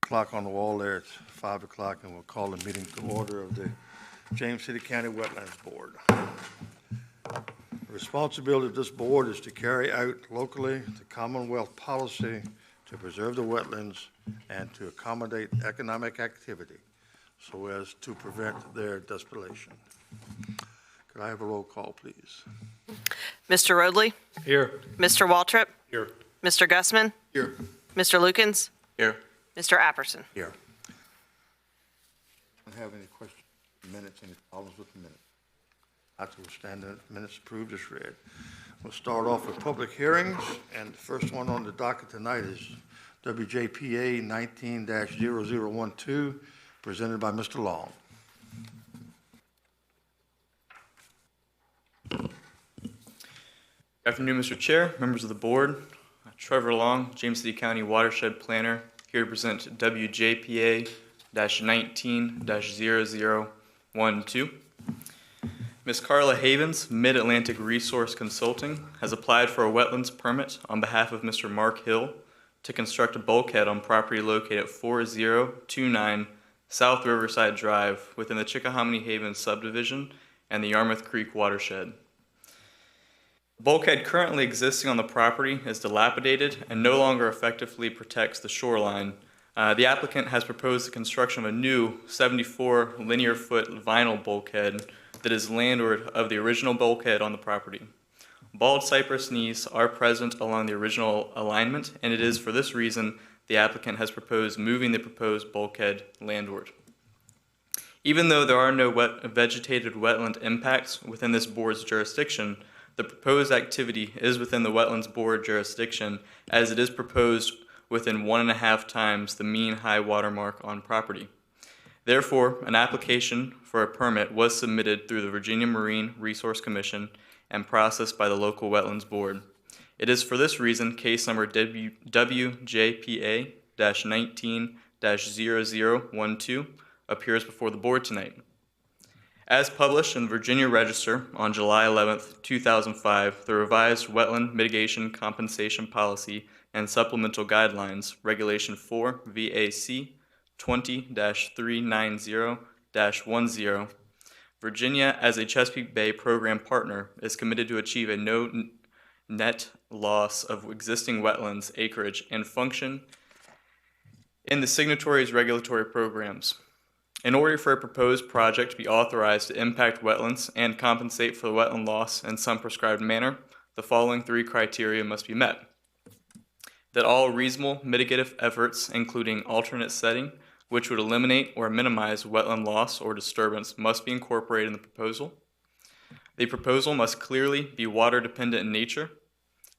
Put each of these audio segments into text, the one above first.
clock on the wall there, it's 5 o'clock, and we'll call the meeting to order of the James City County Wetlands Board. The responsibility of this board is to carry out locally the Commonwealth policy to preserve the wetlands and to accommodate economic activity so as to prevent their depletion. Could I have a roll call, please? Mr. Rodley? Here. Mr. Waltrip? Here. Mr. Gussman? Here. Mr. Lukens? Here. Mr. Apperson? Here. Don't have any questions, minutes, any problems with the minutes? I will stand the minutes approved as read. We'll start off with public hearings, and the first one on the docket tonight is WJPA 19-0012, presented by Mr. Long. Good afternoon, Mr. Chair, members of the board. Trevor Long, James City County Watershed Planner, here to present WJPA-19-0012. Ms. Carla Havens, Mid-Atlantic Resource Consulting, has applied for a wetlands permit on behalf of Mr. Mark Hill to construct a bulkhead on property located at 4029 South Riverside Drive within the Chickahominy Havens subdivision and the Yarmouth Creek watershed. The bulkhead currently existing on the property is dilapidated and no longer effectively protects the shoreline. The applicant has proposed the construction of a new 74 linear foot vinyl bulkhead that is landward of the original bulkhead on the property. Bald cypress knees are present along the original alignment, and it is for this reason the applicant has proposed moving the proposed bulkhead landward. Even though there are no vegetated wetland impacts within this board's jurisdiction, the proposed activity is within the Wetlands Board jurisdiction, as it is proposed within 1.5 times the mean high water mark on property. Therefore, an application for a permit was submitted through the Virginia Marine Resource Commission and processed by the local Wetlands Board. It is for this reason case number WJPA-19-0012 appears before the board tonight. As published in the Virginia Register on July 11, 2005, the revised Wetland Mitigation Compensation Policy and Supplemental Guidelines, Regulation 4 VAC 20-390-10, Virginia, as a Chesapeake Bay program partner, is committed to achieve a no net loss of existing wetlands acreage and function in the signatories' regulatory programs. In order for a proposed project to be authorized to impact wetlands and compensate for the wetland loss in some prescribed manner, the following 3 criteria must be met. That all reasonable mitigative efforts, including alternate setting, which would eliminate or minimize wetland loss or disturbance, must be incorporated in the proposal. The proposal must clearly be water dependent in nature,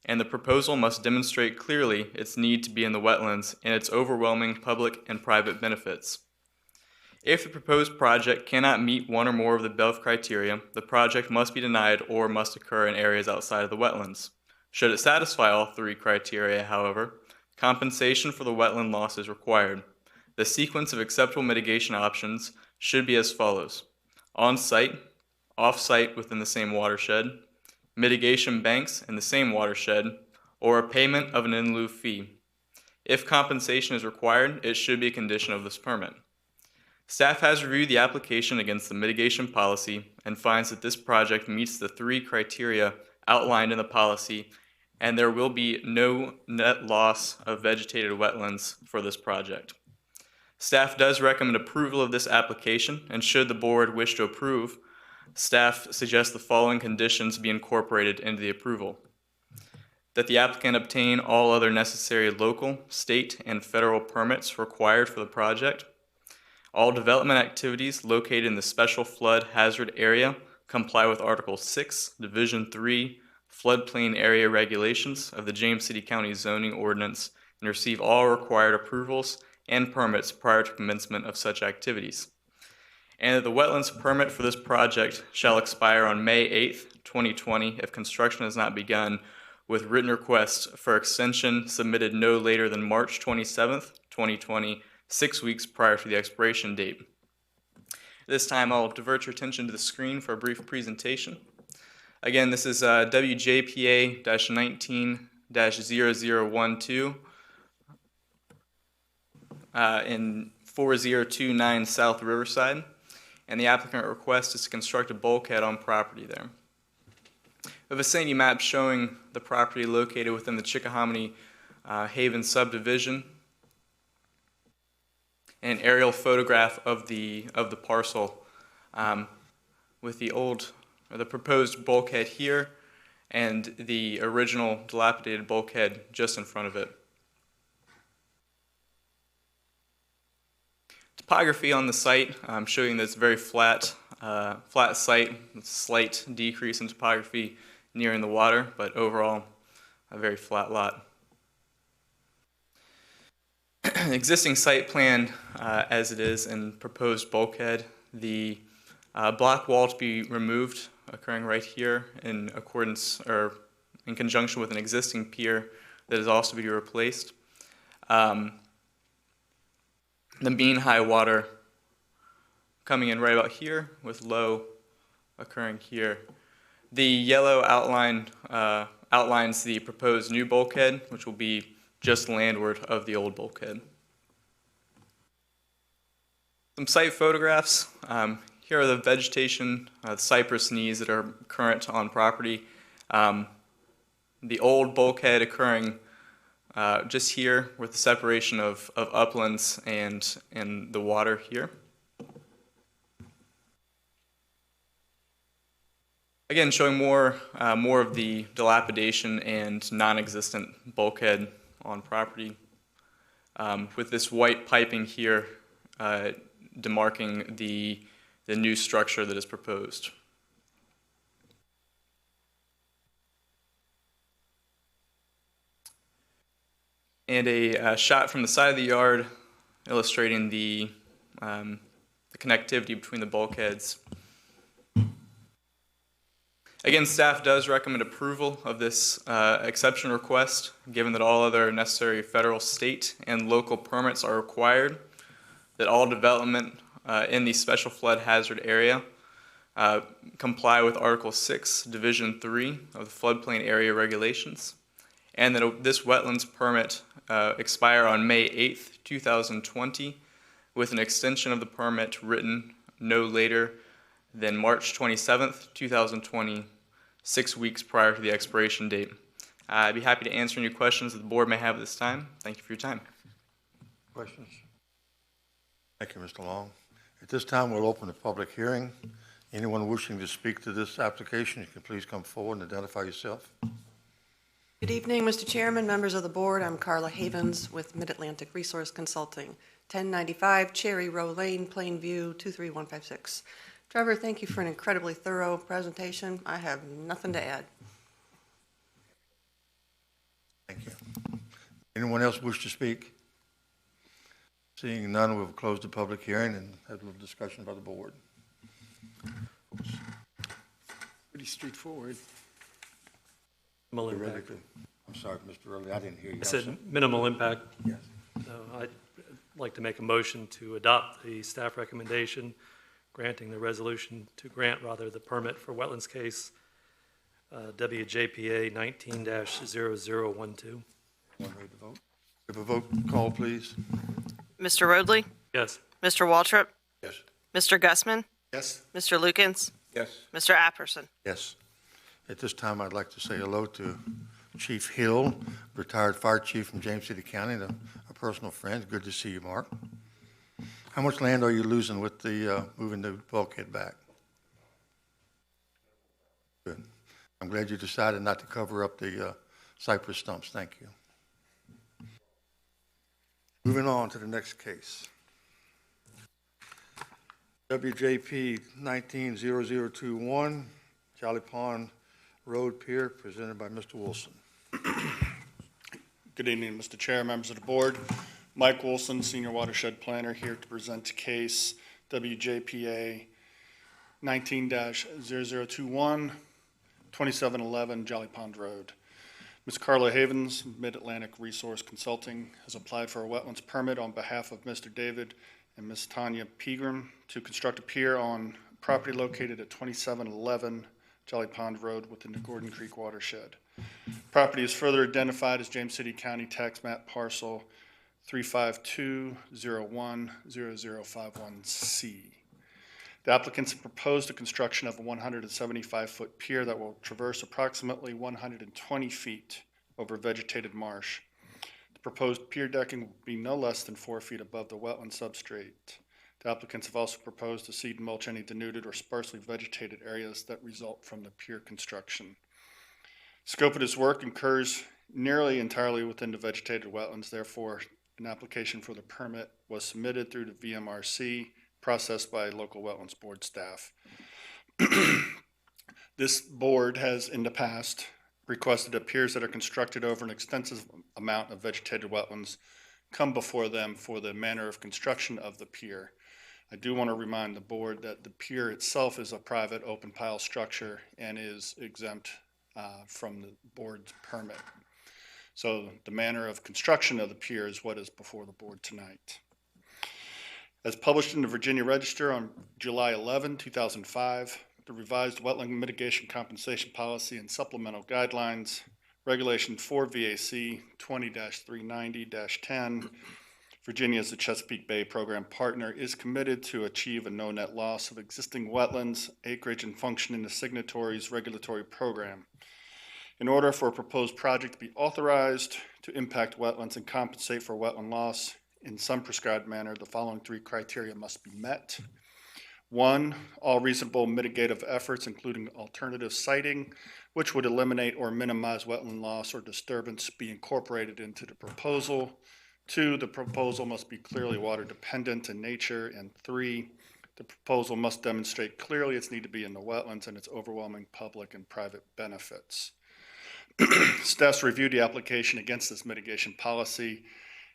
and the proposal must demonstrate clearly its need to be in the wetlands and its overwhelming public and private benefits. If the proposed project cannot meet one or more of the above criteria, the project must be denied or must occur in areas outside of the wetlands. Should it satisfy all 3 criteria, however, compensation for the wetland loss is required. The sequence of acceptable mitigation options should be as follows: on-site, off-site within the same watershed, mitigation banks in the same watershed, or a payment of an in lieu fee. If compensation is required, it should be a condition of this permit. Staff has reviewed the application against the mitigation policy and finds that this project meets the 3 criteria outlined in the policy, and there will be no net loss of vegetated wetlands for this project. Staff does recommend approval of this application, and should the board wish to approve, staff suggests the following conditions be incorporated into the approval: that the applicant obtain all other necessary local, state, and federal permits required for the project. All development activities located in the Special Flood Hazard Area comply with Article 6, Division 3, Floodplain Area Regulations of the James City County Zoning Ordinance and receive all required approvals and permits prior to commencement of such activities. And that the wetlands permit for this project shall expire on May 8th, 2020 if construction has not begun, with written requests for extension submitted no later than March 27th, 2020, 6 weeks prior to the expiration date. This time I'll divert your attention to the screen for a brief presentation. Again, this is WJPA-19-0012. in 4029 South Riverside, and the applicant request is to construct a bulkhead on property there. A vicinity map showing the property located within the Chickahominy Haven subdivision, and an aerial photograph of the parcel with the proposed bulkhead here and the original dilapidated bulkhead just in front of it. Topography on the site, showing that it's a very flat site, with a slight decrease in topography nearing the water, but overall a very flat lot. Existing site plan as it is and proposed bulkhead, the block wall to be removed, occurring right here in accordance or in conjunction with an existing pier that is also to be replaced. The mean high water coming in right about here with low occurring here. The yellow outline outlines the proposed new bulkhead, which will be just landward of the old bulkhead. Some site photographs. Here are the vegetation, the cypress knees that are current on property. The old bulkhead occurring just here with the separation of uplands and the water here. Again, showing more of the dilapidation and non-existent bulkhead on property, with this white piping here demarking the new structure that is proposed. And a shot from the side of the yard illustrating the connectivity between the bulkheads. Again, staff does recommend approval of this exception request, given that all other necessary federal, state, and local permits are required, that all development in the special flood hazard area comply with Article 6, Division 3 of the floodplain area regulations, and that this wetlands permit expire on May 8th, 2020, with an extension of the permit written no later than March 27th, 2020, 6 weeks prior to the expiration date. I'd be happy to answer any questions that the board may have at this time. Thank you for your time. Questions? Thank you, Mr. Long. At this time, we'll open the public hearing. Anyone wishing to speak to this application, you can please come forward and identify yourself. Good evening, Mr. Chairman, members of the board. I'm Carla Havens with Mid-Atlantic Resource Consulting, 1095 Cherry Row Lane, Plainview, 23156. Trevor, thank you for an incredibly thorough presentation. I have nothing to add. Thank you. Anyone else wish to speak? Seeing none, we'll close the public hearing and have a little discussion by the board. Pretty straightforward. Minimal impact. I'm sorry, Mr. Early, I didn't hear you. I said minimal impact. Yes. I'd like to make a motion to adopt the staff recommendation granting the resolution to grant rather the permit for wetlands case WJPA 19-0012. One ready to vote? Have a vote call, please. Mr. Roadley? Yes. Mr. Waltrip? Yes. Mr. Gussman? Yes. Mr. Lukens? Yes. Mr. Apperson? Yes. At this time, I'd like to say hello to Chief Hill, retired fire chief from James City County, and a personal friend. Good to see you, Mark. How much land are you losing with the moving the bulkhead back? Good. I'm glad you decided not to cover up the cypress stumps. Thank you. Moving on to the next case. WJP 190021, Jolly Pond Road Pier, presented by Mr. Wilson. Good evening, Mr. Chair, members of the board. Mike Wilson, Senior Watershed Planner, here to present case WJPA 19-0021, 2711 Jolly Pond Road. Ms. Carla Havens, Mid-Atlantic Resource Consulting, has applied for a wetlands permit on behalf of Mr. David and Ms. Tanya Pegram to construct a pier on property located at 2711 Jolly Pond Road within the Gordon Creek watershed. Property is further identified as James City County Tax Map Parcel 352010051C. The applicants have proposed the construction of a 175-foot pier that will traverse approximately 120 feet over vegetated marsh. The proposed pier decking will be no less than 4 feet above the wetland substrate. The applicants have also proposed to seed and mulch any denuded or sparsely vegetated areas that result from the pier construction. Scope of this work occurs nearly entirely within the vegetated wetlands. Therefore, an application for the permit was submitted through the VMRC, processed by local wetlands board staff. This board has in the past requested that piers that are constructed over an extensive amount of vegetated wetlands come before them for the manner of construction of the pier. I do want to remind the board that the pier itself is a private open pile structure and is exempt from the board's permit. So the manner of construction of the pier is what is before the board tonight. As published in the Virginia Register on July 11, 2005, the revised Wetland Mitigation Compensation Policy and Supplemental Guidelines, Regulation 4 VAC 20-390-10, Virginia as the Chesapeake Bay Program Partner is committed to achieve a no net loss of existing wetlands, acreage, and function in the signatory's regulatory program. In order for a proposed project to be authorized to impact wetlands and compensate for wetland loss in some prescribed manner, the following 3 criteria must be met. 1, all reasonable mitigative efforts, including alternative siting, which would eliminate or minimize wetland loss or disturbance, be incorporated into the proposal. 2, the proposal must be clearly water dependent in nature. And 3, the proposal must demonstrate clearly its need to be in the wetlands and its overwhelming public and private benefits. Staff's reviewed the application against this mitigation policy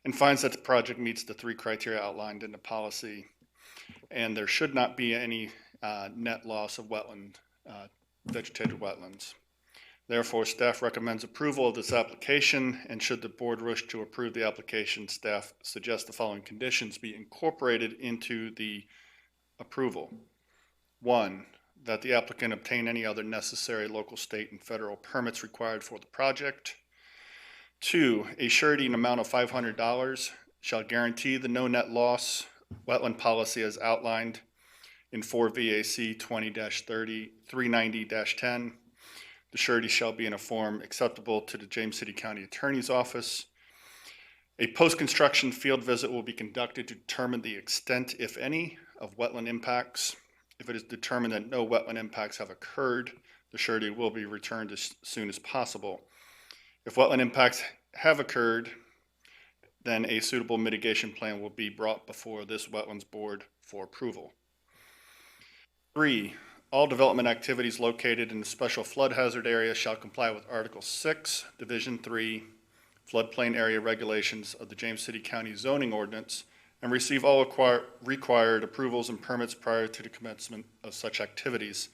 and finds that the project meets the 3 criteria outlined in the policy, and there should not be any net loss of vegetated wetlands. Therefore, staff recommends approval of this application, and should the board wish to approve the application, staff suggests the following conditions be incorporated into the approval. 1, that the applicant obtain any other necessary local, state, and federal permits required for the project. 2, a surety in amount of $500 shall guarantee the no net loss wetland policy as outlined in 4 VAC 20-390-10. The surety shall be in a form acceptable to the James City County Attorney's Office. A post-construction field visit will be conducted to determine the extent, if any, of wetland impacts. If it is determined that no wetland impacts have occurred, the surety will be returned as soon as possible. If wetland impacts have occurred, then a suitable mitigation plan will be brought before this wetlands board for approval. 3, all development activities located in the special flood hazard area shall comply with Article 6, Division 3, floodplain area regulations of the James City County zoning ordinance and receive all required approvals and permits prior to the commencement of such activities.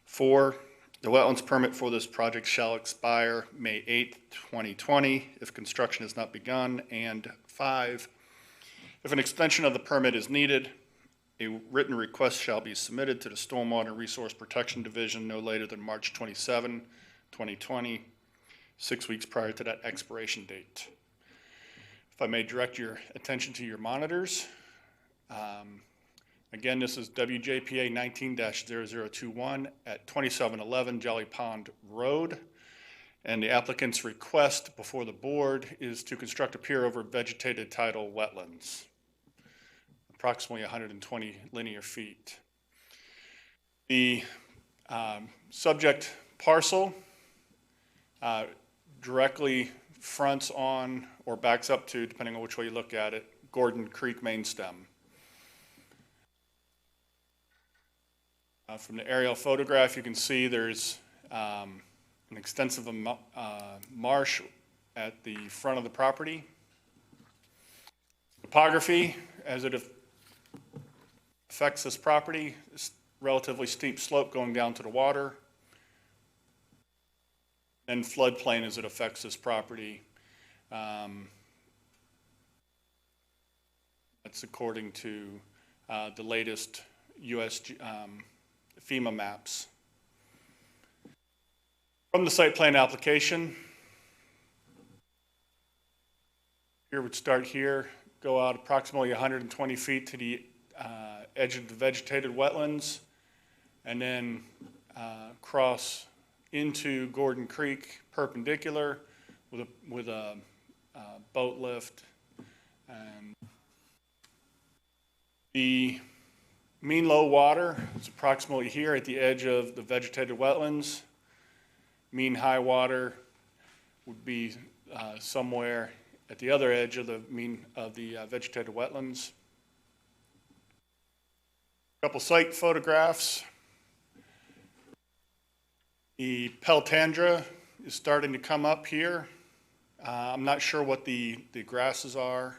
4, the wetlands permit for this project shall expire May 8, 2020 if construction has not begun. And 5, if an extension of the permit is needed, a written request shall be submitted to the Stormwater Resource Protection Division no later than March 27, 2020, 6 weeks prior to that expiration date. If I may direct your attention to your monitors. Again, this is WJPA 19-0021 at 2711 Jolly Pond Road. And the applicant's request before the board is to construct a pier over vegetated tidal wetlands, approximately 120 linear feet. The subject parcel directly fronts on or backs up to, depending on which way you look at it, Gordon Creek main stem. From the aerial photograph, you can see there's an extensive marsh at the front of the property. Topography, as it affects this property, is relatively steep slope going down to the water. And floodplain as it affects this property. That's according to the latest U.S. FEMA maps. From the site plan application, Pier would start here, go out approximately 120 feet to the edge of the vegetated wetlands, and then cross into Gordon Creek perpendicular with a boat lift. And the mean low water is approximately here at the edge of the vegetated wetlands. Mean high water would be somewhere at the other edge of the vegetated wetlands. A couple site photographs. The Peltandra is starting to come up here. I'm not sure what the grasses are.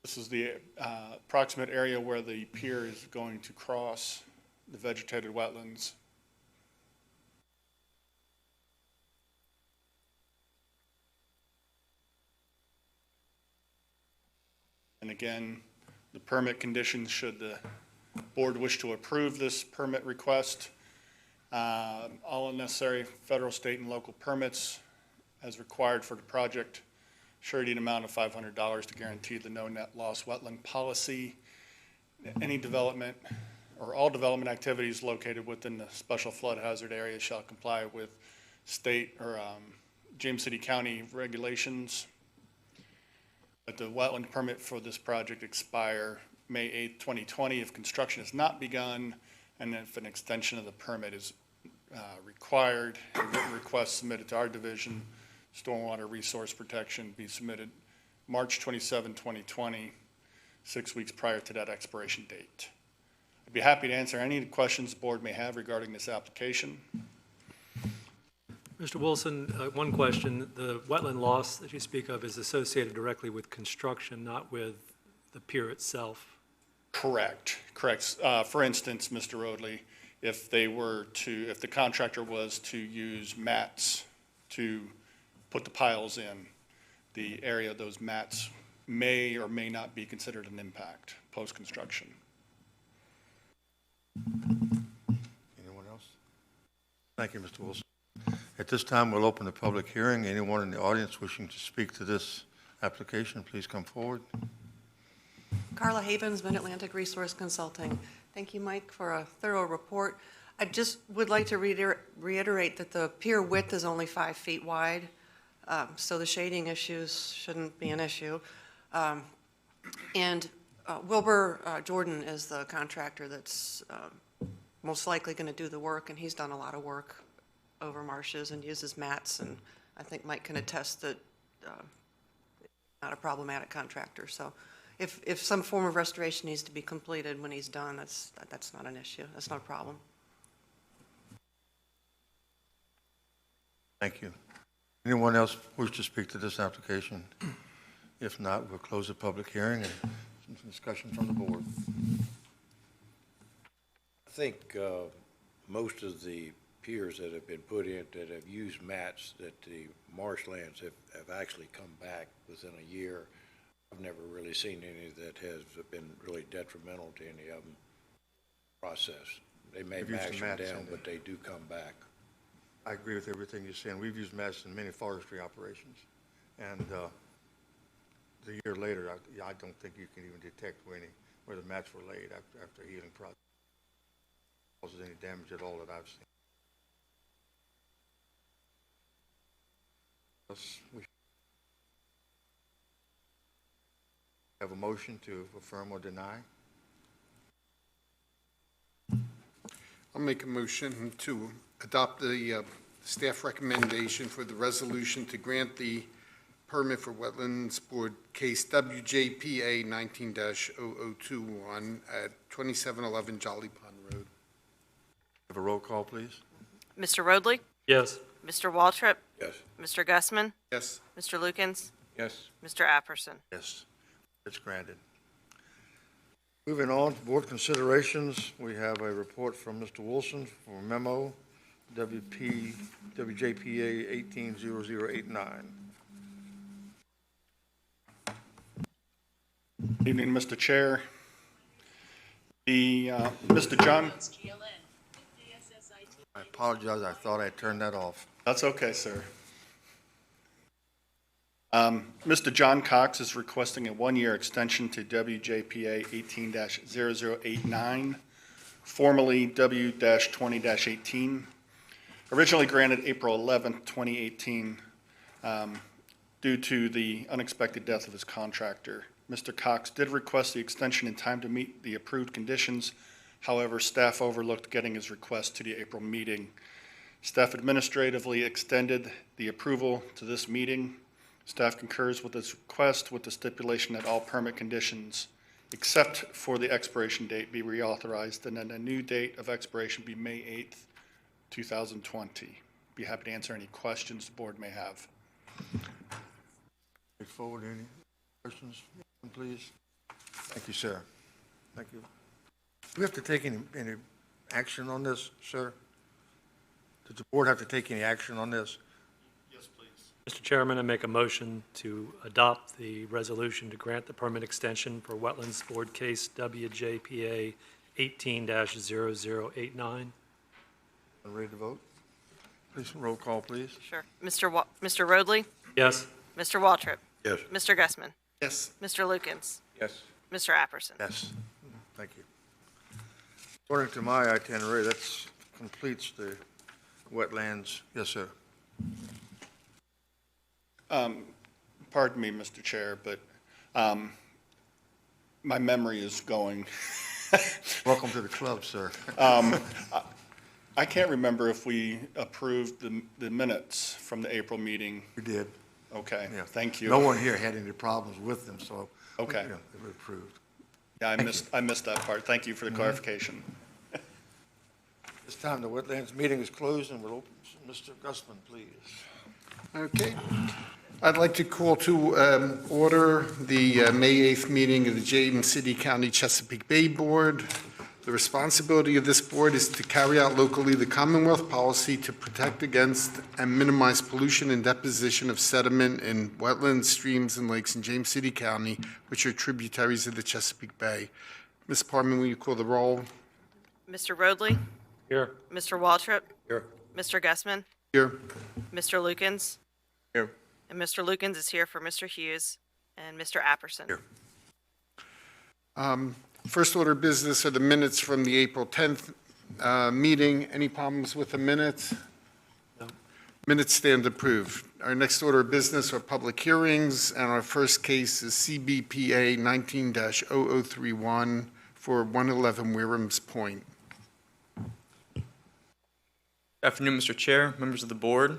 This is the approximate area where the pier is going to cross the vegetated wetlands. And again, the permit conditions, should the board wish to approve this permit request, all necessary federal, state, and local permits as required for the project, surety an amount of $500 to guarantee the no net loss wetland policy. Any development or all development activities located within the special flood hazard area shall comply with state or James City County regulations. But the wetland permit for this project expire May 8th, 2020 if construction has not begun, and if an extension of the permit is required. A written request submitted to our division, Stormwater Resource Protection, be submitted March 27, 2020, 6 weeks prior to that expiration date. I'd be happy to answer any questions the board may have regarding this application. Mr. Wilson, one question. The wetland loss that you speak of is associated directly with construction, not with the pier itself. Correct. For instance, Mr. Roadley, if the contractor was to use mats to put the piles in, the area of those mats may or may not be considered an impact post-construction. Anyone else? Thank you, Mr. Wilson. At this time, we'll open the public hearing. Anyone in the audience wishing to speak to this application, please come forward. Carla Havens, Mid-Atlantic Resource Consulting. Thank you, Mike, for a thorough report. I just would like to reiterate that the pier width is only 5 feet wide, so the shading issues shouldn't be an issue. And Wilbur Jordan is the contractor that's most likely going to do the work, and he's done a lot of work over marshes and uses mats, and I think Mike can attest that not a problematic contractor. So if some form of restoration needs to be completed when he's done, that's not an issue. That's not a problem. Thank you. Anyone else wish to speak to this application? If not, we'll close the public hearing and some discussion from the board. I think most of the piers that have been put in that have used mats, that the marshlands have actually come back within a year. I've never really seen any that has been really detrimental to any of them process. They may mash them down, but they do come back. I agree with everything you're saying. We've used mats in many forestry operations, and the year later, I don't think you can even detect where the mats were laid after a healing process. Causes any damage at all that I've seen. We have a motion to affirm or deny. I'll make a motion to adopt the staff recommendation for the resolution to grant the permit for Wetlands Board case WJPA 19-0021 at 2711 Jolly Pond Road. Have a roll call, please. Mr. Roadley? Yes. Mr. Waltrip? Yes. Mr. Gussman? Yes. Mr. Lukens? Yes. Mr. Apperson? Yes, it's granted. Moving on to board considerations, we have a report from Mr. Wilson for memo WJPA 180089. Evening, Mr. Chair. Mr. John. I apologize, I thought I turned that off. That's okay, sir. Mr. John Cox is requesting a one-year extension to WJPA 18-0089, formerly W-20-18, originally granted April 11, 2018, due to the unexpected death of his contractor. Mr. Cox did request the extension in time to meet the approved conditions. However, staff overlooked getting his request to the April meeting. Staff administratively extended the approval to this meeting. Staff concurs with this request with the stipulation that all permit conditions, except for the expiration date, be reauthorized, and then a new date of expiration be May 8th, 2020. Be happy to answer any questions the board may have. Take forward any questions, please? Thank you, sir. Thank you. Do we have to take any action on this, sir? Does the board have to take any action on this? Yes, please. Mr. Chairman, I make a motion to adopt the resolution to grant the permit extension for Wetlands Board Case WJPA 18-0089. Ready to vote? Please, roll call, please. Sure. Mr. Roadley? Yes. Mr. Waltrip? Yes. Mr. Gusman? Yes. Mr. Lukens? Yes. Mr. Apperson? Yes. Thank you. According to my itinerary, that completes the wetlands. Yes, sir. Pardon me, Mr. Chair, but my memory is going. Welcome to the club, sir. I can't remember if we approved the minutes from the April meeting. We did. Okay, Yeah. thank you. No one here had any problems with them, so. Okay. Yeah, they were approved. Yeah, I missed that part. Thank you for the clarification. This time, the wetlands meeting is closed, and we'll open. Mr. Gusman, please. Okay. I'd like to call to order the May 8th meeting of the James City County Chesapeake Bay Board. The responsibility of this board is to carry out locally the Commonwealth policy to protect against and minimize pollution and deposition of sediment in wetlands, streams, and lakes in James City County, which are tributaries of the Chesapeake Bay. Ms. Parman, will you call the roll? Mr. Roadley? Here. Mr. Waltrip? Here. Mr. Gusman? Here. Mr. Lukens? Here. And Mr. Lukens is here for Mr. Hughes and Mr. Apperson. Here. First order of business are the minutes from the April 10th meeting. Any problems with the minutes? No. Minutes stand approved. Our next order of business are public hearings, and our first case is CBPA 19-0031 for 111 Warehams Point. Good afternoon, Mr. Chair, members of the board.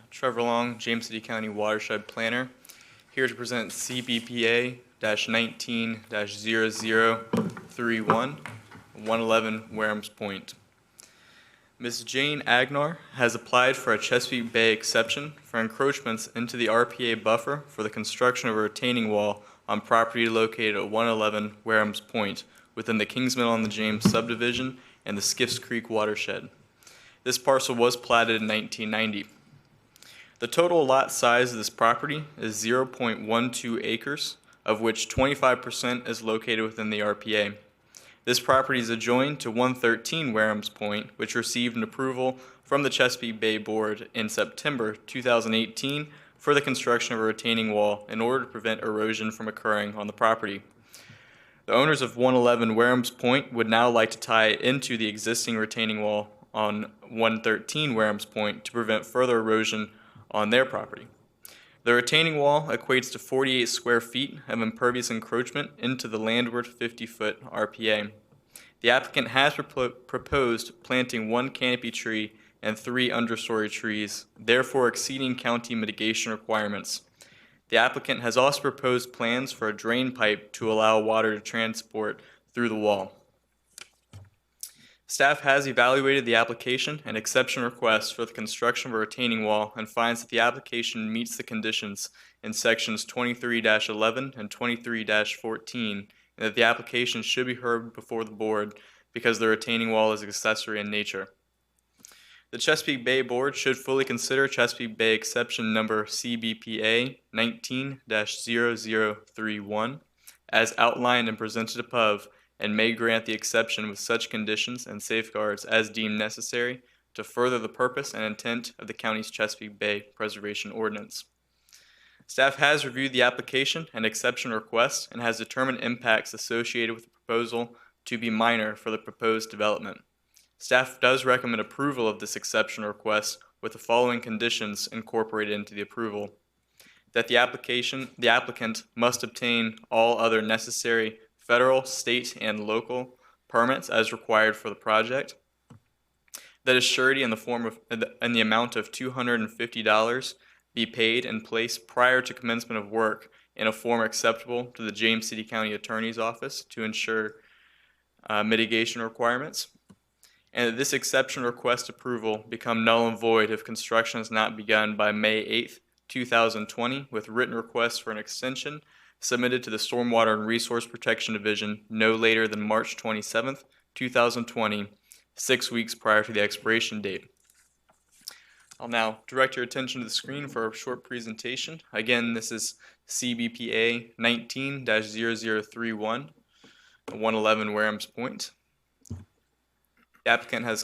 Trevor Long, James City County Watershed Planner, here to present CBPA-19-0031, 111 Warehams Point. Ms. Jane Agnar has applied for a Chesapeake Bay exception for encroachments into the RPA buffer for the construction of a retaining wall on property located at 111 Warehams Point within the Kingsmill on the James subdivision and the Skiffs Creek watershed. This parcel was platted in 1990. The total lot size of this property is 0.12 acres, of which 25% is located within the RPA. This property is adjoined to 113 Warehams Point, which received an approval from the Chesapeake Bay Board in September 2018 for the construction of a retaining wall in order to prevent erosion from occurring on the property. The owners of 111 Warehams Point would now like to tie it into the existing retaining wall on 113 Warehams Point to prevent further erosion on their property. The retaining wall equates to 48 square feet of impervious encroachment into the landward 50-foot RPA. The applicant has proposed planting 1 canopy tree and 3 understory trees, therefore exceeding county mitigation requirements. The applicant has also proposed plans for a drain pipe to allow water to transport through the wall. Staff has evaluated the application and exception request for the construction of a retaining wall and finds that the application meets the conditions in sections 23-11 and 23-14, and that the application should be heard before the board because the retaining wall is accessory in nature. The Chesapeake Bay Board should fully consider Chesapeake Bay exception number CBPA 19-0031 as outlined and presented above, and may grant the exception with such conditions and safeguards as deemed necessary to further the purpose and intent of the county's Chesapeake Bay Preservation Ordinance. Staff has reviewed the application and exception request and has determined impacts associated with the proposal to be minor for the proposed development. Staff does recommend approval of this exception request with the following conditions incorporated into the approval: that the applicant must obtain all other necessary federal, state, and local permits as required for the project, that a surety in the amount of $250 be paid and placed prior to commencement of work in a form acceptable to the James City County Attorney's Office to ensure mitigation requirements, and that this exception request approval become null and void if construction is not begun by May 8th, 2020, with written requests for an extension submitted to the Stormwater and Resource Protection Division no later than March 27th, 2020, 6 weeks prior to the expiration date. I'll now direct your attention to the screen for a short presentation. Again, this is CBPA 19-0031, 111 Warehams Point. The applicant has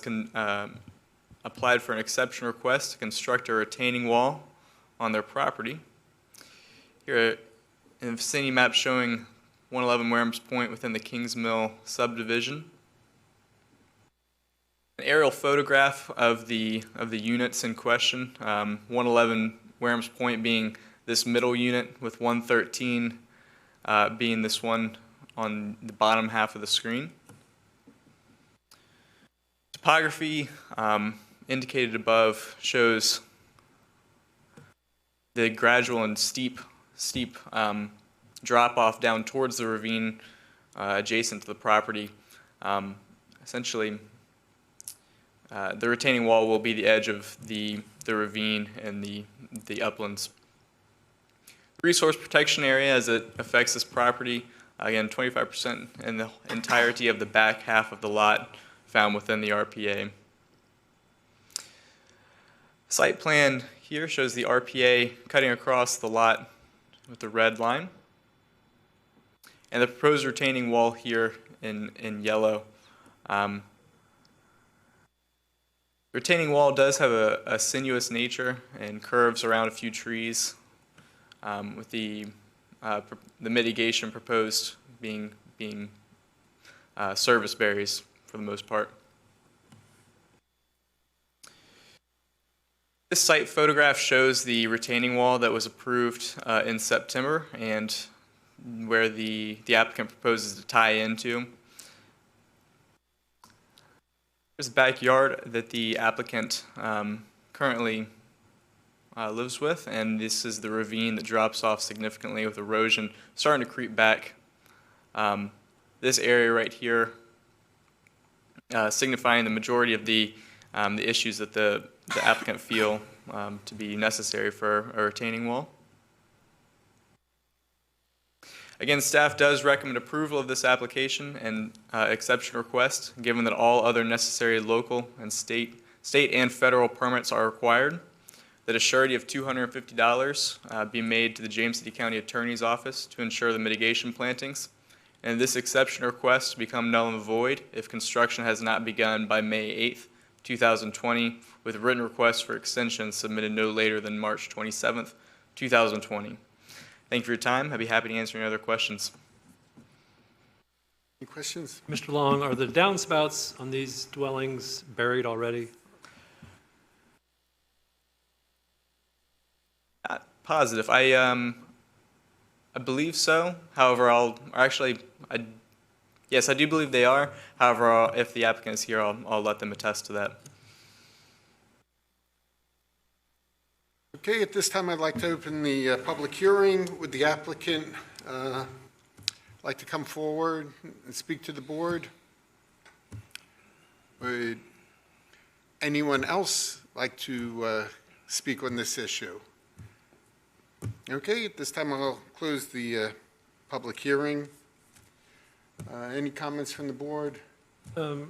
applied for an exception request to construct a retaining wall on their property. Here in the vicinity map showing 111 Warehams Point within the Kings Mill subdivision. An aerial photograph of the units in question, 111 Warehams Point being this middle unit, with 113 being this one on the bottom half of the screen. Topography indicated above shows the gradual and steep drop off down towards the ravine adjacent to the property. Essentially, the retaining wall will be the edge of the ravine and the uplands. Resource protection area as it affects this property, again, 25% in the entirety of the back half of the lot found within the RPA. Site plan here shows the RPA cutting across the lot with the red line, and the proposed retaining wall here in yellow. Retaining wall does have a sinuous nature and curves around a few trees, with the mitigation proposed being service berries for the most part. This site photograph shows the retaining wall that was approved in September and where the applicant proposes to tie into. There's a backyard that the applicant currently lives with, and this is the ravine that drops off significantly with erosion starting to creep back. This area right here signifying the majority of the issues that the applicant feel to be necessary for a retaining wall. Again, staff does recommend approval of this application and exception request, given that all other necessary local and state and federal permits are required, that a surety of $250 be made to the James City County Attorney's Office to ensure the mitigation plantings, and this exception request become null and void if construction has not begun by May 8th, 2020, with written requests for extension submitted no later than March 27th, 2020. Thank you for your time. I'd be happy to answer any other questions. Any questions? Mr. Long, are the downspouts on these dwellings buried already? Not positive. I believe so. However, yes, I do believe they are. However, if the applicant is here, I'll let them attest to that. Okay, at this time, I'd like to open the public hearing. Would the applicant like to come forward and speak to the board? Would anyone else like to speak on this issue? Okay, at this time, I'll close the public hearing. Any comments from the board? Mr.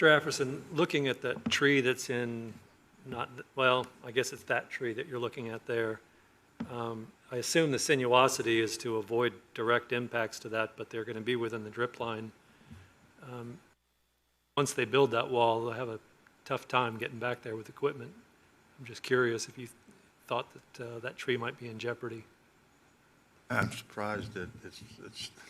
Afferson, looking at that tree that's in, I guess it's that tree that you're looking at there. I assume the sinuosity is to avoid direct impacts to that, but they're going to be within the drip line. Once they build that wall, they'll have a tough time getting back there with equipment. I'm just curious if you thought that that tree might be in jeopardy. I'm surprised that it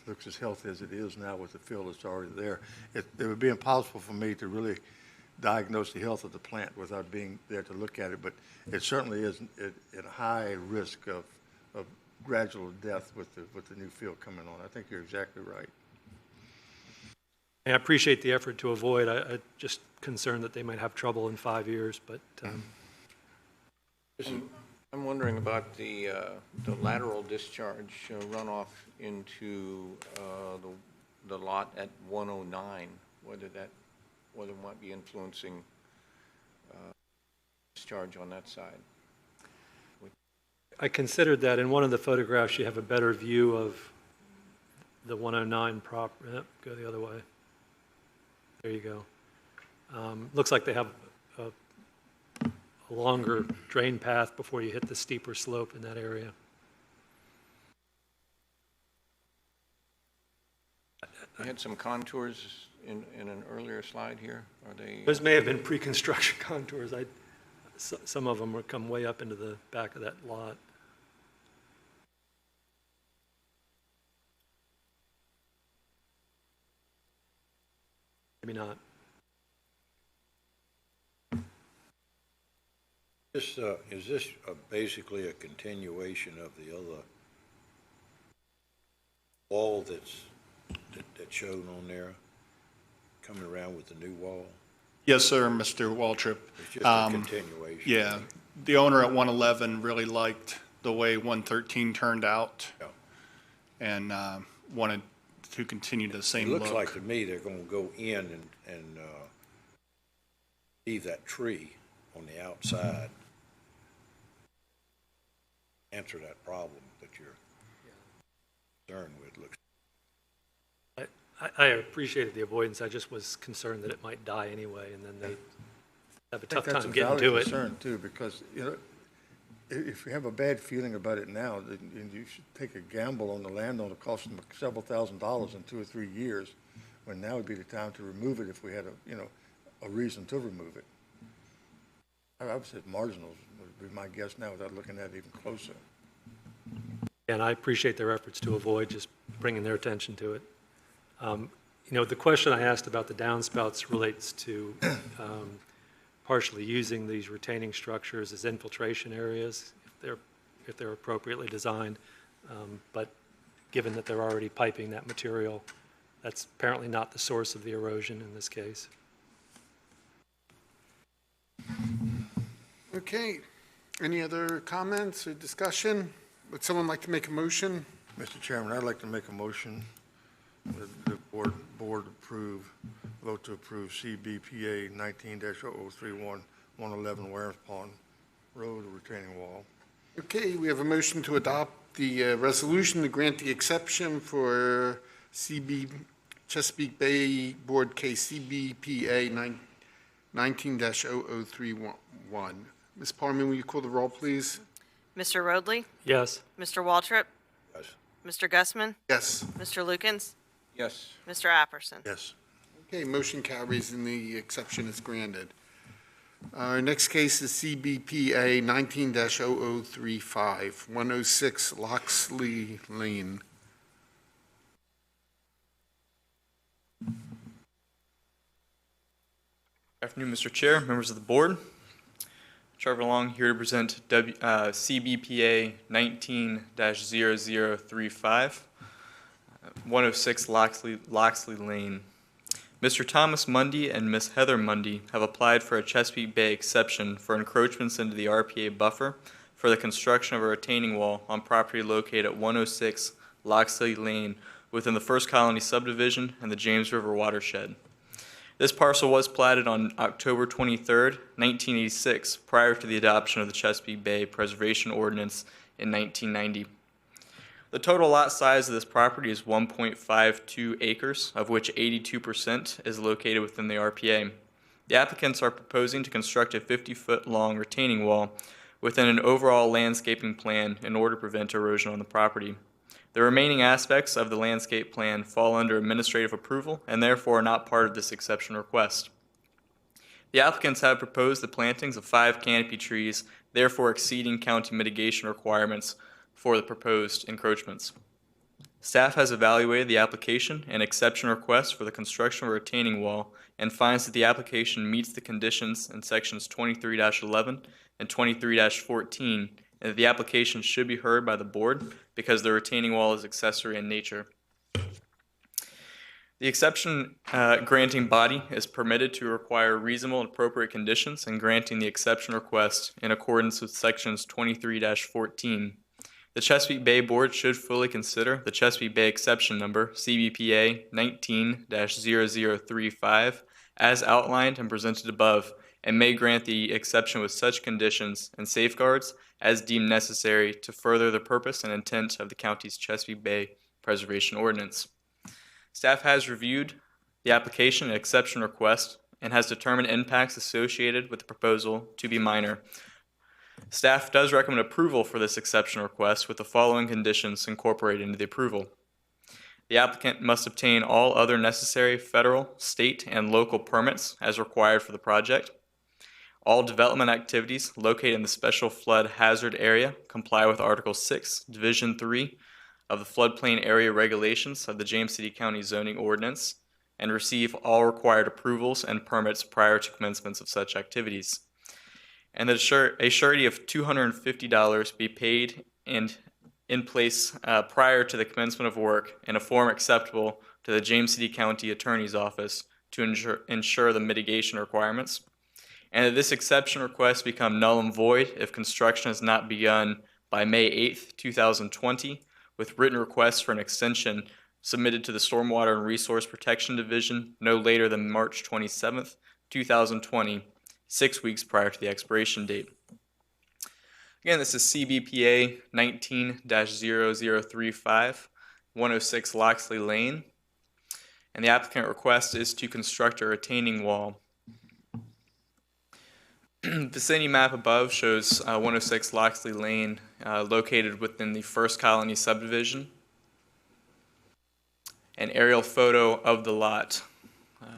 looks as healthy as it is now with the field that's already there. It would be impossible for me to really diagnose the health of the plant without being there to look at it, but it certainly is at a high risk of gradual death with the new field coming on. I think you're exactly right. And I appreciate the effort to avoid. I just concerned that they might have trouble in 5 years, but I'm wondering about the lateral discharge runoff into the lot at 109, whether it might be influencing discharge on that side. I considered that. In one of the photographs, you have a better view of the 109 go the other way. There you go. Looks like they have a longer drain path before you hit the steeper slope in that area. You had some contours in an earlier slide here. Are they? Those may have been pre-construction contours. Some of them come way up into the back of that lot. Maybe not. Is this basically a continuation of the other wall that's shown on there, coming around with the new wall? Yes, sir, Mr. Waltrip. It's just a continuation. Yeah, the owner at 111 really liked the way 113 turned out Yeah. and wanted to continue the It same looks look. like to me they're gonna go in and leave that tree on the outside. Answer that problem that you're concerned with, looks. I appreciated the avoidance. I just was concerned that it might die anyway, and then they have a I think tough that's time a getting valid to it. concern too, because, if you have a bad feeling about it now, then you should take a gamble on the landowner, cost them several $1,000s in 2 or 3 years, when now would be the time to remove it if we had a reason to remove it. I would say marginal would be my guess now without looking at it even closer. And I appreciate their efforts to avoid just bringing their attention to it. The question I asked about the downspouts relates to partially using these retaining structures as infiltration areas if they're appropriately designed. But given that they're already piping that material, that's apparently not the source of the erosion in this case. Okay. Any other comments or discussion? Would someone like to make a motion? Mr. Chairman, I'd like to make a motion that the board vote to approve CBPA 19-0031, 111 Warren's Pond Road retaining wall. Okay, we have a motion to adopt the resolution to grant the exception for Chesapeake Bay Board Case CBPA 19-0031. Ms. Parman, will you call the roll, please? Mr. Roadley, Yes. Mr. Waltrip, Yes. Mr. Gussman, Yes. Mr. Lukens, Yes. Mr. Apperson. Yes. Okay, motion carries and the exception is granted. Our next case is CBPA 19-0035, 106 Loxley Lane. Afternoon, Mr. Chair, members of the board. Trevor Long here to present CBPA 19-0035, 106 Loxley Lane. Mr. Thomas Mundy and Ms. Heather Mundy have applied for a Chesapeake Bay exception for encroachments into the RPA buffer for the construction of a retaining wall on property located at 106 Loxley Lane within the First Colony subdivision and the James River watershed. This parcel was platted on October 23, 1986, prior to the adoption of the Chesapeake Bay Preservation Ordinance in 1990. The total lot size of this property is 1.52 acres, of which 82% is located within the RPA. The applicants are proposing to construct a 50-foot-long retaining wall within an overall landscaping plan in order to prevent erosion on the property. The remaining aspects of the landscape plan fall under administrative approval and therefore are not part of this exception request. The applicants have proposed the plantings of 5 canopy trees, therefore exceeding county mitigation requirements for the proposed encroachments. Staff has evaluated the application and exception request for the construction of a retaining wall and finds that the application meets the conditions in sections 23-11 and 23-14, and that the application should be heard by the board because the retaining wall is accessory in nature. The exception granting body is permitted to require reasonable and appropriate conditions in granting the exception request in accordance with sections 23-14. The Chesapeake Bay Board should fully consider the Chesapeake Bay exception number CBPA 19-0035 as outlined and presented above, and may grant the exception with such conditions and safeguards as deemed necessary to further the purpose and intent of the county's Chesapeake Bay Preservation Ordinance. Staff has reviewed the application and exception request and has determined impacts associated with the proposal to be minor. Staff does recommend approval for this exception request with the following conditions incorporated into the approval. The applicant must obtain all other necessary federal, state, and local permits as required for the project. All development activities located in the special flood hazard area comply with Article 6, Division 3 of the floodplain area regulations of the James City County zoning ordinance and receive all required approvals and permits prior to commencement of such activities. And that a surety of $250 be paid and in place prior to the commencement of work in a form acceptable to the James City County Attorney's Office to ensure the mitigation requirements. And that this exception request become null and void if construction has not begun by May 8th, 2020, with written requests for an extension submitted to the Stormwater and Resource Protection Division no later than March 27th, 2020, 6 weeks prior to the expiration date. Again, this is CBPA 19-0035, 106 Loxley Lane, and the applicant request is to construct a retaining wall. The vicinity map above shows 106 Loxley Lane located within the First Colony subdivision. An aerial photo of the lot.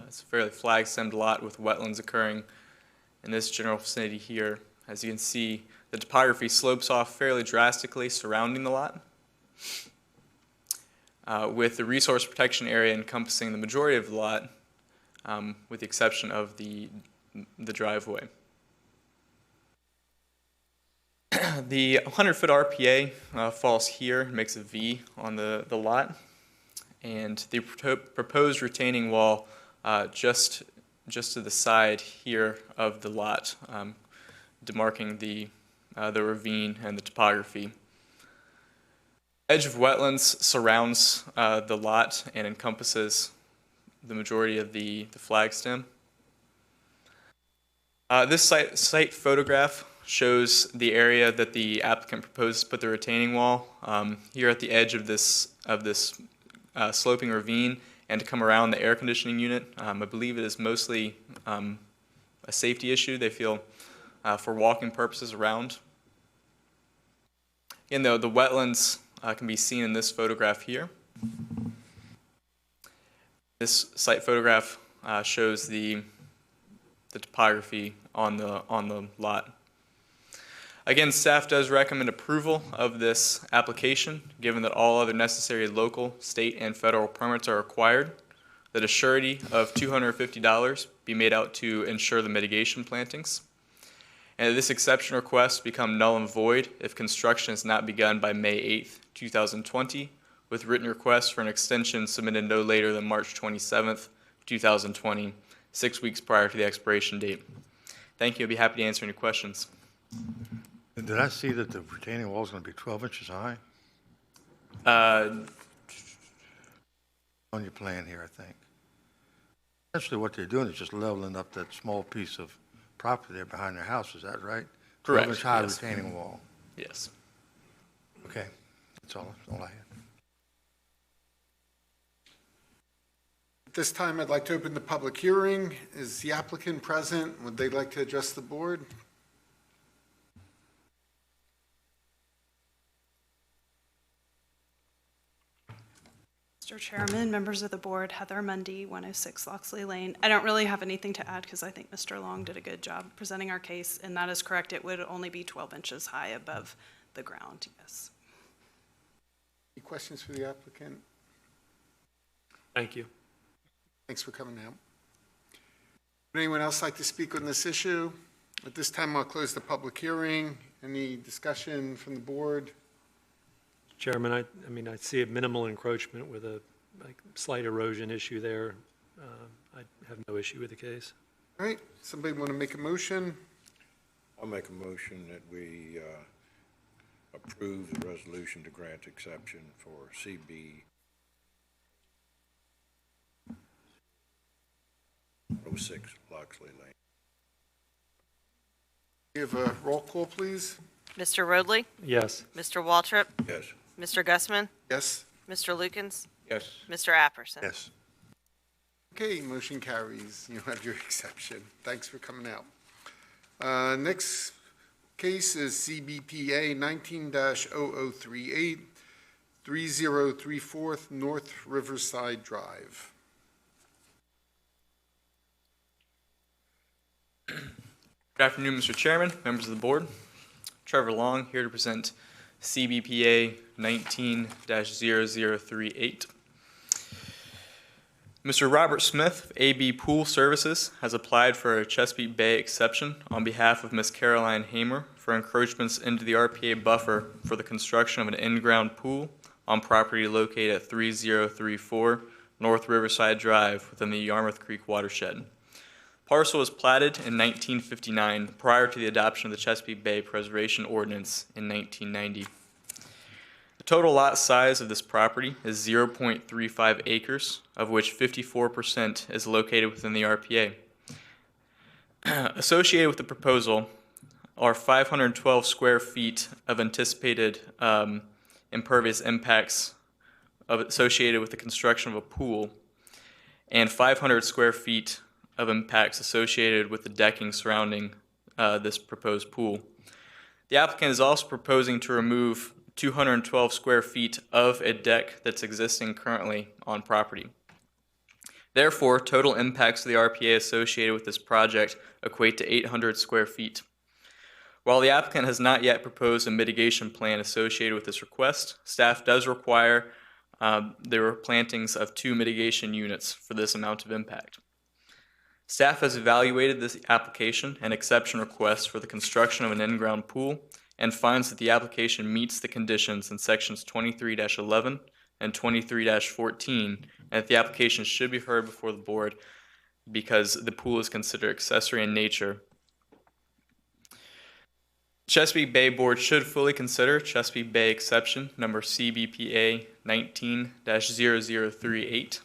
It's a fairly flag-stemmed lot with wetlands occurring in this general vicinity here. As you can see, the topography slopes off fairly drastically surrounding the lot, with the resource protection area encompassing the majority of the lot, with the exception of the driveway. The 100-foot RPA falls here, makes a V on the lot, and the proposed retaining wall just to the side here of the lot, demarking the ravine and the topography. Edge of wetlands surrounds the lot and encompasses the majority of the flag stem. This site photograph shows the area that the applicant proposed to put the retaining wall here at the edge of this sloping ravine, and to come around the air conditioning unit. I believe it is mostly a safety issue. They feel for walking purposes around. Again, though, the wetlands can be seen in this photograph here. This site photograph shows the topography on the lot. Again, staff does recommend approval of this application, given that all other necessary local, state, and federal permits are required, that a surety of $250 be made out to ensure the mitigation plantings, and that this exception request become null and void if construction is not begun by May 8th, 2020, with written requests for an extension submitted no later than March 27th, 2020, 6 weeks prior to the expiration date. Thank you. I'll be happy to answer any questions. Did I see that the retaining wall is going to be 12 inches high? On your plan here, I think. Essentially what they're doing is just leveling up that small piece of property there behind their house, is that right? Correct. 12-inch high Yes. retaining wall. Yes. Okay, that's all I had. At this time, I'd like to open the public hearing. Is the applicant present? Would they like to address the board? Mr. Chairman, members of the board, Heather Mundy, 106 Loxley Lane. I don't really have anything to add because I think Mr. Long did a good job presenting our case, and that is correct. It would only be 12 inches high above the ground, yes. Any questions for the applicant? Thank you. Thanks for coming out. Would anyone else like to speak on this issue? At this time, I'll close the public hearing. Any discussion from the board? Chairman, I mean, I see a minimal encroachment with a slight erosion issue there. I have no issue with the case. All right, somebody want to make a motion? I'll make a motion that we approve the resolution to grant exception for CB 06 Loxley Lane. Give a roll call, please. Mr. Roadley, Yes. Mr. Waltrip, Yes. Mr. Gussman, Yes? Mr. Lukens, Yes. Mr. Apperson. Yes. Okay, motion carries. You have your exception. Thanks for coming out. Next case is CBPA 19-0038, 3034 North Riverside Drive. Good afternoon, Mr. Chairman, members of the board. Trevor Long here to present CBPA 19-0038. Mr. Robert Smith of AB Pool Services has applied for a Chesapeake Bay exception on behalf of Ms. Caroline Hamer for encroachments into the RPA buffer for the construction of an in-ground pool on property located at 3034 North Riverside Drive within the Yarmouth Creek watershed. Parcel was platted in 1959 prior to the adoption of the Chesapeake Bay Preservation Ordinance in 1990. The total lot size of this property is 0.35 acres, of which 54% is located within the RPA. Associated with the proposal are 512 square feet of anticipated impervious impacts associated with the construction of a pool, and 500 square feet of impacts associated with the decking surrounding this proposed pool. The applicant is also proposing to remove 212 square feet of a deck that's existing currently on property. Therefore, total impacts to the RPA associated with this project equate to 800 square feet. While the applicant has not yet proposed a mitigation plan associated with this request, staff does require the plantings of 2 mitigation units for this amount of impact. Staff has evaluated this application and exception request for the construction of an in-ground pool and finds that the application meets the conditions in sections 23-11 and 23-14, and that the application should be heard before the board because the pool is considered accessory in nature. Chesapeake Bay Board should fully consider Chesapeake Bay exception number CBPA 19-0038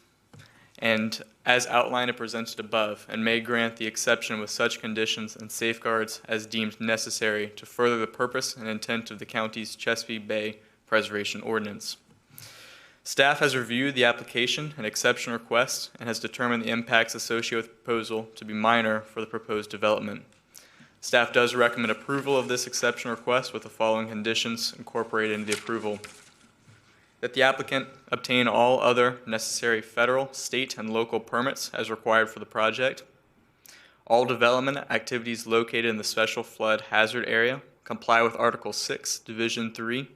and as outlined and presented above, and may grant the exception with such conditions and safeguards as deemed necessary to further the purpose and intent of the county's Chesapeake Bay Preservation Ordinance. Staff has reviewed the application and exception request and has determined the impacts associated with the proposal to be minor for the proposed development. Staff does recommend approval of this exception request with the following conditions incorporated into the approval: that the applicant obtain all other necessary federal, state, and local permits as required for the project. All development activities located in the special flood hazard area comply with Article 6, Division 3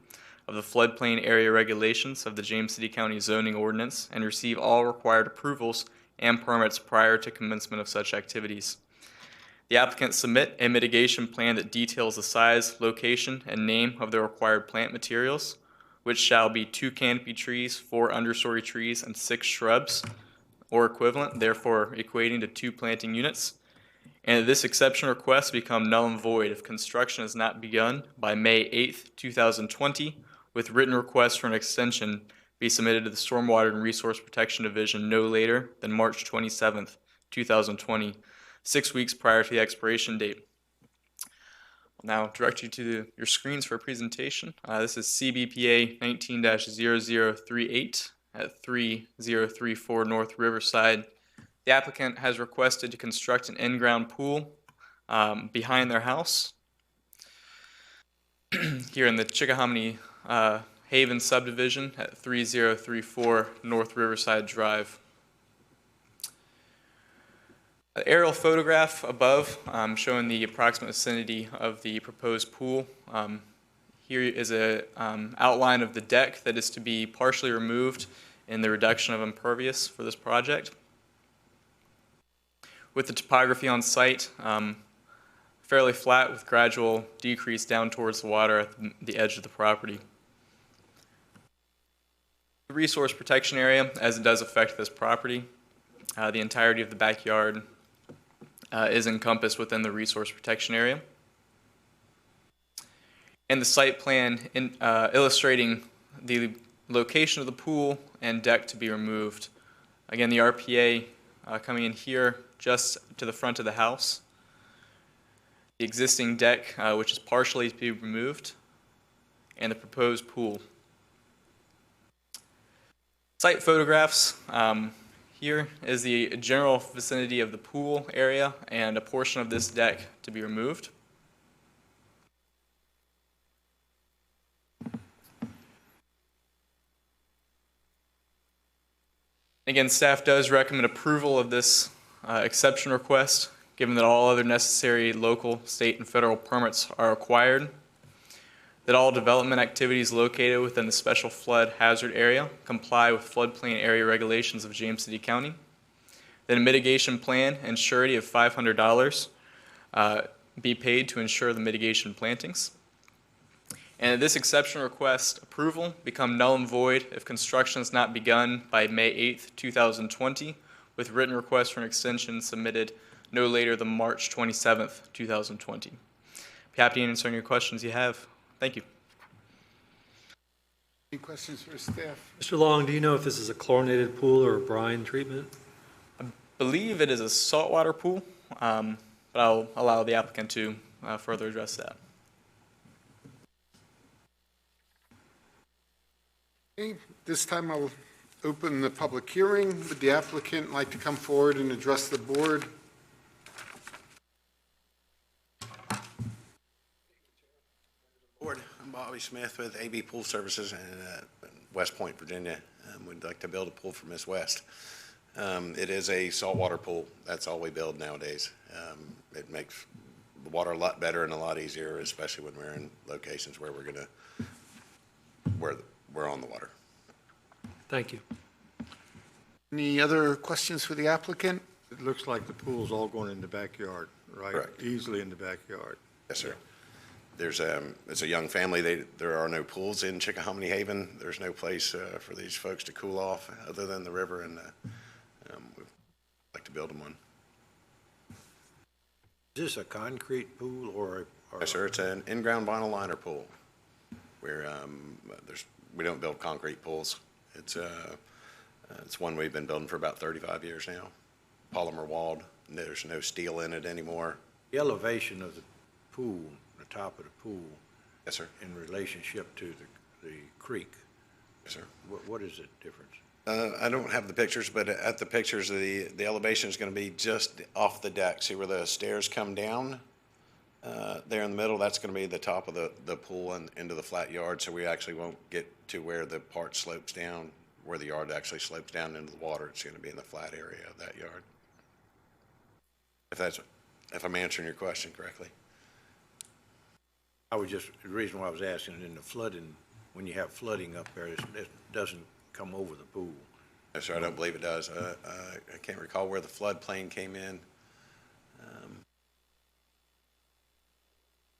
of the Floodplain Area Regulations of the James City County Zoning Ordinance and receive all required approvals and permits prior to commencement of such activities. The applicant submit a mitigation plan that details the size, location, and name of the required plant materials, which shall be 2 canopy trees, 4 understory trees, and 6 shrubs, or equivalent, therefore equating to 2 planting units. And this exception request become null and void if construction is not begun by May 8th, 2020, with written requests for an extension be submitted to the Stormwater and Resource Protection Division no later than March 27th, 2020, 6 weeks prior to the expiration date. Now direct you to your screens for a presentation. This is CBPA 19-0038 at 3034 North Riverside. The applicant has requested to construct an in-ground pool behind their house here in the Chickahominy Haven subdivision at 3034 North Riverside Drive. An aerial photograph above showing the approximate vicinity of the proposed pool. Here is a outline of the deck that is to be partially removed in the reduction of impervious for this project. With the topography on site, fairly flat with gradual decrease down towards the water at the edge of the property. The resource protection area, as it does affect this property, the entirety of the backyard is encompassed within the resource protection area. And the site plan illustrating the location of the pool and deck to be removed. Again, the RPA coming in here just to the front of the house. The existing deck, which is partially to be removed, and the proposed pool. Site photographs. Here is the general vicinity of the pool area and a portion of this deck to be removed. Again, staff does recommend approval of this exception request, given that all other necessary local, state, and federal permits are required, that all development activities located within the special flood hazard area comply with floodplain area regulations of James City County, that a mitigation plan and surety of $500 be paid to ensure the mitigation plantings, and that this exception request approval become null and void if construction is not begun by May 8th, 2020, with written request for an extension submitted no later than March 27th, 2020. Be happy to answer any questions you have. Thank you. Any questions for staff? Mr. Long, do you know if this is a chlorinated pool or a brine treatment? I believe it is a saltwater pool, but I'll allow the applicant to further address that. Okay, this time I'll open the public hearing. Would the applicant like to come forward and address the board? Board, I'm Bobby Smith with AB Pool Services in West Point, Virginia. We'd like to build a pool for Miss West. It is a saltwater pool. That's all we build nowadays. It makes the water a lot better and a lot easier, especially when we're in locations where we're on the water. Thank you. Any other questions for the applicant? It looks like the pool's all going in the backyard, right? Correct. Easily in the backyard. Yes, sir. It's a young family. There are no pools in Chickahominy Haven. There's no place for these folks to cool off other than the river, and we'd like to build them one. Is this a concrete pool or? Yes, sir. It's an in-ground vinyl liner pool. Where we don't build concrete pools. It's one we've been building for about 35 years now. Polymer walled. There's no steel in it anymore. The elevation of the pool, the top of the pool. Yes, sir. In relationship to the creek. Yes, sir. What is the difference? I don't have the pictures, but at the pictures, the elevation is going to be just off the deck. See where the stairs come down? There in the middle, that's going to be the top of the pool and into the flat yard, so we actually won't get to where the part slopes down, where the yard actually slopes down into the water. It's going to be in the flat area of that yard. If I'm answering your question correctly. The reason why I was asking, in the flooding, when you have flooding up there, it doesn't come over the pool. Yes, sir, I don't believe it does. I can't recall where the floodplain came in.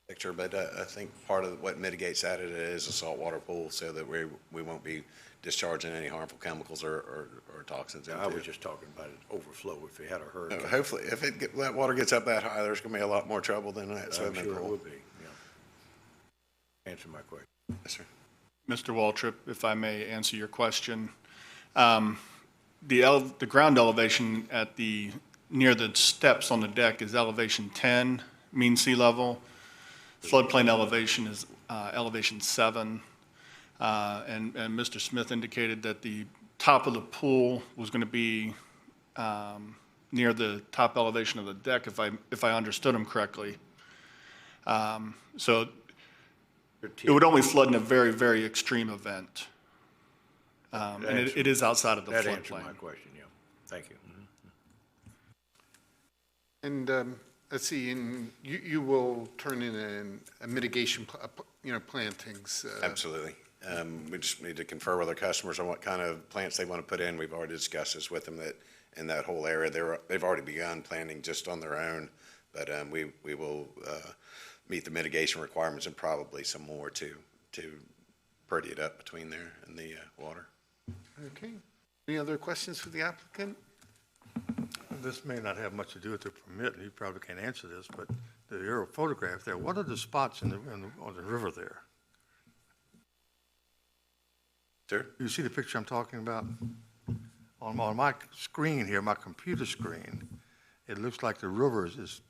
Picture, but I think part of what mitigates that it is a saltwater pool, so that we won't be discharging any harmful chemicals or toxins into it. I was just talking about it overflow if you had a hurricane. Hopefully, if that water gets up that high, there's going to be a lot more trouble than that swimming I'm sure pool. it would be, yeah. Answer my question. Yes, sir. Mr. Waltrip, if I may answer your question. The ground elevation near the steps on the deck is elevation 10, mean sea level. Floodplain elevation is elevation 7. And Mr. Smith indicated that the top of the pool was going to be near the top elevation of the deck, if I understood him correctly. So It would only flood in a very, very extreme event. And it is outside of the That answered my floodplain. question, yeah. Thank you. And let's see, and you will turn in a mitigation, plantings. Absolutely. We just need to confer with our customers on what kind of plants they want to put in. We've already discussed this with them, that in that whole area, they've already begun planting just on their own. But we will meet the mitigation requirements and probably some more to pretty it up between there and the water. Okay. Any other questions for the applicant? This may not have much to do with the permit, and you probably can't answer this, but the aerial photograph there, what are the spots on the river there? Sir? You see the picture I'm talking about? On my screen here, my computer screen, it looks like the river is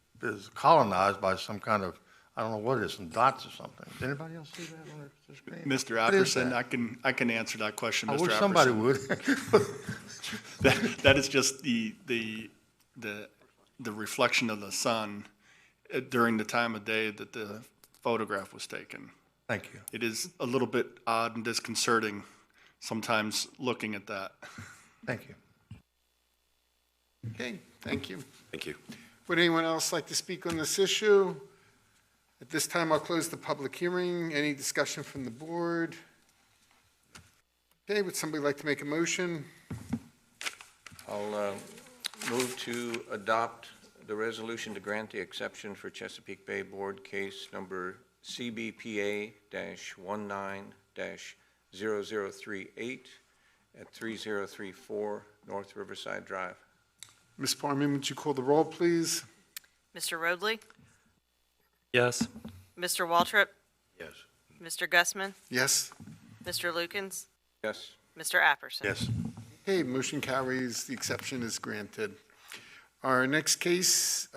colonized by some kind of, I don't know what it is, some dots or something. Does anybody else see that on their screen? Mr. What is Apperson, that? I can answer that question, Mr. I Apperson. wish somebody would. That is just the reflection of the sun during the time of day that the photograph was taken. Thank you. It is a little bit odd and disconcerting sometimes looking at that. Thank you. Okay, thank you. Thank you. Would anyone else like to speak on this issue? At this time, I'll close the public hearing. Any discussion from the board? Okay, would somebody like to make a motion? I'll move to adopt the resolution to grant the exception for Chesapeake Bay Board case number CBPA-19-0038 at 3034 North Riverside Drive. Ms. Parman, would you call the roll, please? Mr. Roadley, Yes. Mr. Waltrip, Yes. Mr. Gussman, Yes. Mr. Lukens, Yes. Mr. Apperson. Yes. Okay, motion carries. The exception is granted. Our next case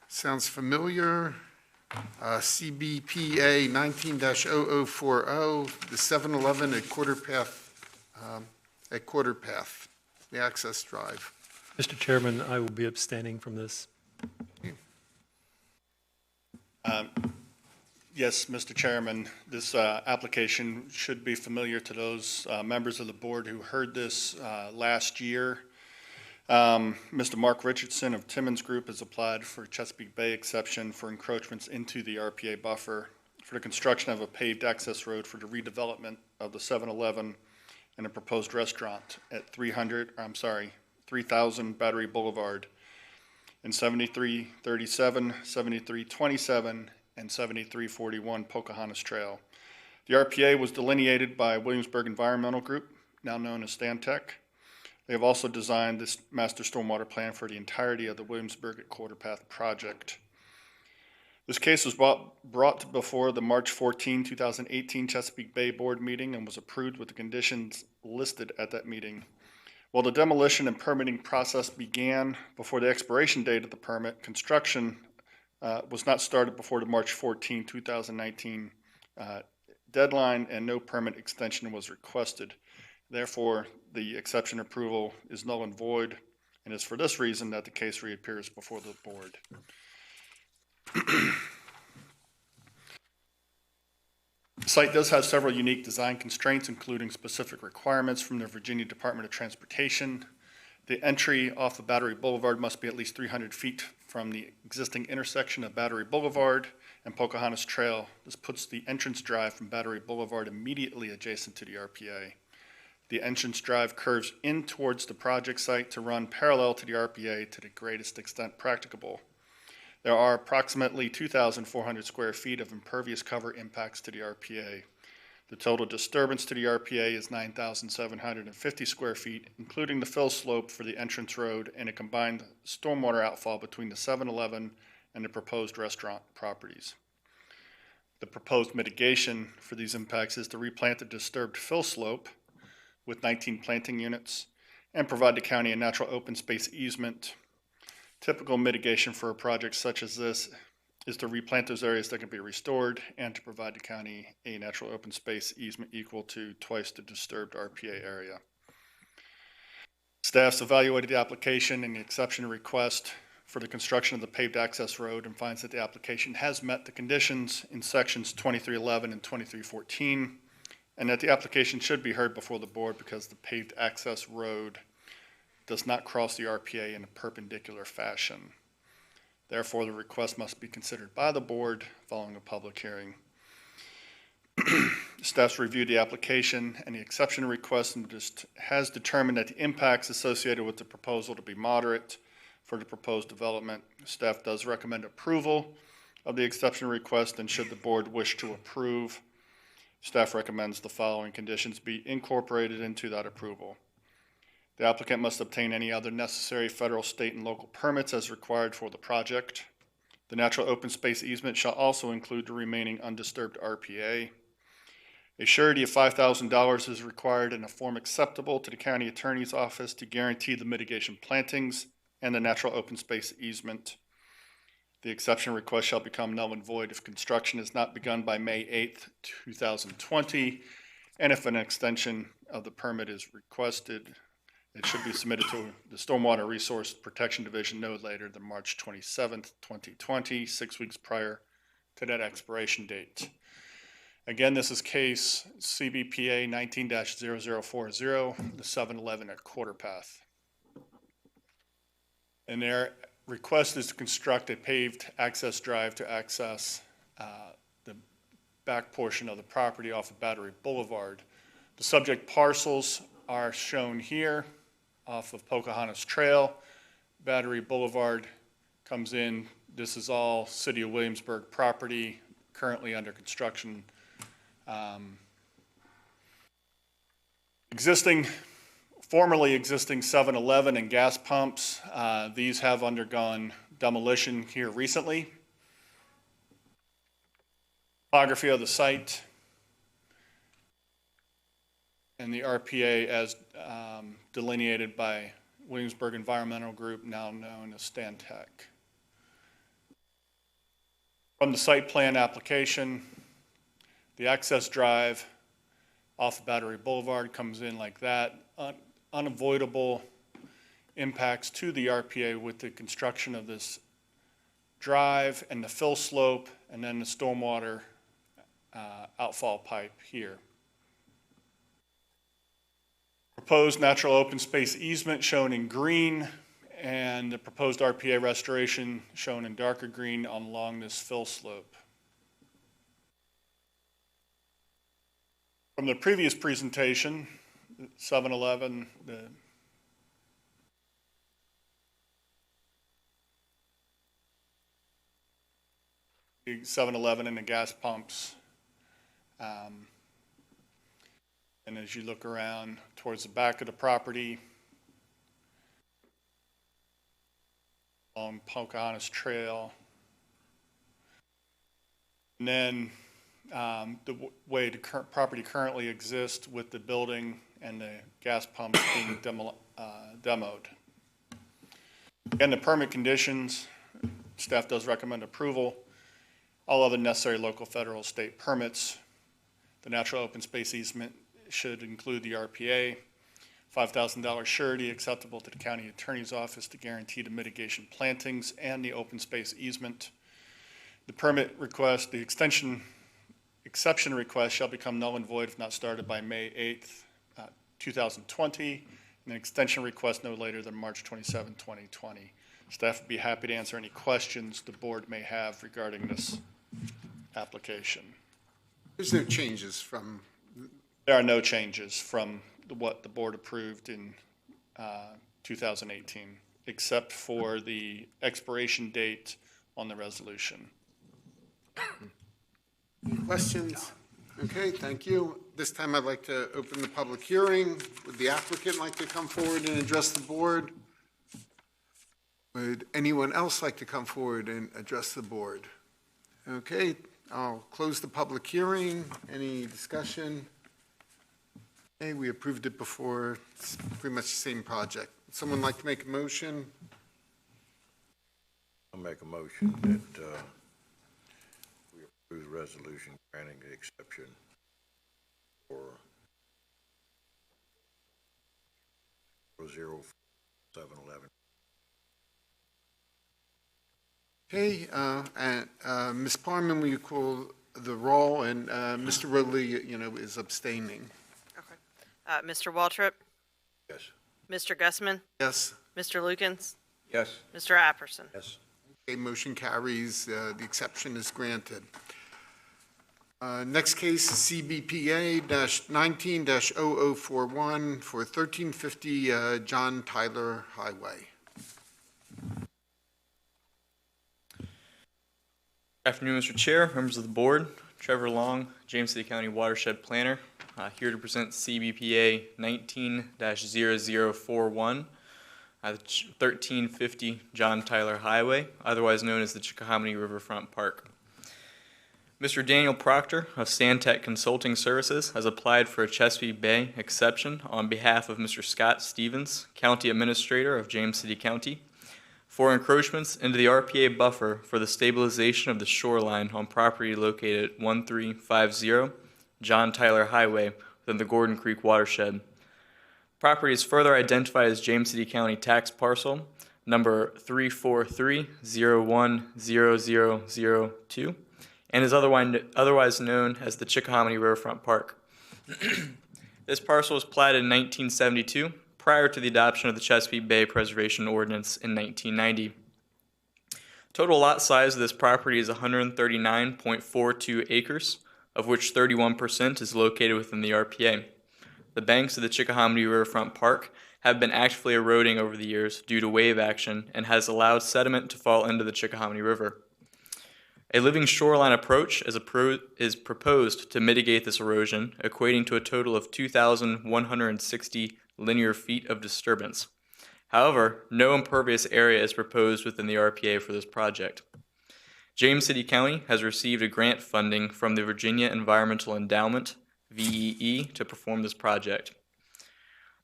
sounds familiar. CBPA 19-0040, the 7-Eleven at Quarter Path, the access drive. Mr. Chairman, I will be abstaining from this. Yes, Mr. Chairman, this application should be familiar to those members of the board who heard this last year. Mr. Mark Richardson of Timmons Group has applied for Chesapeake Bay exception for encroachments into the RPA buffer for the construction of a paved access road for the redevelopment of the 7-Eleven and a proposed restaurant at 3000 Battery Boulevard in 7337, 7327, and 7341 Pocahontas Trail. The RPA was delineated by Williamsburg Environmental Group, now known as Stantec. They have also designed this master stormwater plan for the entirety of the Williamsburg at Quarter Path project. This case was brought before the March 14, 2018 Chesapeake Bay Board meeting and was approved with the conditions listed at that meeting. While the demolition and permitting process began before the expiration date of the permit, construction was not started before the March 14, 2019 deadline, and no permit extension was requested. Therefore, the exception approval is null and void, and it's for this reason that the case reappears before the board. The site does have several unique design constraints, including specific requirements from the Virginia Department of Transportation. The entry off of Battery Boulevard must be at least 300 feet from the existing intersection of Battery Boulevard and Pocahontas Trail. This puts the entrance drive from Battery Boulevard immediately adjacent to the RPA. The entrance drive curves in towards the project site to run parallel to the RPA to the greatest extent practicable. There are approximately 2,400 square feet of impervious cover impacts to the RPA. The total disturbance to the RPA is 9,750 square feet, including the fill slope for the entrance road and a combined stormwater outfall between the 7-Eleven and the proposed restaurant properties. The proposed mitigation for these impacts is to replant the disturbed fill slope with 19 planting units and provide the county a natural open space easement. Typical mitigation for a project such as this is to replant those areas that can be restored and to provide the county a natural open space easement equal to twice the disturbed RPA area. Staff's evaluated the application and the exception request for the construction of the paved access road and finds that the application has met the conditions in sections 2311 and 2314, and that the application should be heard before the board because the paved access road does not cross the RPA in a perpendicular fashion. Therefore, the request must be considered by the board following a public hearing. Staff's reviewed the application and the exception request and has determined that the impacts associated with the proposal to be moderate for the proposed development. Staff does recommend approval of the exception request, and should the board wish to approve, staff recommends the following conditions be incorporated into that approval. The applicant must obtain any other necessary federal, state, and local permits as required for the project. The natural open space easement shall also include the remaining undisturbed RPA. A surety of $5,000 is required in a form acceptable to the county attorney's office to guarantee the mitigation plantings and the natural open space easement. The exception request shall become null and void if construction is not begun by May 8th, 2020, and if an extension of the permit is requested, it should be submitted to the Stormwater Resource Protection Division no later than March 27th, 2020, 6 weeks prior to that expiration date. Again, this is case CBPA 19-0040, the 711 at Quarter Path. And their request is to construct a paved access drive to access the back portion of the property off of Battery Boulevard. The subject parcels are shown here off of Pocahontas Trail. Battery Boulevard comes in. This is all City of Williamsburg property currently under construction. Formerly existing 7-Eleven and gas pumps, these have undergone demolition here recently. Topography of the site and the RPA as delineated by Williamsburg Environmental Group, now known as Stantec. From the site plan application, the access drive off of Battery Boulevard comes in like that. Unavoidable impacts to the RPA with the construction of this drive and the fill slope and then the stormwater outfall pipe here. Proposed natural open space easement shown in green and the proposed RPA restoration shown in darker green along this fill slope. From the previous presentation, 7-Eleven, the the 7-Eleven and the gas pumps. And as you look around towards the back of the property, on Pocahontas Trail, and then the way the property currently exists with the building and the gas pumps being demoed. Again, the permit conditions, staff does recommend approval. All other necessary local, federal, state permits. The natural open space easement should include the RPA. $5,000 surety acceptable to the county attorney's office to guarantee the mitigation plantings and the open space easement. The permit request, the exception request shall become null and void if not started by May 8th, 2020, and an extension request no later than March 27, 2020. Staff would be happy to answer any questions the board may have regarding this application. There's no changes from... There are no changes from what the board approved in 2018, except for the expiration date on the resolution. Any questions? Okay, thank you. This time I'd like to open the public hearing. Would the applicant like to come forward and address the board? Would anyone else like to come forward and address the board? Okay, I'll close the public hearing. Any discussion? Okay, we approved it before. It's pretty much the same project. Would someone like to make a motion? I'll make a motion that we approve the resolution granting the exception for 0711. Okay, and Ms. Parman, will you call the roll? And Mr. Rowley, is abstaining. Mr. Waltrip? Yes. Mr. Gussman? Yes. Mr. Lukens? Yes. Mr. Apperson? Yes. Okay, motion carries. The exception is granted. Next case is CBPA-19-0041 for 1350 John Tyler Highway. Good afternoon, Mr. Chair, members of the board. Trevor Long, James City County Watershed Planner, here to present CBPA 19-0041, 1350 John Tyler Highway, otherwise known as the Chickahominy Riverfront Park. Mr. Daniel Proctor of Stantec Consulting Services has applied for a Chesapeake Bay exception on behalf of Mr. Scott Stevens, County Administrator of James City County, for encroachments into the RPA buffer for the stabilization of the shoreline on property located at 1350 John Tyler Highway within the Gordon Creek watershed. Property is further identified as James City County tax parcel number 343010002 and is otherwise known as the Chickahominy Riverfront Park. This parcel was platted in 1972 prior to the adoption of the Chesapeake Bay Preservation Ordinance in 1990. Total lot size of this property is 139.42 acres, of which 31% is located within the RPA. The banks of the Chickahominy Riverfront Park have been actively eroding over the years due to wave action and has allowed sediment to fall into the Chickahominy River. A living shoreline approach is proposed to mitigate this erosion, equating to a total of 2,160 linear feet of disturbance. However, no impervious area is proposed within the RPA for this project. James City County has received a grant funding from the Virginia Environmental Endowment, VEE, to perform this project.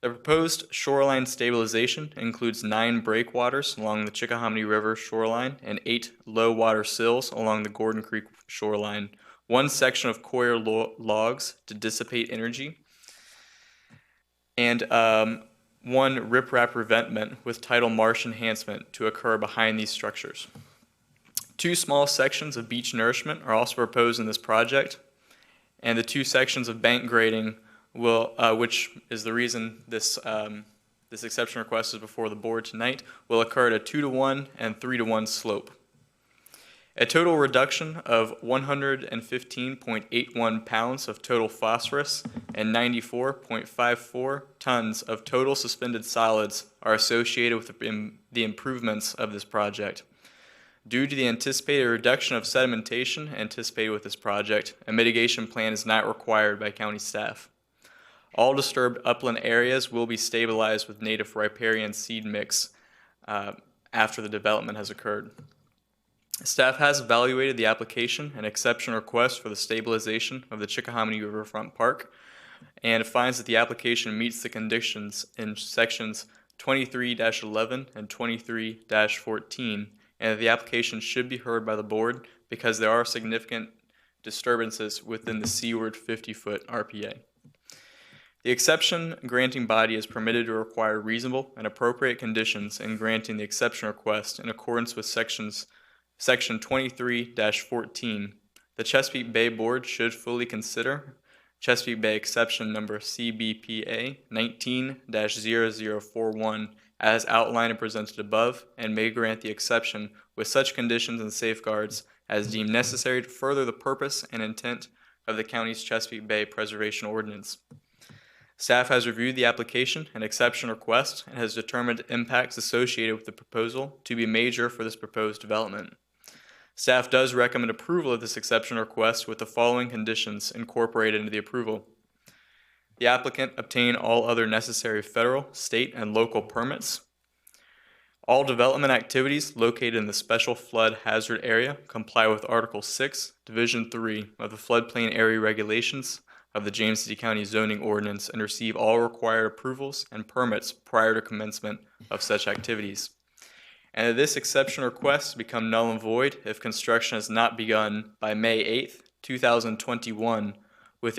The proposed shoreline stabilization includes 9 breakwaters along the Chickahominy River shoreline and 8 low water sills along the Gordon Creek shoreline, 1 section of coir logs to dissipate energy, and 1 riprap revetment with tidal marsh enhancement to occur behind these structures. 2 small sections of beach nourishment are also proposed in this project, and the 2 sections of bank grading will, which is the reason this exception request is before the board tonight, will occur at a 2-to-1 and 3-to-1 slope. A total reduction of 115.81 pounds of total phosphorus and 94.54 tons of total suspended solids are associated with the improvements of this project. Due to the anticipated reduction of sedimentation anticipated with this project, a mitigation plan is not required by county staff. All disturbed upland areas will be stabilized with native riparian seed mix after the development has occurred. Staff has evaluated the application and exception request for the stabilization of the Chickahominy Riverfront Park and finds that the application meets the conditions in sections 23-11 and 23-14, and that the application should be heard by the board because there are significant disturbances within the seaward 50-foot RPA. The exception granting body is permitted to require reasonable and appropriate conditions in granting the exception request in accordance with Section 23-14. The Chesapeake Bay Board should fully consider Chesapeake Bay exception number CBPA 19-0041 as outlined and presented above, and may grant the exception with such conditions and safeguards as deemed necessary to further the purpose and intent of the county's Chesapeake Bay Preservation Ordinance. Staff has reviewed the application and exception request and has determined impacts associated with the proposal to be major for this proposed development. Staff does recommend approval of this exception request with the following conditions incorporated into the approval. The applicant obtain all other necessary federal, state, and local permits. All development activities located in the Special Flood Hazard Area comply with Article 6, Division 3 of the Floodplain Area Regulations of the James City County Zoning Ordinance and receive all required approvals and permits prior to commencement of such activities. And that this exception request become null and void if construction has not begun by May 8th, 2021, with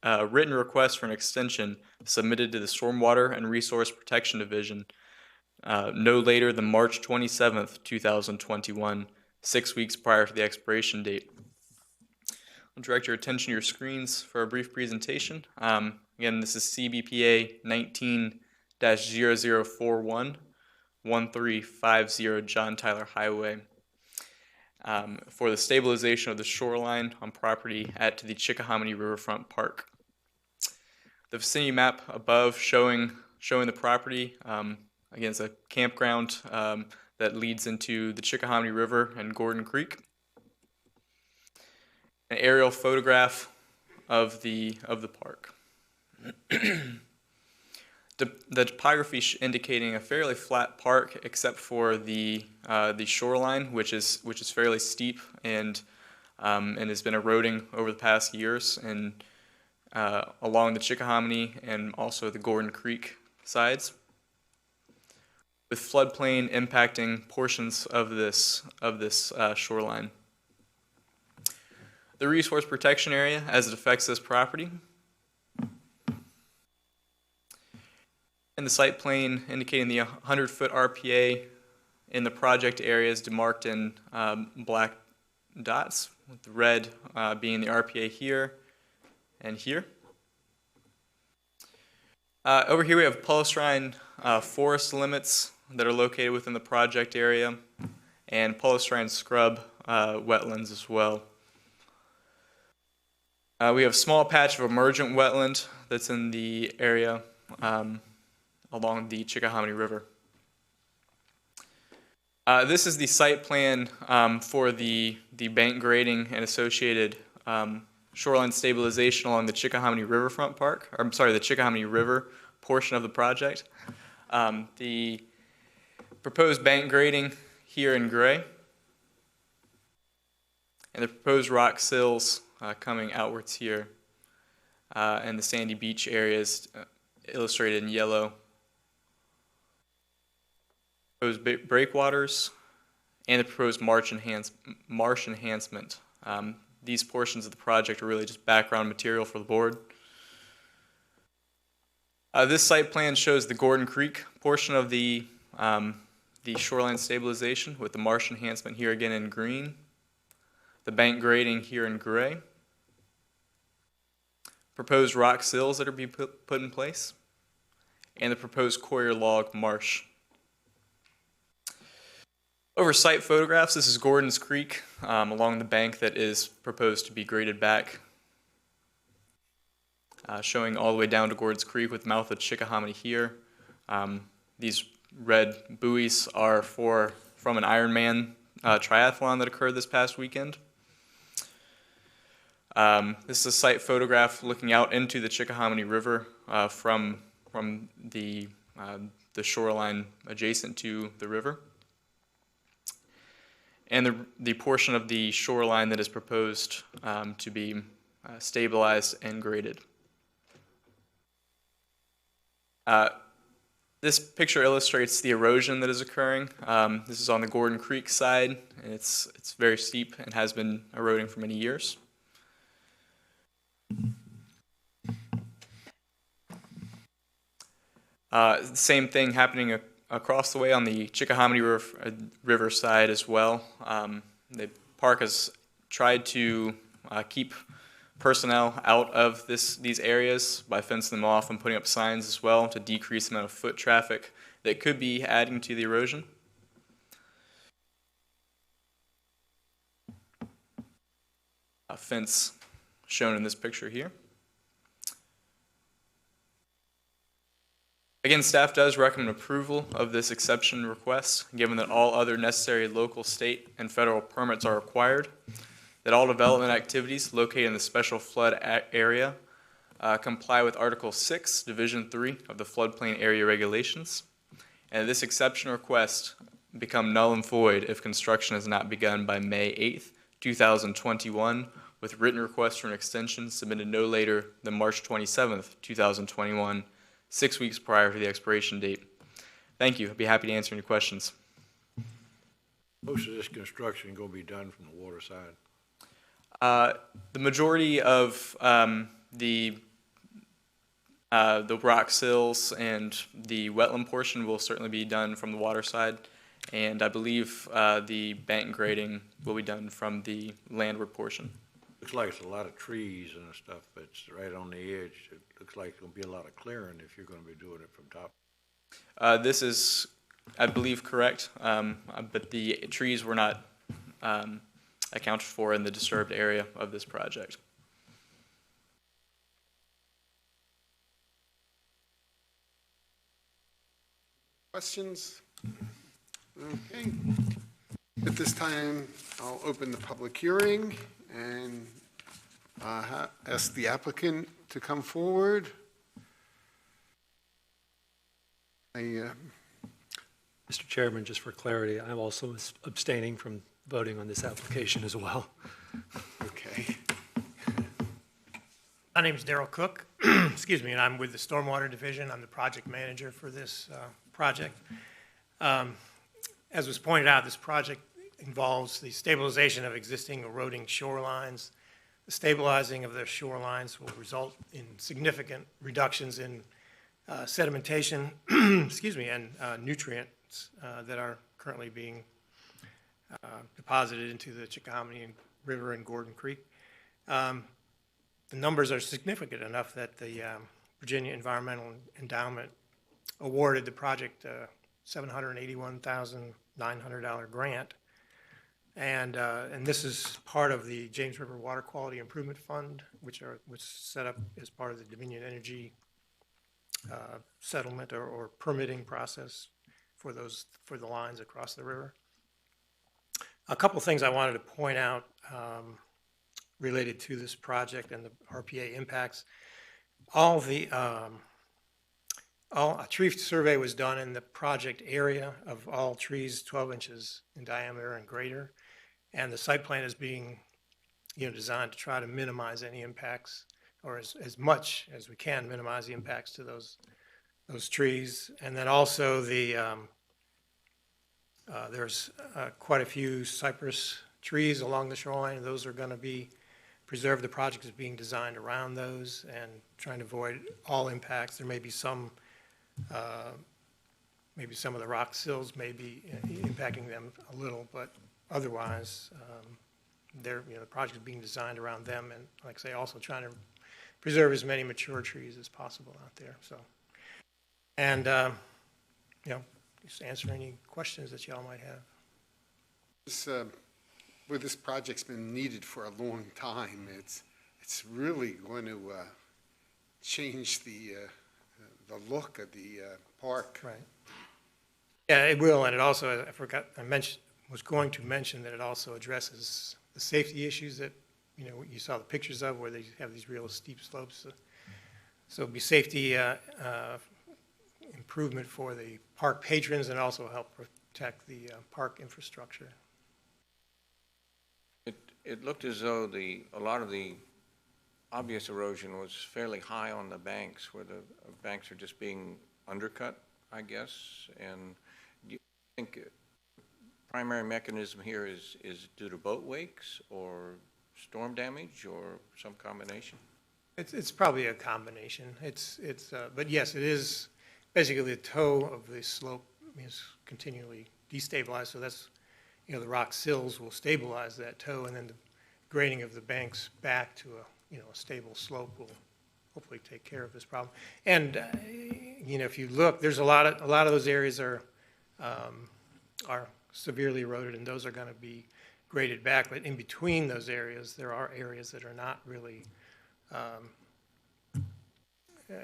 written request for an extension submitted to the Stormwater and Resource Protection Division no later than March 27th, 2021, 6 weeks prior to the expiration date. I'll direct your attention to your screens for a brief presentation. Again, this is CBPA 19-0041, 1350 John Tyler Highway, for the stabilization of the shoreline on property at the Chickahominy Riverfront Park. The vicinity map above showing the property, again, it's a campground that leads into the Chickahominy River and Gordon Creek. An aerial photograph of the park. The topography indicating a fairly flat park, except for the shoreline, which is fairly steep and has been eroding over the past years, and along the Chickahominy and also the Gordon Creek sides, with floodplain impacting portions of this shoreline. The resource protection area as it affects this property. And the site plane indicating the 100-foot RPA in the project area is demarked in black dots, with the red being the RPA here and here. Over here we have Polystrine forest limits that are located within the project area, and Polystrine scrub wetlands as well. We have a small patch of emergent wetland that's in the area along the Chickahominy River. This is the site plan for the bank grading and associated shoreline stabilization along the Chickahominy Riverfront Park, or I'm sorry, the Chickahominy River portion of the project. The proposed bank grading here in gray, and the proposed rock sills coming outwards here, and the sandy beach areas illustrated in yellow. Proposed breakwaters, and the proposed marsh enhancement. These portions of the project are really just background material for the board. This site plan shows the Gordon Creek portion of the shoreline stabilization, with the marsh enhancement here again in green, the bank grading here in gray, proposed rock sills that are being put in place, and the proposed coir log marsh. Over site photographs, this is Gordon's Creek along the bank that is proposed to be graded back, showing all the way down to Gordon's Creek with mouth of Chickahominy here. These red buoys are from an Ironman triathlon that occurred this past weekend. This is a site photograph looking out into the Chickahominy River from the shoreline adjacent to the river, and the portion of the shoreline that is proposed to be stabilized and graded. This picture illustrates the erosion that is occurring. This is on the Gordon Creek side, and it's very steep and has been eroding for many years. Same thing happening across the way on the Chickahominy River side as well. The park has tried to keep personnel out of these areas by fencing them off and putting up signs as well to decrease the amount of foot traffic that could be adding to the erosion. A fence shown in this picture here. Again, staff does recommend approval of this exception request, given that all other necessary local, state, and federal permits are required, that all development activities located in the special flood area comply with Article 6, Division 3 of the Floodplain Area Regulations, and this exception request become null and void if construction has not begun by May 8th, 2021, with written request for an extension submitted no later than March 27th, 2021, 6 weeks prior to the expiration date. Thank you. I'd be happy to answer any questions. Most of this construction going to be done from the water side. The majority of the The rock sills and the wetland portion will certainly be done from the water side, and I believe the bank grading will be done from the landward portion. Looks like it's a lot of trees and stuff that's right on the edge. It looks like there'll be a lot of clearing if you're gonna be doing it from top. This is, I believe, correct, but the trees were not accounted for in the disturbed area of this project. Questions? Okay. At this time, I'll open the public hearing and ask the applicant to come forward. Mr. Chairman, just for clarity, I'm also abstaining from voting on this application as well. Okay. My name is Darrell Cook, excuse me, and I'm with the Stormwater Division. I'm the project manager for this project. As was pointed out, this project involves the stabilization of existing eroding shorelines. The stabilizing of their shorelines will result in significant reductions in sedimentation, excuse me, and nutrients that are currently being deposited into the Chickahominy River and Gordon Creek. The numbers are significant enough that the Virginia Environmental Endowment awarded the project a $781,900 grant. And this is part of the James River Water Quality Improvement Fund, which was set up as part of the Dominion Energy settlement or permitting process for the lines across the river. A couple things I wanted to point out related to this project and the RPA impacts. A tree survey was done in the project area of all trees 12 inches in diameter and greater, and the site plan is being designed to try to minimize any impacts, or as much as we can minimize the impacts to those trees. And then also there's quite a few cypress trees along the shoreline. Those are going to be preserved. The project is being designed around those and trying to avoid all impacts. There may be some of the rock sills may be impacting them a little, but otherwise, the project is being designed around them, and like I say, also trying to preserve as many mature trees as possible out there. So, and just answer any questions that y'all might have. This project's been needed for a long time. It's really going to change the look of the park. Right. Yeah, it will, and it also, was going to mention that it also addresses the safety issues that, you saw the pictures of where they have these real steep slopes. So it'll be safety improvement for the park patrons and also help protect the park infrastructure. It looked as though a lot of the obvious erosion was fairly high on the banks, where the banks are just being undercut, I guess. And do you think the primary mechanism here is due to boat wakes or storm damage or some combination? It's probably a combination. But yes, it is basically the toe of the slope is continually destabilized. So that's, the rock sills will stabilize that toe, and then the grading of the banks back to a stable slope will hopefully take care of this problem. And if you look, there's a lot of those areas are severely eroded, and those are going to be graded back. But in between those areas, there are areas that are not really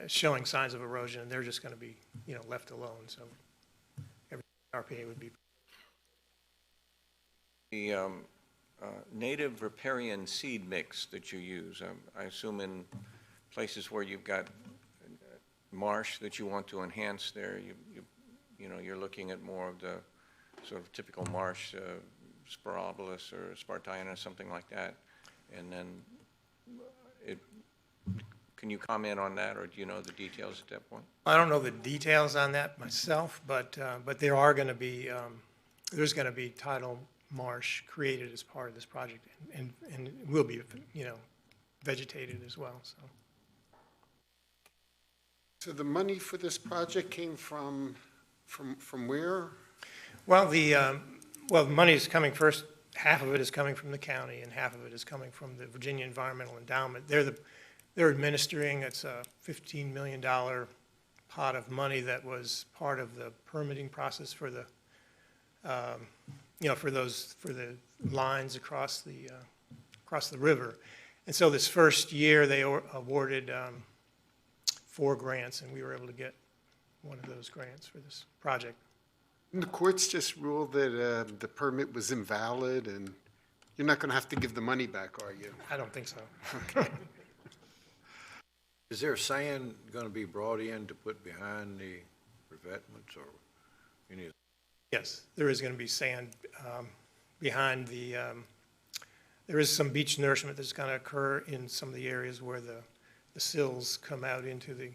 showing signs of erosion, and they're just going to be left alone. So every RPA would be. The native riparian seed mix that you use, I assume in places where you've got marsh that you want to enhance there, you're looking at more of the sort of typical marsh, Sporobolus or Spartina, something like that. And then can you comment on that, or do you know the details at that point? I don't know the details on that myself, but there are going to be there's going to be tidal marsh created as part of this project, and will be vegetated as well. So So the money for this project came from where? Well, the money is coming first, half of it is coming from the county and half of it is coming from the Virginia Environmental Endowment. They're administering, it's a $15 million pot of money that was part of the permitting process for the, for the lines across the river. And so this first year, they awarded 4 grants, and we were able to get one of those grants for this project. And the courts just ruled that the permit was invalid, and you're not going to have to give the money back, are you? I don't think so. Is there sand going to be brought in to put behind the revetments or any? Yes, there is going to be sand behind the, there is some beach nourishment that's going to occur in some of the areas where the sills come out into the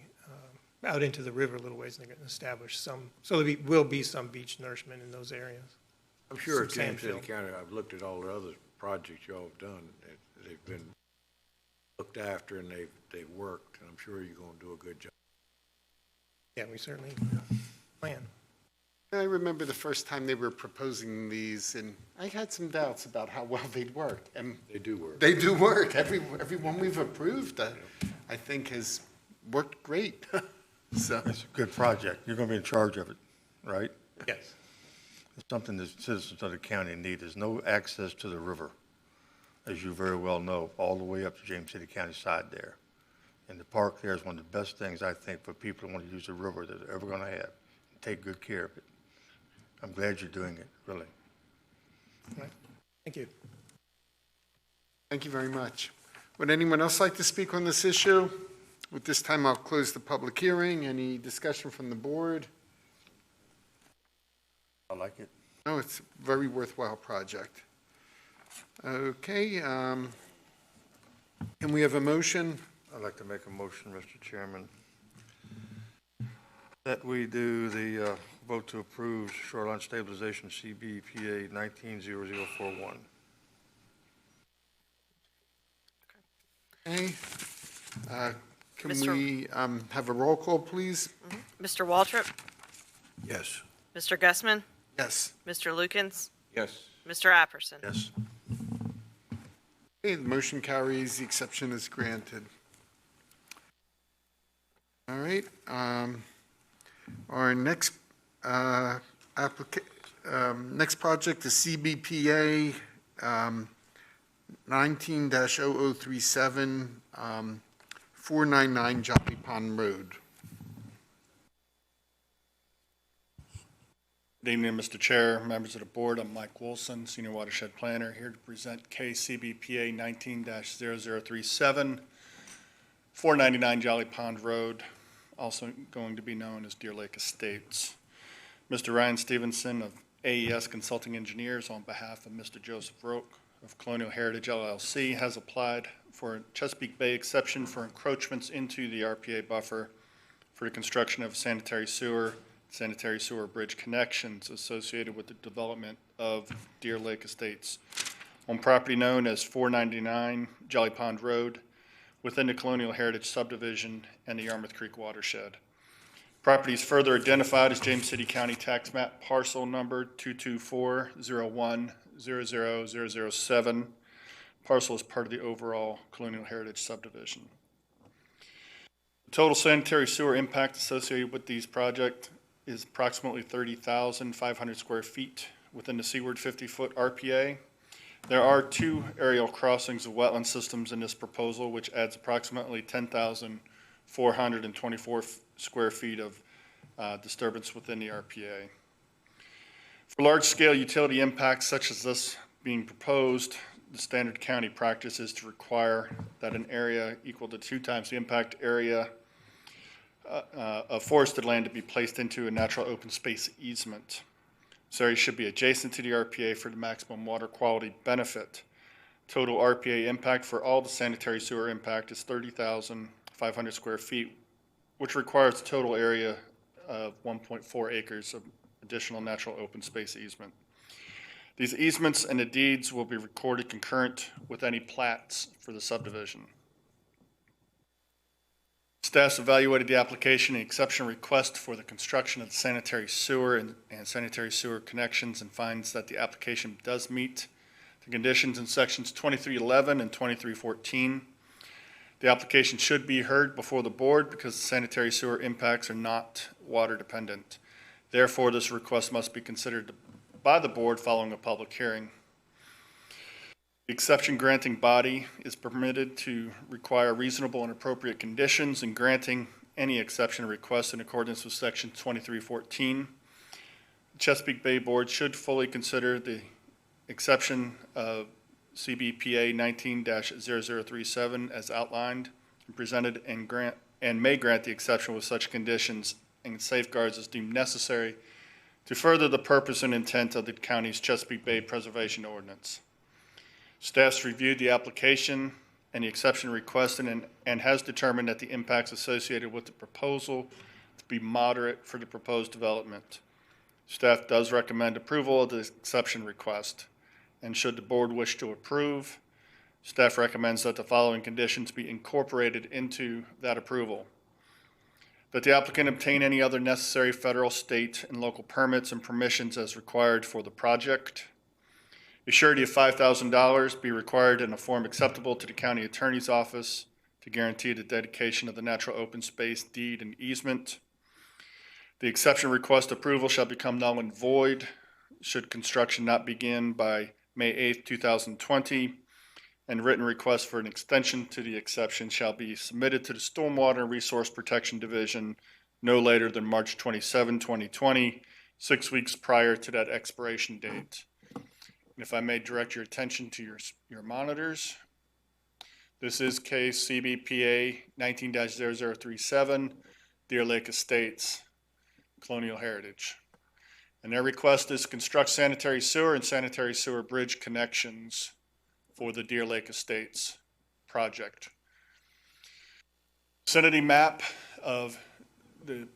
river a little ways, and they're going to establish some, so there will be some beach nourishment in those areas. I'm sure at Some James City sand County, I've looked at all the other projects y'all have done. They've been looked after and they've worked, and I'm sure you're going to do a good job. Yeah, we certainly plan. I remember the first time they were proposing these, and I had some doubts about how well they'd work. And They do work. they do work. Every one we've approved, I think, has worked great. So It's a good project. You're going to be in charge of it, right? Yes. It's something that citizens of the county need. There's no access to the river, as you very well know, all the way up to James City County side there. And the park there is one of the best things, I think, for people who want to use the river that they're ever going to have. Take good care of it. I'm glad you're doing it, really. All right. Thank you. thank you very much. Would anyone else like to speak on this issue? At this time, I'll close the public hearing. Any discussion from the board? I like it. No, it's a very worthwhile project. Okay, can we have a motion? I'd like to make a motion, Mr. Chairman, that we do the vote to approve shoreline stabilization CBPA 190041. Okay. Can Mr. we have a roll call, please? Mr. Waltrip? Yes. Mr. Gussman? Yes. Mr. Lukens? Yes. Mr. Apperson? Yes. Okay, the motion carries, the exception is granted. All right, our next next project is CBPA 19-0037, 499 Jolly Pond Road. Good evening, Mr. Chair, members of the board. I'm Mike Wilson, Senior Watershed Planner, here to present KCBPA 19-0037, 499 Jolly Pond Road, also going to be known as Deer Lake Estates. Mr. Ryan Stevenson of AES Consulting Engineers, on behalf of Mr. Joseph Roque of Colonial Heritage LLC, has applied for a Chesapeake Bay exception for encroachments into the RPA buffer for the construction of sanitary sewer bridge connections associated with the development of Deer Lake Estates on property known as 499 Jolly Pond Road within the Colonial Heritage subdivision and the Yarmouth Creek watershed. Property is further identified as James City County Tax Map Parcel Number 22401000007. Parcel is part of the overall Colonial Heritage subdivision. The total sanitary sewer impact associated with these projects is approximately 30,500 square feet within the seaward 50-foot RPA. There are 2 aerial crossings of wetland systems in this proposal, which adds approximately 10,424 square feet of disturbance within the RPA. For large-scale utility impacts such as this being proposed, the standard county practice is to require that an area equal to 2 times the impact area of forested land to be placed into a natural open space easement. This area should be adjacent to the RPA for the maximum water quality benefit. Total RPA impact for all the sanitary sewer impact is 30,500 square feet, which requires a total area of 1.4 acres of additional natural open space easement. These easements and the deeds will be recorded concurrent with any plats for the subdivision. Staff's evaluated the application and exception request for the construction of the sanitary sewer and sanitary sewer connections and finds that the application does meet the conditions in sections 2311 and 2314. The application should be heard before the board because the sanitary sewer impacts are not water dependent. Therefore, this request must be considered by the board following a public hearing. The exception granting body is permitted to require reasonable and appropriate conditions in granting any exception request in accordance with section 2314. The Chesapeake Bay Board should fully consider the exception of CBPA 19-0037 as outlined and presented and may grant the exception with such conditions and safeguards as deemed necessary to further the purpose and intent of the county's Chesapeake Bay Preservation Ordinance. Staff's reviewed the application and the exception requested and has determined that the impacts associated with the proposal to be moderate for the proposed development. Staff does recommend approval of the exception request, and should the board wish to approve, staff recommends that the following conditions be incorporated into that approval. That the applicant obtain any other necessary federal, state, and local permits and permissions as required for the project. A surety of $5,000 be required in a form acceptable to the county attorney's office to guarantee the dedication of the natural open space deed and easement. The exception request approval shall become null and void should construction not begin by May 8th, 2020, and written request for an extension to the exception shall be submitted to the Stormwater and Resource Protection Division no later than March 27, 2020, 6 weeks prior to that expiration date. And if I may direct your attention to your monitors, this is case CBPA 19-0037, Deer Lake Estates, Colonial Heritage. And their request is to construct sanitary sewer and sanitary sewer bridge connections for the Deer Lake Estates project. Vicinity map of the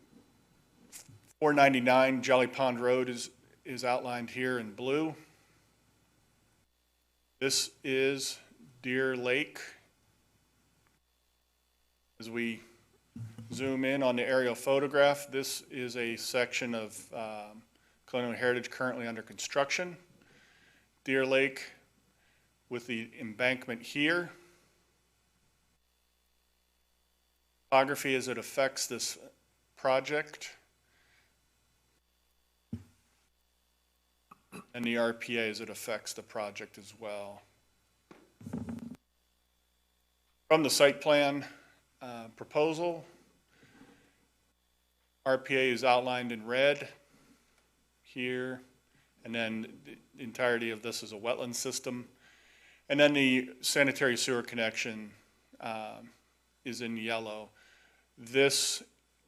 499 Jolly Pond Road is outlined here in blue. This is Deer Lake. As we zoom in on the aerial photograph, this is a section of Colonial Heritage currently under construction. Deer Lake with the embankment here. Topography as it affects this project. And the RPA as it affects the project as well. From the site plan proposal, RPA is outlined in red here, and then the entirety of this is a wetland system. And then the sanitary sewer connection is in yellow. This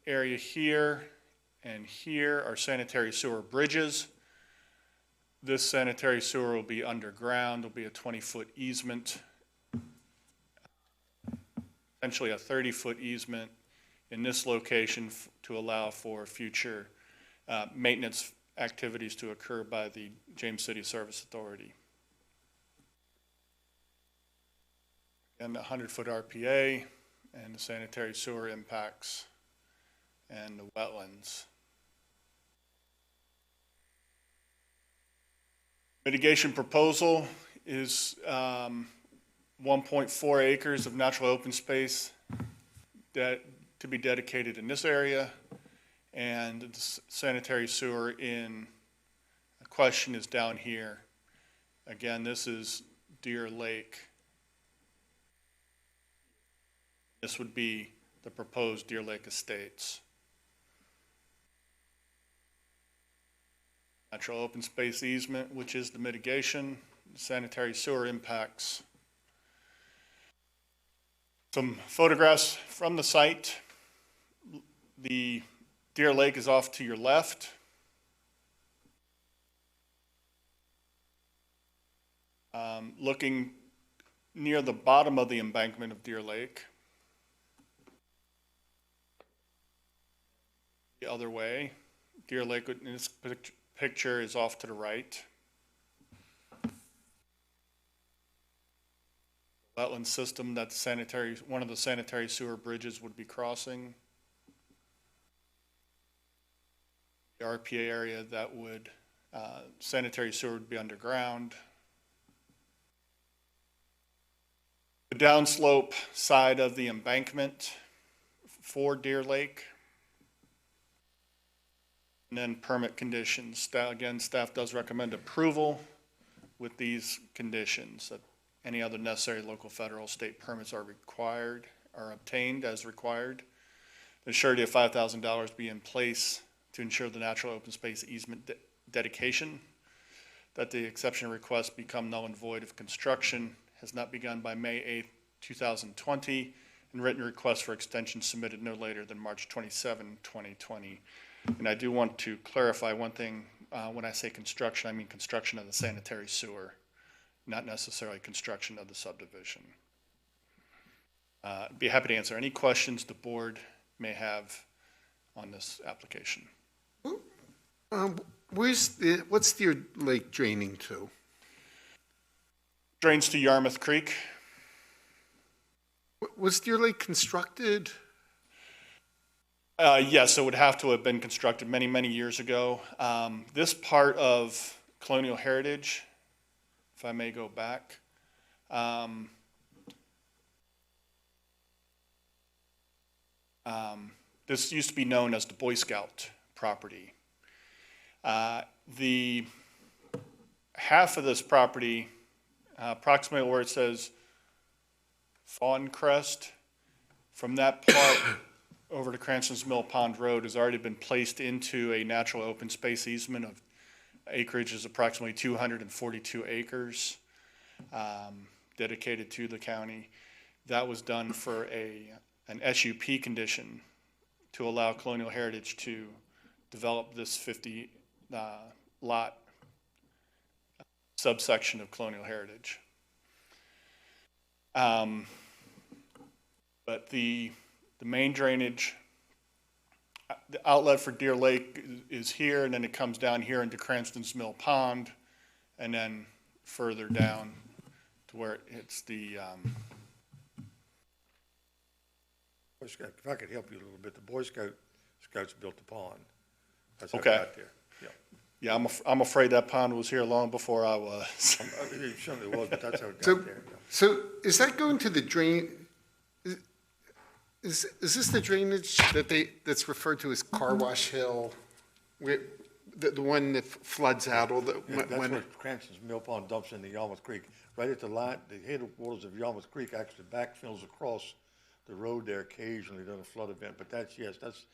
area here and here are sanitary sewer bridges. This sanitary sewer will be underground. There'll be a 20-foot easement, essentially a 30-foot easement in this location to allow for future maintenance activities to occur by the James City Service Authority. And the 100-foot RPA and the sanitary sewer impacts and the wetlands. Mitigation proposal is 1.4 acres of natural open space that to be dedicated in this area, and the sanitary sewer in question is down here. Again, this is Deer Lake. This would be the proposed Deer Lake Estates. Natural open space easement, which is the mitigation, sanitary sewer impacts. Some photographs from the site. The Deer Lake is off to your left. Looking near the bottom of the embankment of Deer Lake. The other way, Deer Lake in this picture is off to the right. wetland system that one of the sanitary sewer bridges would be crossing. The RPA area that would, sanitary sewer would be underground. The downslope side of the embankment for Deer Lake. And then permit conditions. Again, staff does recommend approval with these conditions, that any other necessary local, federal, state permits are obtained as required. The surety of $5,000 be in place to ensure the natural open space easement dedication, that the exception request become null and void if construction has not begun by May 8th, 2020, and written request for extension submitted no later than March 27, 2020. And I do want to clarify one thing. When I say construction, I mean construction of the sanitary sewer, not necessarily construction of the subdivision. Be happy to answer any questions the board may have on this application. What's Deer Lake draining to? Drains to Yarmouth Creek. Was Deer Lake constructed? Yes, it would have to have been constructed many, many years ago. This part of colonial heritage, if I may go back, this used to be known as the Boy Scout property. The half of this property, approximately where it says Fawn Crest, from that part over to Cranston's Mill Pond Road has already been placed into a natural open space easement of acreage is approximately 242 acres dedicated to the county. That was done for an SUP condition to allow Colonial Heritage to develop this 50 lot subsection of Colonial Heritage. But the main drainage, the outlet for Deer Lake is here, and then it comes down here into Cranston's Mill Pond, and then further down to where it's the, Boy Scout, if I could help you a little bit, the Boy Scouts built the pond. That's how it Okay. got there. Yeah. yeah, I'm afraid that pond was here long before I was. It certainly was, but that's how it got So, there. Yeah. so is that going to the drain? Is this the drainage that's referred to as Car Wash Hill? The one that floods out all the, Yeah, that's when, where Cranston's Mill Pond dumps into Yarmouth Creek. Right at the line, the headwaters of Yarmouth Creek actually backfills across the road there occasionally during a flood event. But that's as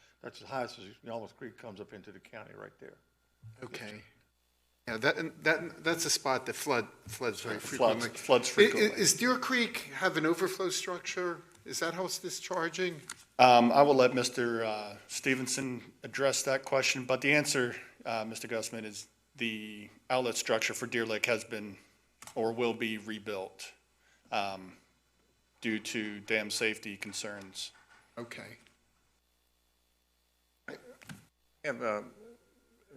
high as Yarmouth Creek comes up into the county right there. okay. Yeah, that's a spot that floods very frequently. Floods frequently. Is Deer Creek have an overflow structure? Is that how it's discharging? I will let Mr. Stevenson address that question, but the answer, Mr. Gussman, is the outlet structure for Deer Lake has been or will be rebuilt due to dam safety concerns. Okay. I have a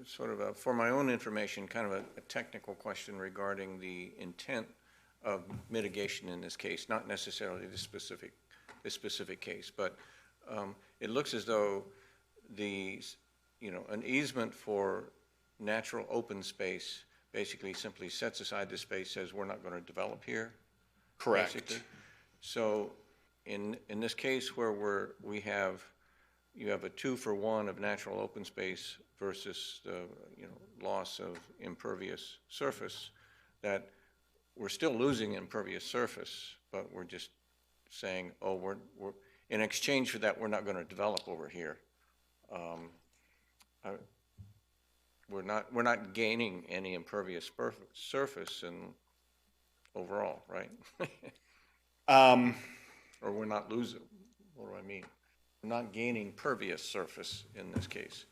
sort of a, for my own information, kind of a technical question regarding the intent of mitigation in this case, not necessarily this specific case, but it looks as though an easement for natural open space basically simply sets aside the space, says we're not going to develop here. Correct. Basically. So in this case where you have a 2-for-1 of natural open space versus the loss of impervious surface, that we're still losing impervious surface, but we're just saying, oh, we're in exchange for that, we're not going to develop over here. We're not gaining any impervious surface in overall, right? Or we're not losing. What do I mean? We're not gaining pervious surface in this case.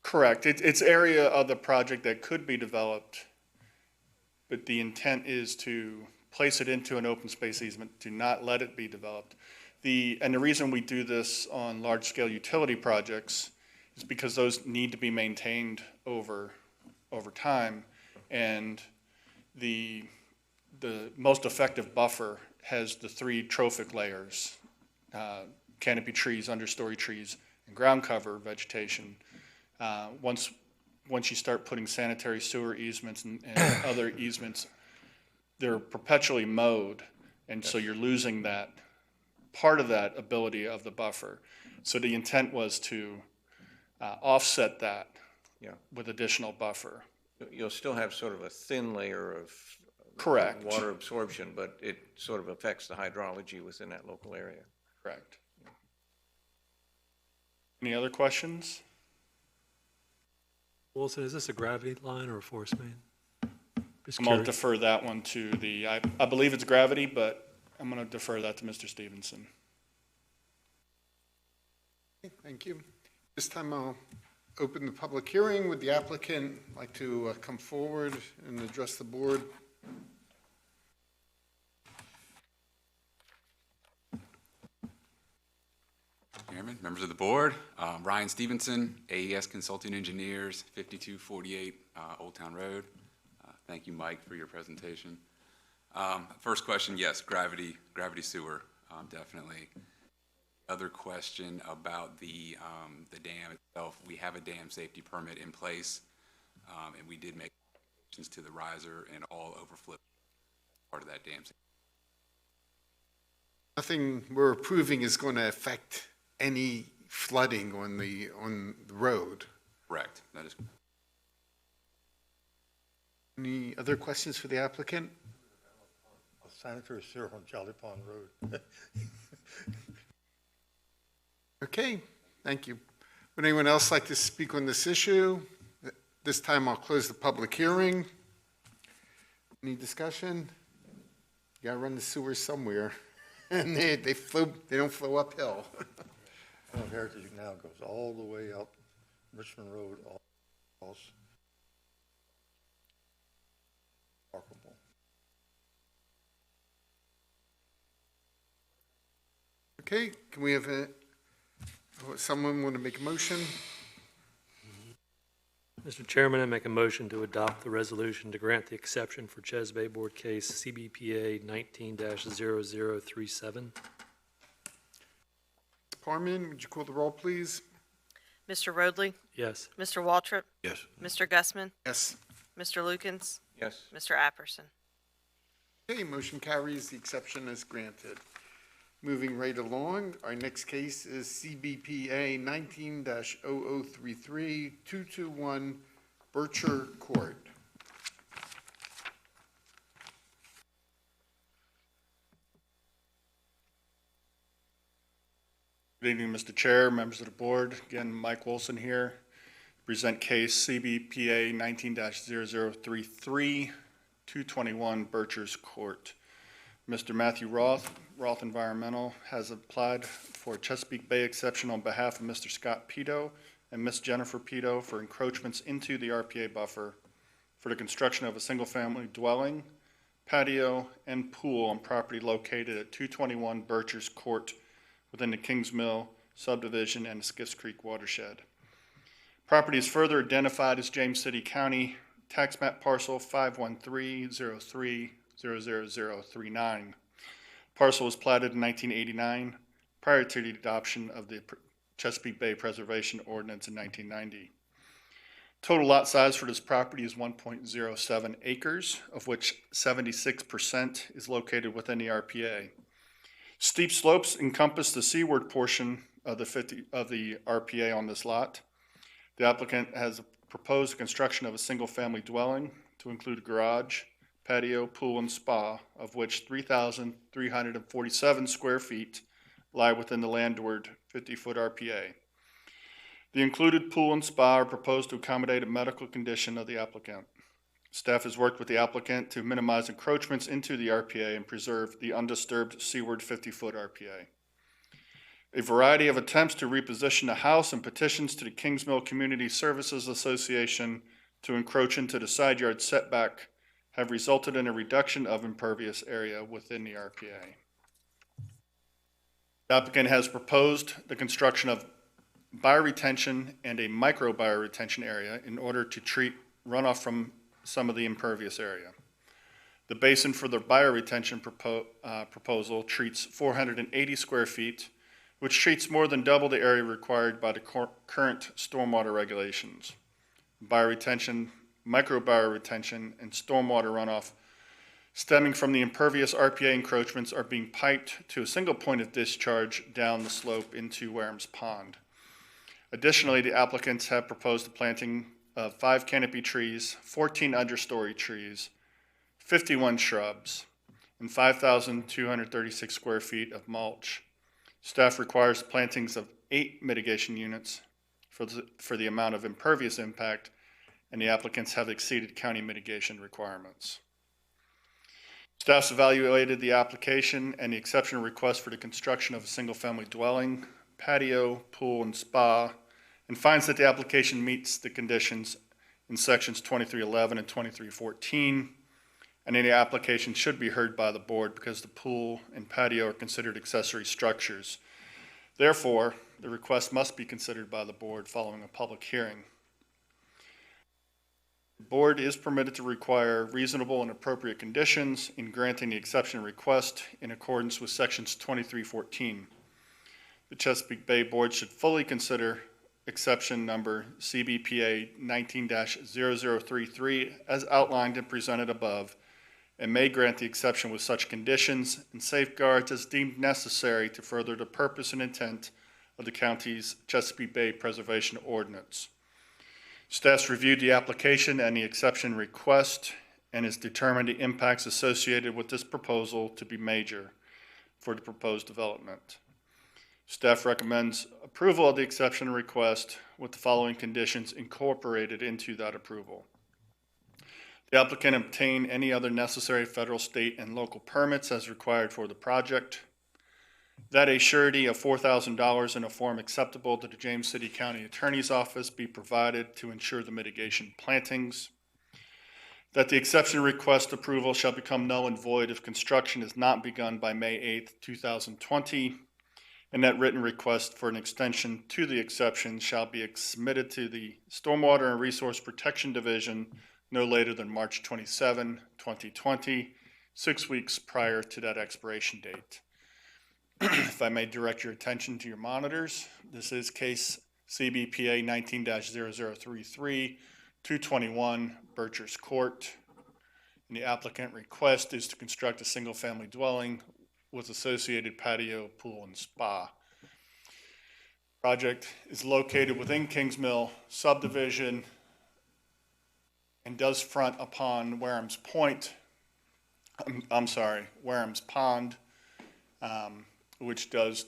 Correct. It's area of the project that could be developed, but the intent is to place it into an open space easement, to not let it be developed. And the reason we do this on large-scale utility projects is because those need to be maintained over time, and the the most effective buffer has the 3 trophic layers, canopy trees, understory trees, and ground cover vegetation. Once you start putting sanitary sewer easements and other easements, they're perpetually mowed, and so you're losing that part of that ability of the buffer. So the intent was to offset that Yeah. with additional buffer. You'll still have sort of a thin layer of Correct. water absorption, but it sort of affects the hydrology within that local area. Correct. Any other questions? Wilson, is this a gravity line or a force main? Just I'm going to curious. defer that one to I believe it's gravity, but I'm going to defer that to Mr. Stevenson. Okay, thank you. This time I'll open the public hearing. Would the applicant like to come forward and address the board? Chairman, members of the board, Ryan Stevenson, AES Consulting Engineers, 5248 Old Town Road. Thank you, Mike, for your presentation. First question, yes, gravity sewer, definitely. Other question about the dam itself. We have a dam safety permit in place, and we did make changes to the riser and all overflow part of that dam. Nothing we're approving is going to affect any flooding on the road. Correct. That is. Any other questions for the applicant? Sanitary sewer on Jolly Pond Road. Okay, thank you. Would anyone else like to speak on this issue? This time I'll close the public hearing. Any discussion? You gotta run the sewers somewhere, and they don't flow uphill. Heritage now goes all the way up Richmond Road, all remarkable. Okay, can we have someone want to make a motion? Mr. Chairman, I make a motion to adopt the resolution to grant the exception for Chesapeake Bay Board case CBPA 19-0037. Parman, would you call the roll, please? Mr. Roadley? Yes. Mr. Waltrip? Yes. Mr. Gussman? Yes. Mr. Lukens? Yes. Mr. Apperson? Okay, motion carries, the exception is granted. Moving right along, our next case is CBPA 19-0033, 221 Bircher Court. Good evening, Mr. Chair, members of the board. Again, Mike Wilson here. Present case CBPA 19-0033, 221 Bircher's Court. Mr. Matthew Roth Environmental, has applied for Chesapeake Bay exception on behalf of Mr. Scott Pito and Ms. Jennifer Pito for encroachments into the RPA buffer for the construction of a single-family dwelling, patio, and pool on property located at 221 Bircher's Court within the Kings Mill subdivision and the Skiffs Creek watershed. Property is further identified as James City County Tax Map Parcel 513-03-00039. Parcel was platted in 1989 prior to the adoption of the Chesapeake Bay Preservation Ordinance in 1990. Total lot size for this property is 1.07 acres, of which 76% is located within the RPA. Steep slopes encompass the seaward portion of the RPA on this lot. The applicant has proposed construction of a single-family dwelling to include a garage, patio, pool, and spa, of which 3,347 square feet lie within the landward 50-foot RPA. The included pool and spa are proposed to accommodate a medical condition of the applicant. Staff has worked with the applicant to minimize encroachments into the RPA and preserve the undisturbed seaward 50-foot RPA. A variety of attempts to reposition the house and petitions to the Kingsmill Community Services Association to encroach into the side yard setback have resulted in a reduction of impervious area within the RPA. The applicant has proposed the construction of bioretention and a micro bioretention area in order to treat runoff from some of the impervious area. The basin for the bioretention proposal treats 480 square feet, which treats more than double the area required by the current stormwater regulations. Bioretention, microbioretention, and stormwater runoff stemming from the impervious RPA encroachments are being piped to a single point of discharge down the slope into Wareham's Pond. Additionally, the applicants have proposed the planting of 5 canopy trees, 14 understory trees, 51 shrubs, and 5,236 square feet of mulch. Staff requires plantings of 8 mitigation units for the amount of impervious impact, and the applicants have exceeded county mitigation requirements. Staff's evaluated the application and the exception request for the construction of a single-family dwelling, patio, pool, and spa, and finds that the application meets the conditions in sections 2311 and 2314, and any application should be heard by the board because the pool and patio are considered accessory structures. Therefore, the request must be considered by the board following a public hearing. The board is permitted to require reasonable and appropriate conditions in granting the exception request in accordance with sections 2314. The Chesapeake Bay Board should fully consider exception number CBPA 19-0033 as outlined and presented above, and may grant the exception with such conditions and safeguards as deemed necessary to further the purpose and intent of the county's Chesapeake Bay Preservation Ordinance. Staff's reviewed the application and the exception request and has determined the impacts associated with this proposal to be major for the proposed development. Staff recommends approval of the exception request with the following conditions incorporated into that approval. The applicant obtain any other necessary federal, state, and local permits as required for the project. That a surety of $4,000 in a form acceptable to the James City County Attorney's Office be provided to ensure the mitigation plantings. That the exception request approval shall become null and void if construction is not begun by May 8, 2020, and that written request for an extension to the exception shall be submitted to the Stormwater and Resource Protection Division no later than March 27, 2020, 6 weeks prior to that expiration date. If I may direct your attention to your monitors, this is case CBPA 19-0033, 221 Birchers Court. And the applicant request is to construct a single-family dwelling with associated patio, pool, and spa. Project is located within Kings Mill subdivision and does front upon Wareham's Pond, which does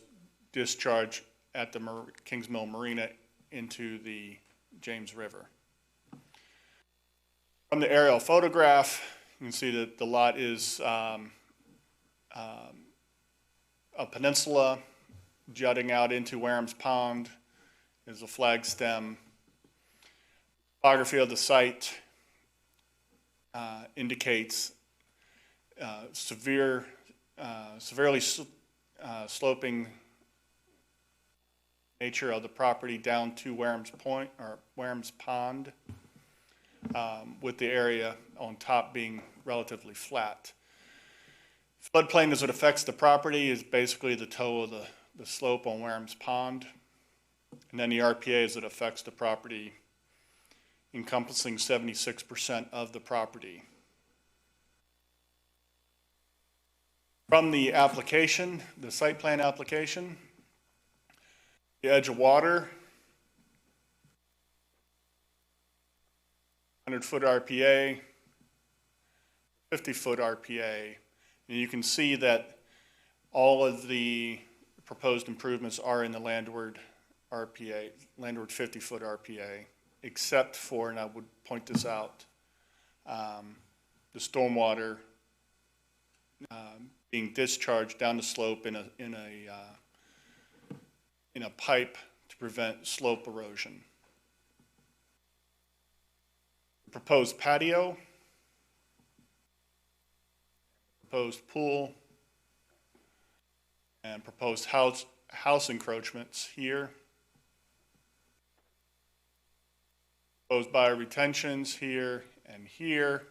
discharge at the Kings Mill Marina into the James River. From the aerial photograph, you can see that the lot is a peninsula jutting out into Wareham's Pond. There's a flag stem. Topography of the site indicates severely sloping nature of the property down to Wareham's Point or Wareham's Pond, with the area on top being relatively flat. Floodplain as it affects the property is basically the toe of the slope on Wareham's Pond, and then the RPA as it affects the property, encompassing 76% of the property. From the application, the site plan application, the edge of water, 100-foot RPA, 50-foot RPA, and you can see that all of the proposed improvements are in the landward RPA, landward 50-foot RPA, except for, and I would point this out, the stormwater being discharged down the slope in a pipe to prevent slope erosion. Proposed patio, proposed pool, and proposed house encroachments here. Proposed bioretentions here and here.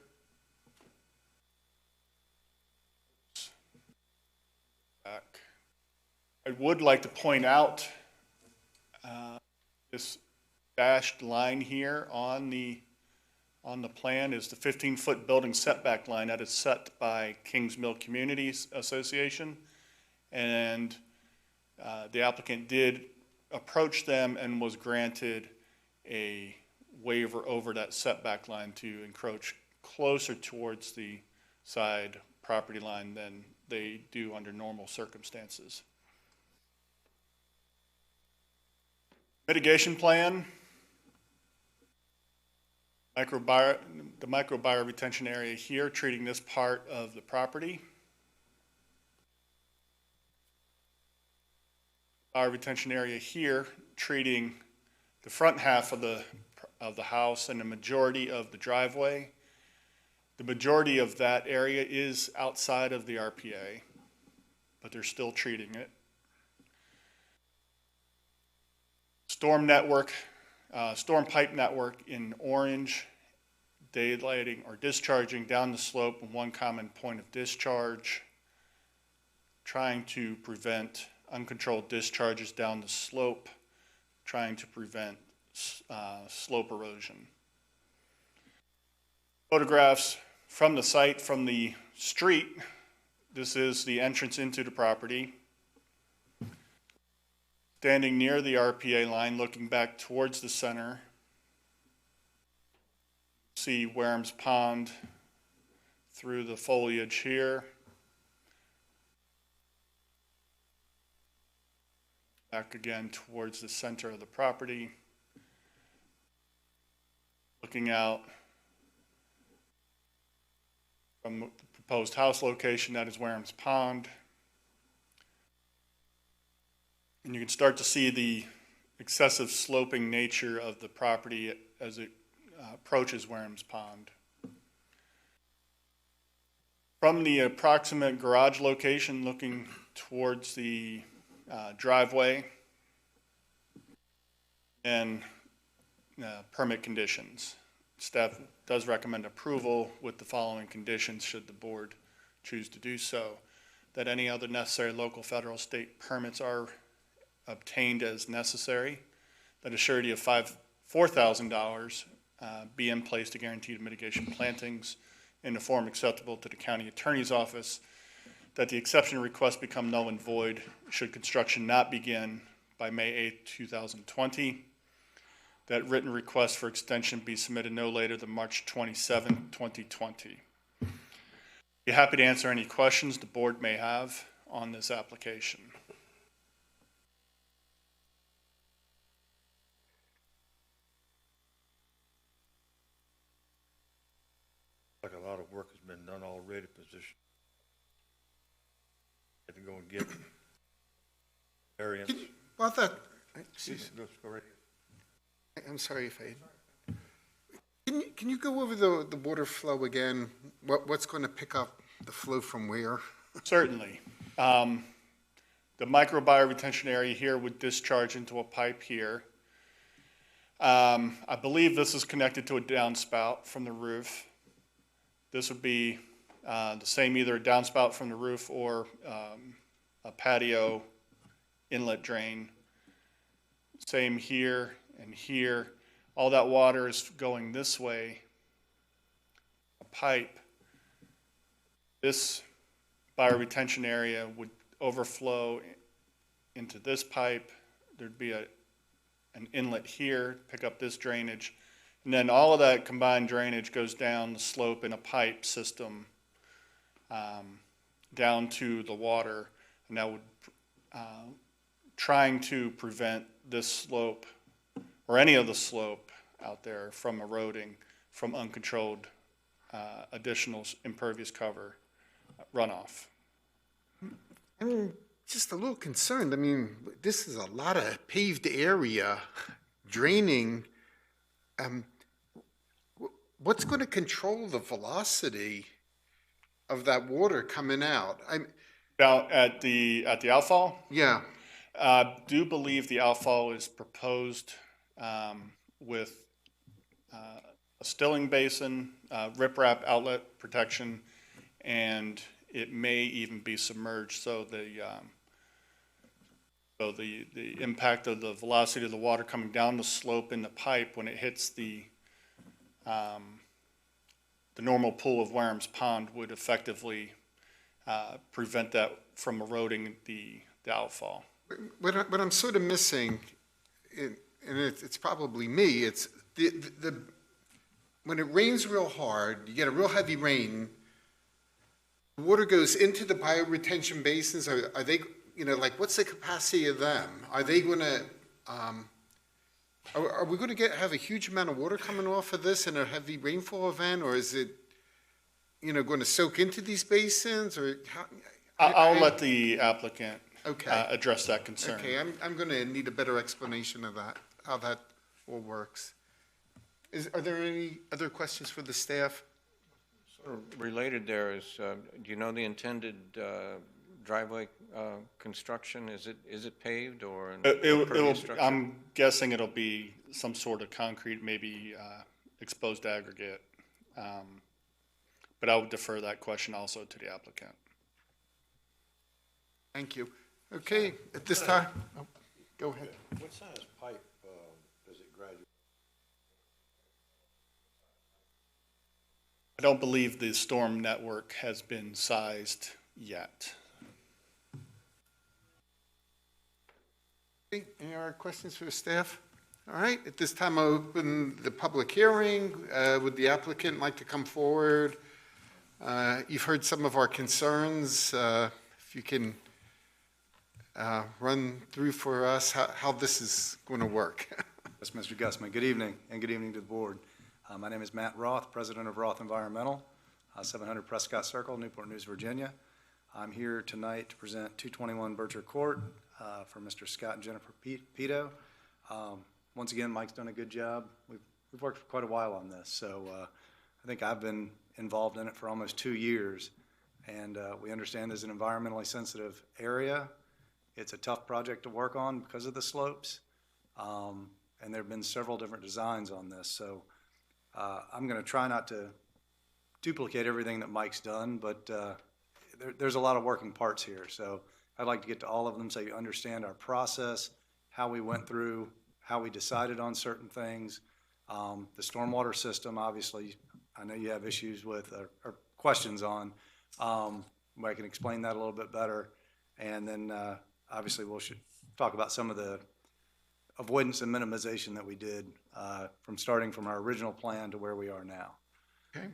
I would like to point out this dashed line here on the plan is the 15-foot building setback line that is set by Kings Mill Communities Association. And the applicant did approach them and was granted a waiver over that setback line to encroach closer towards the side property line than they do under normal circumstances. Mitigation plan. The microbiome retention area here, treating this part of the property. Our retention area here, treating the front half of the house and the majority of the driveway. The majority of that area is outside of the RPA, but they're still treating it. Storm network, storm pipe network in orange, daylighting or discharging down the slope in one common point of discharge, trying to prevent uncontrolled discharges down the slope, trying to prevent slope erosion. Photographs from the site, from the street. This is the entrance into the property. Standing near the RPA line, looking back towards the center. See Wareham's Pond through the foliage here. Back again towards the center of the property. Looking out from the proposed house location, that is Wareham's Pond. And you can start to see the excessive sloping nature of the property as it approaches Wareham's Pond. From the approximate garage location, looking towards the driveway and permit conditions. Staff does recommend approval with the following conditions should the board choose to do so. That any other necessary local, federal, state permits are obtained as necessary. That a surety of $4,000 be in place to guarantee the mitigation plantings in a form acceptable to the county attorney's office. That the exception request become null and void should construction not begin by May 8, 2020. That written request for extension be submitted no later than March 27, 2020. Be happy to answer any questions the board may have on this application. Like a lot of work has been done already, position. Have to go and get variance. Well, that, Please, go right ahead. I'm sorry if I, can you go over the water flow again? What's going to pick up the flow from where? Certainly. The microbiome retention area here would discharge into a pipe here. I believe this is connected to a downspout from the roof. This would be the same, either a downspout from the roof or a patio inlet drain. Same here and here. All that water is going this way, a pipe. This bioretention area would overflow into this pipe. There'd be an inlet here, pick up this drainage. And then all of that combined drainage goes down the slope in a pipe system down to the water. And that would, trying to prevent this slope or any of the slope out there from eroding from uncontrolled additional impervious cover runoff. I'm just a little concerned. I mean, this is a lot of paved area draining. What's going to control the velocity of that water coming out? Out at the outfall? Yeah. Do believe the outfall is proposed with a stilling basin, riprap outlet protection, and it may even be submerged, so So the impact of the velocity of the water coming down the slope in the pipe when it hits the normal pool of Wareham's Pond would effectively prevent that from eroding the outfall. What I'm sort of missing, and it's probably me, it's when it rains real hard, you get a real heavy rain, water goes into the bioretention basins. Are they, like, what's the capacity of them? Are they going to, are we going to have a huge amount of water coming off of this in a heavy rainfall event, or is it, going to soak into these basins, or how? I'll let the applicant Okay. address that concern. Okay, I'm going to need a better explanation of that, how that all works. Are there any other questions for the staff? Sort of related there is, do you know the intended driveway construction? Is it paved or an impervious structure? I'm guessing it'll be some sort of concrete, maybe exposed aggregate. But I would defer that question also to the applicant. Thank you. Okay, at this time, go ahead. What size pipe does it graduate? I don't believe the storm network has been sized yet. Okay, any other questions for the staff? All right, at this time, I'll open the public hearing. Would the applicant like to come forward? You've heard some of our concerns. If you can run through for us how this is going to work. Yes, Mr. Gussman. Good evening, and good evening to the board. My name is Matt Roth, president of Roth Environmental, 700 Prescott Circle, Newport News, Virginia. I'm here tonight to present 221 Bircher Court for Mr. Scott and Jennifer Pito. Once again, Mike's done a good job. We've worked for quite a while on this, so I think I've been involved in it for almost 2 years, and we understand there's an environmentally sensitive area. It's a tough project to work on because of the slopes, and there have been several different designs on this. So I'm going to try not to duplicate everything that Mike's done, but there's a lot of working parts here. So I'd like to get to all of them so you understand our process, how we went through, how we decided on certain things. The stormwater system, obviously, I know you have issues with or questions on. I can explain that a little bit better. And then obviously should talk about some of the avoidance and minimization that we did from starting from our original plan to where we are now. Okay.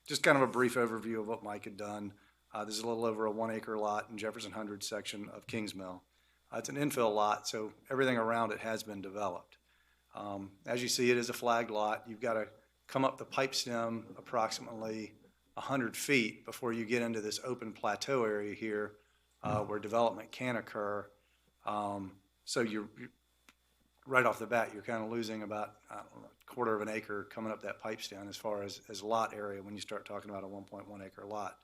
Just kind of a brief overview of what Mike had done. This is a little over a 1 acre lot in Jefferson Hundred section of Kings Mill. It's an infill lot, so everything around it has been developed. As you see, it is a flagged lot. You've got to come up the pipe stem approximately 100 feet before you get into this open plateau area here where development can occur. So you're right off the bat, you're kind of losing about a quarter of an acre coming up that pipe stem as far as lot area when you start talking about a 1.1 acre lot.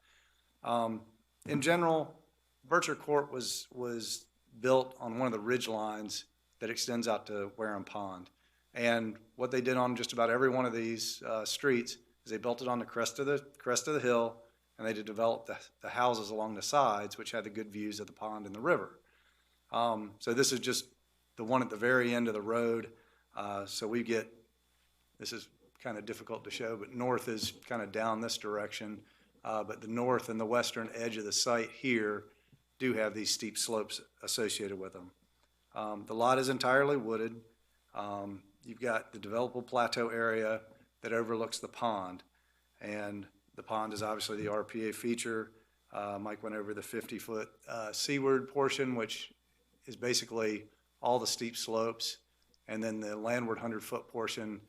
In general, Bircher Court was built on one of the ridge lines that extends out to Wareham Pond. And what they did on just about every one of these streets is they built it on the crest of the hill, and they developed the houses along the sides, which had the good views of the pond and the river. So this is just the one at the very end of the road. So this is kind of difficult to show, but north is kind of down this direction. But the north and the western edge of the site here do have these steep slopes associated with them. The lot is entirely wooded. You've got the developable plateau area that overlooks the pond. And the pond is obviously the RPA feature. Mike went over the 50-foot seaward portion, which is basically all the steep slopes. And then the landward 100-foot portion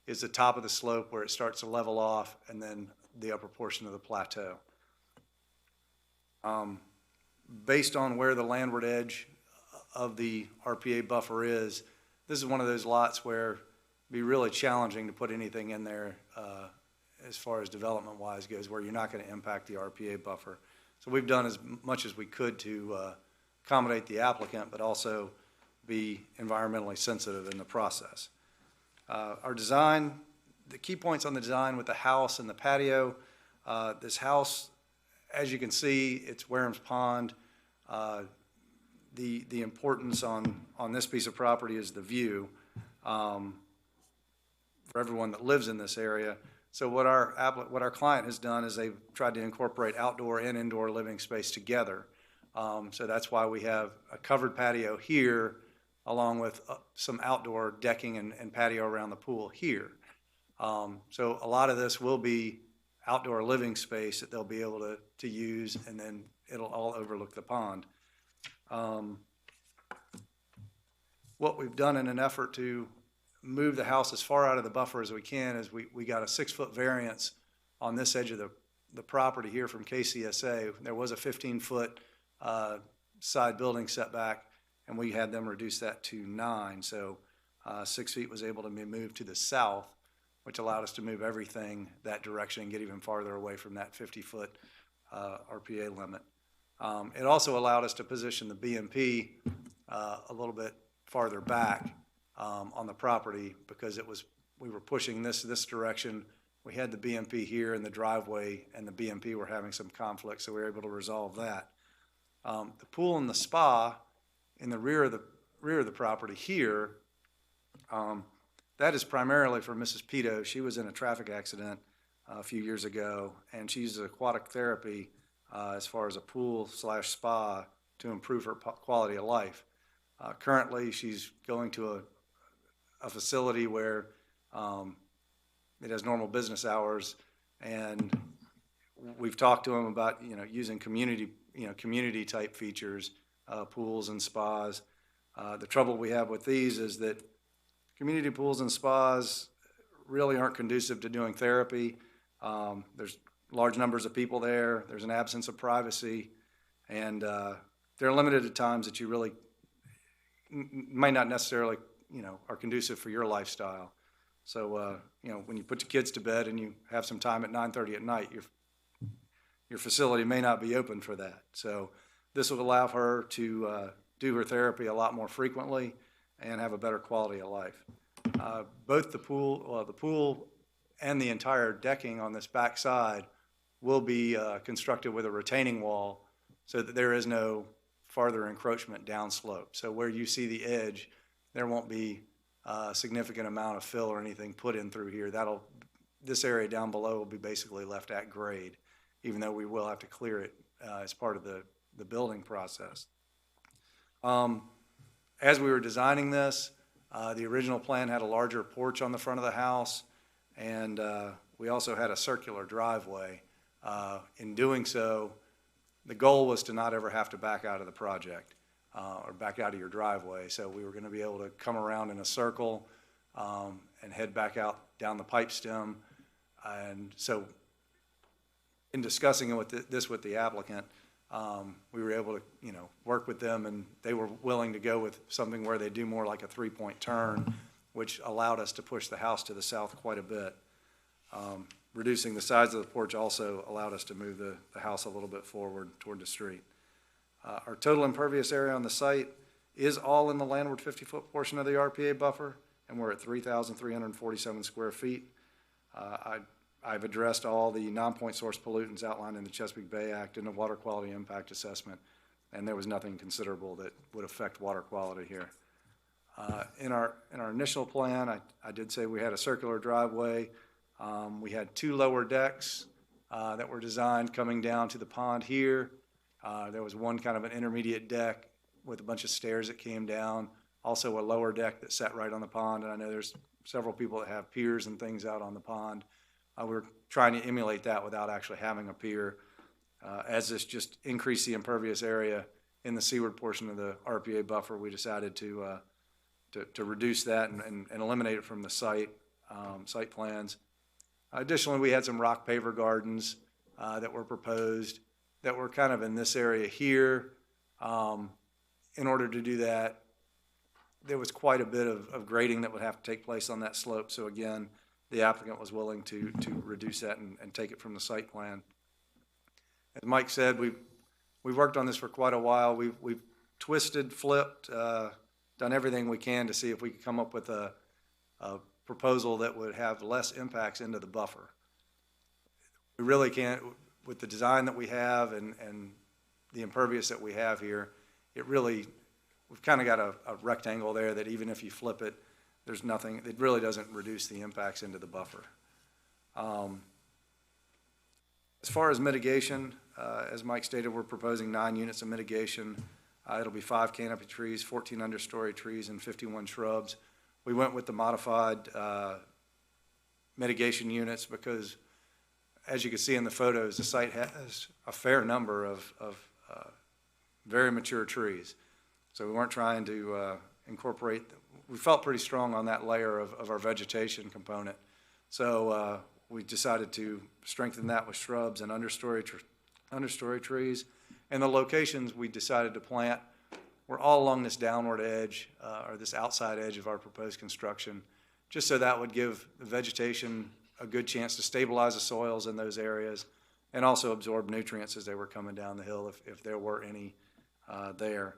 is the top of the slope where it starts to level off, and then the upper portion of the plateau. Based on where the landward edge of the RPA buffer is, this is one of those lots where it'd be really challenging to put anything in there as far as development-wise goes, where you're not going to impact the RPA buffer. So we've done as much as we could to accommodate the applicant, but also be environmentally sensitive in the process. Our design, the key points on the design with the house and the patio, this house, as you can see, it's Wareham's Pond. the importance on this piece of property is the view for everyone that lives in this area. So what our client has done is they've tried to incorporate outdoor and indoor living space together. So that's why we have a covered patio here, along with some outdoor decking and patio around the pool here. So a lot of this will be outdoor living space that they'll be able to use, and then it'll all overlook the pond. What we've done in an effort to move the house as far out of the buffer as we can is we got a 6-foot variance on this edge of the property here from KCSA. There was a 15-foot side building setback, and we had them reduce that to 9. So 6 feet was able to be moved to the south, which allowed us to move everything that direction and get even farther away from that 50-foot RPA limit. It also allowed us to position the BMP a little bit farther back on the property, because we were pushing this direction. We had the BMP here in the driveway, and the BMP were having some conflict, so we were able to resolve that. The pool and the spa in the rear of the property here, that is primarily for Mrs. Pito. She was in a traffic accident a few years ago, and she uses aquatic therapy as far as a pool/spa to improve her quality of life. Currently, she's going to a facility where it has normal business hours, and we've talked to them about using community type features, pools and spas. The trouble we have with these is that community pools and spas really aren't conducive to doing therapy. There's large numbers of people there. There's an absence of privacy, and they're limited at times that you really might not necessarily, are conducive for your lifestyle. So, when you put your kids to bed and you have some time at 9:30 at night, your facility may not be open for that. So this will allow her to do her therapy a lot more frequently and have a better quality of life. Both the pool and the entire decking on this back side will be constructed with a retaining wall so that there is no farther encroachment downslope. So where you see the edge, there won't be a significant amount of fill or anything put in through here. This area down below will be basically left at grade, even though we will have to clear it as part of the building process. As we were designing this, the original plan had a larger porch on the front of the house, and we also had a circular driveway. In doing so, the goal was to not ever have to back out of the project or back out of your driveway. So we were going to be able to come around in a circle and head back out down the pipe stem. And so in discussing this with the applicant, we were able to, work with them, and they were willing to go with something where they do more like a 3-point turn, which allowed us to push the house to the south quite a bit. Reducing the size of the porch also allowed us to move the house a little bit forward toward the street. Our total impervious area on the site is all in the landward 50-foot portion of the RPA buffer, and we're at 3,347 square feet. I've addressed all the non-point source pollutants outlined in the Chesapeake Bay Act and the water quality impact assessment, and there was nothing considerable that would affect water quality here. In our initial plan, I did say we had a circular driveway. We had 2 lower decks that were designed coming down to the pond here. There was one kind of an intermediate deck with a bunch of stairs that came down, also a lower deck that sat right on the pond, and I know there's several people that have piers and things out on the pond. We're trying to emulate that without actually having a pier. As this just increased the impervious area in the seaward portion of the RPA buffer, we decided to reduce that and eliminate it from the site plans. Additionally, we had some rock paver gardens that were proposed that were kind of in this area here. In order to do that, there was quite a bit of grading that would have to take place on that slope. So again, the applicant was willing to reduce that and take it from the site plan. As Mike said, we've worked on this for quite a while. We've twisted, flipped, done everything we can to see if we could come up with a proposal that would have less impacts into the buffer. We really can't, with the design that we have and the impervious that we have here, it really we've kind of got a rectangle there that even if you flip it, there's nothing, it really doesn't reduce the impacts into the buffer. As far as mitigation, as Mike stated, we're proposing 9 units of mitigation. It'll be 5 canopy trees, 14 understory trees, and 51 shrubs. We went with the modified mitigation units because, as you can see in the photos, the site has a fair number of very mature trees. So we weren't trying to incorporate, we felt pretty strong on that layer of our vegetation component. So we decided to strengthen that with shrubs and understory trees. And the locations we decided to plant were all along this downward edge, or this outside edge of our proposed construction, just so that would give the vegetation a good chance to stabilize the soils in those areas and also absorb nutrients as they were coming down the hill if there were any there.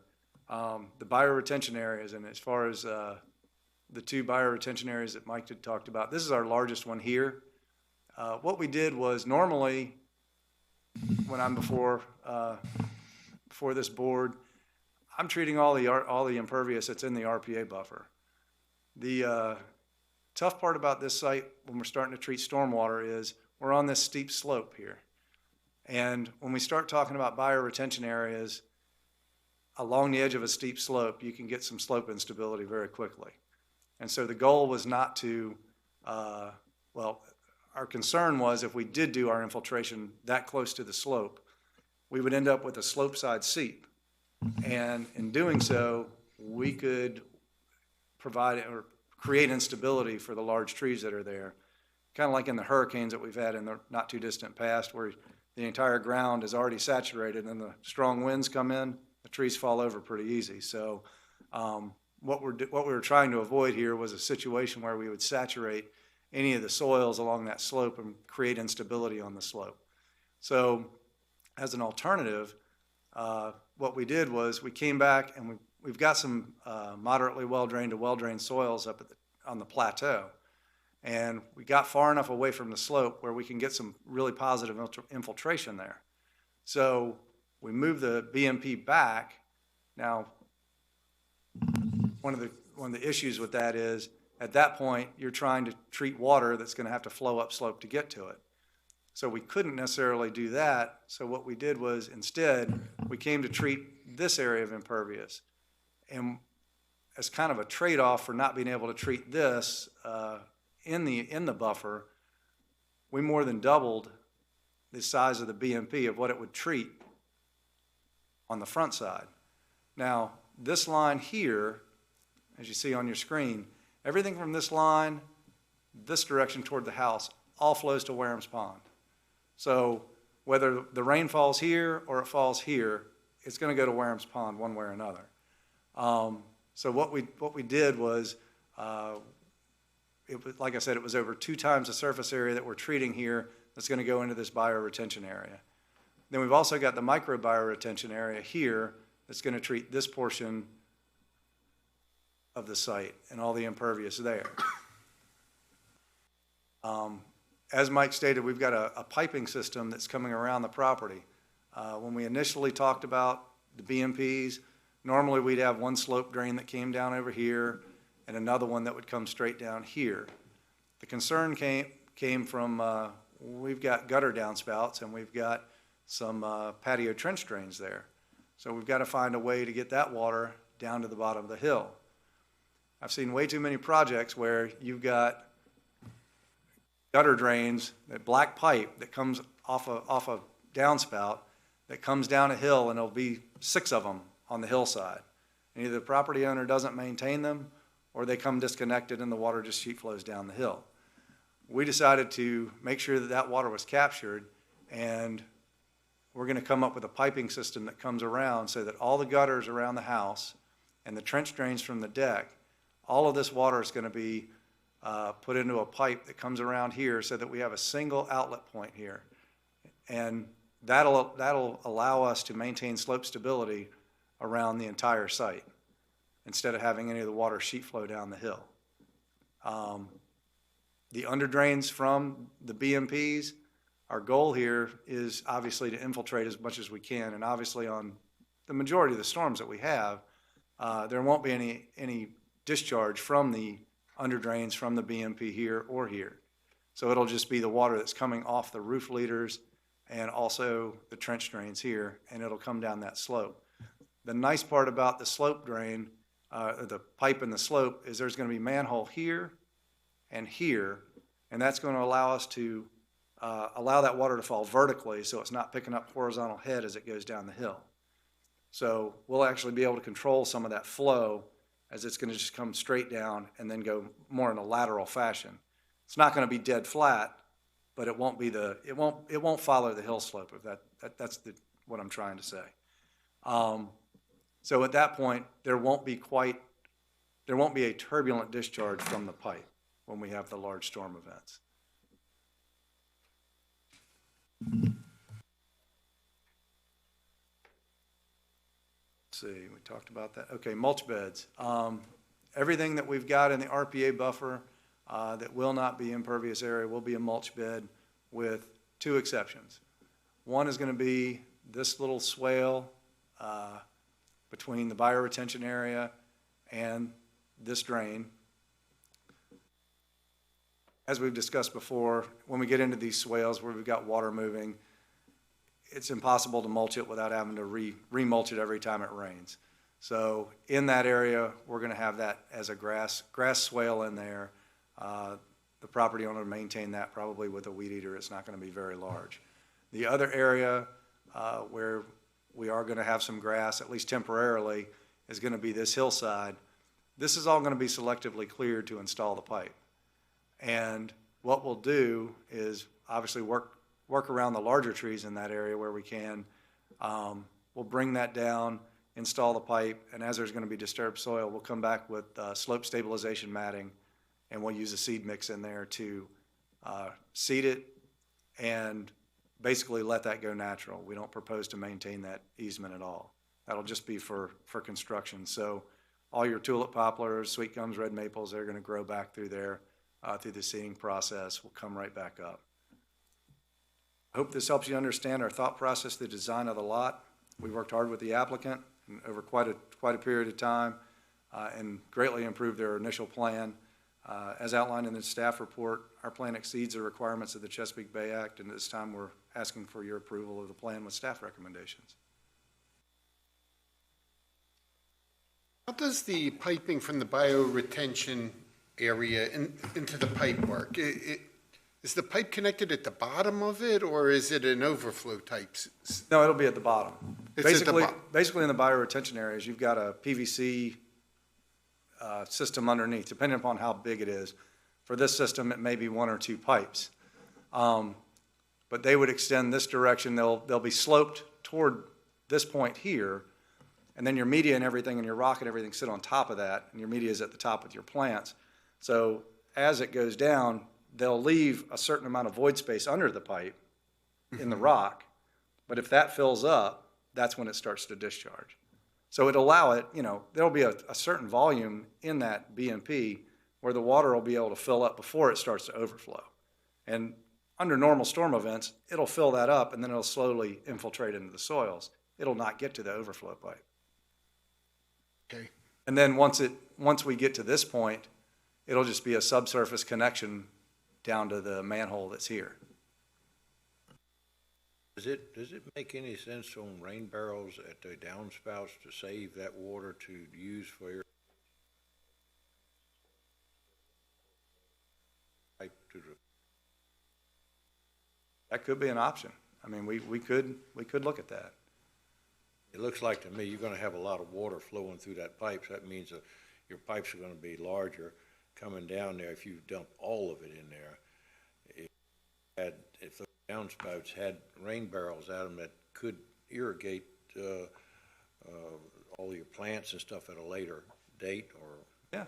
The bioretention areas, and as far as the 2 bioretention areas that Mike had talked about, this is our largest one here. What we did was, normally when I'm before this board, I'm treating all the impervious that's in the RPA buffer. The tough part about this site when we're starting to treat stormwater is we're on this steep slope here. And when we start talking about bioretention areas along the edge of a steep slope, you can get some slope instability very quickly. And so the goal was not to, well, our concern was if we did do our infiltration that close to the slope, we would end up with a slope side seep. And in doing so, we could provide or create instability for the large trees that are there. Kind of like in the hurricanes that we've had in the not too distant past, where the entire ground is already saturated and the strong winds come in, the trees fall over pretty easy. So what we were trying to avoid here was a situation where we would saturate any of the soils along that slope and create instability on the slope. So as an alternative, what we did was we came back and we've got some moderately well-drained to well-drained soils up on the plateau. And we got far enough away from the slope where we can get some really positive infiltration there. So we moved the BMP back. Now, one of the issues with that is, at that point, you're trying to treat water that's going to have to flow upslope to get to it. So we couldn't necessarily do that. So what we did was, instead, we came to treat this area of impervious. And as kind of a trade-off for not being able to treat this in the buffer, we more than doubled the size of the BMP of what it would treat on the front side. Now, this line here, as you see on your screen, everything from this line, this direction toward the house, all flows to Wareham's Pond. So whether the rain falls here or it falls here, it's going to go to Wareham's Pond one way or another. So what we did was, it was, like I said, it was over 2 times the surface area that we're treating here that's going to go into this bioretention area. Then we've also got the micro bioretention area here that's going to treat this portion of the site and all the impervious there. As Mike stated, we've got a piping system that's coming around the property. When we initially talked about the BMPs, normally we'd have one slope drain that came down over here and another one that would come straight down here. The concern came from, we've got gutter downspouts and we've got some patio trench drains there. So we've got to find a way to get that water down to the bottom of the hill. I've seen way too many projects where you've got gutter drains, that black pipe that comes off a downspout that comes down a hill, and there'll be 6 of them on the hillside. And either the property owner doesn't maintain them or they come disconnected and the water just sheet flows down the hill. We decided to make sure that that water was captured, and we're going to come up with a piping system that comes around so that all the gutters around the house and the trench drains from the deck, all of this water is going to be put into a pipe that comes around here so that we have a single outlet point here. And that'll allow us to maintain slope stability around the entire site instead of having any of the water sheet flow down the hill. The underdrains from the BMPs, our goal here is obviously to infiltrate as much as we can, and obviously on the majority of the storms that we have, there won't be any discharge from the under drains from the BMP here or here. So it'll just be the water that's coming off the roof leaders and also the trench drains here, and it'll come down that slope. The nice part about the slope drain, the pipe in the slope, is there's going to be manhole here and here, and that's going to allow us to allow that water to fall vertically so it's not picking up horizontal head as it goes down the hill. So we'll actually be able to control some of that flow as it's going to just come straight down and then go more in a lateral fashion. It's not going to be dead flat, but it won't be it won't follow the hill slope. If that's what I'm trying to say. So at that point, there won't be a turbulent discharge from the pipe when we have the large storm events. Let's see, we talked about that. Okay, mulch beds. Everything that we've got in the RPA buffer that will not be impervious area will be a mulch bed with two exceptions. One is going to be this little swale between the bioretention area and this drain. As we've discussed before, when we get into these swales where we've got water moving, it's impossible to mulch it without having to re-mulch it every time it rains. So in that area, we're going to have that as a grass swale in there. The property owner will maintain that probably with a weed eater. It's not going to be very large. The other area where we are going to have some grass, at least temporarily, is going to be this hillside. This is all going to be selectively cleared to install the pipe. And what we'll do is obviously work around the larger trees in that area where we can. We'll bring that down, install the pipe, and as there's going to be disturbed soil, we'll come back with slope stabilization matting, and we'll use a seed mix in there to seed it and basically let that go natural. We don't propose to maintain that easement at all. That'll just be for construction. So all your tulip poplars, sweet gums, red maples, they're going to grow back through there through the seeding process. Will come right back up. I hope this helps you understand our thought process, the design of the lot. We worked hard with the applicant over quite a period of time and greatly improved their initial plan. As outlined in the staff report, our plan exceeds the requirements of the Chesapeake Bay Act, and at this time we're asking for your approval of the plan with staff recommendations. How does the piping from the bioretention area into the pipe work? Is the pipe connected at the bottom of it, or is it an overflow type? No, it'll be at the bottom. It's Basically in the bioretention areas, you've got a PVC system underneath, depending upon how big it is. For this system, it may be one or two pipes. But they would extend this direction. They'll be sloped toward this point here, and then your media and everything and your rock and everything sit on top of that, and your media is at the top with your plants. So as it goes down, they'll leave a certain amount of void space under the pipe in the rock, but if that fills up, that's when it starts to discharge. So it'll allow it, there'll be a certain volume in that BMP where the water will be able to fill up before it starts to overflow. And under normal storm events, it'll fill that up and then it'll slowly infiltrate into the soils. It'll not get to the overflow pipe. Okay. And then once we get to this point, it'll just be a subsurface connection down to the manhole that's here. Does it make any sense on rain barrels at the downspouts to save that water to use for your pipe to the? That could be an option. I mean, we could look at that. It looks like to me you're going to have a lot of water flowing through that pipe. So that means that your pipes are going to be larger coming down there. If you dump all of it in there, if the downspouts had rain barrels at them that could irrigate all your plants and stuff at a later date, or yeah,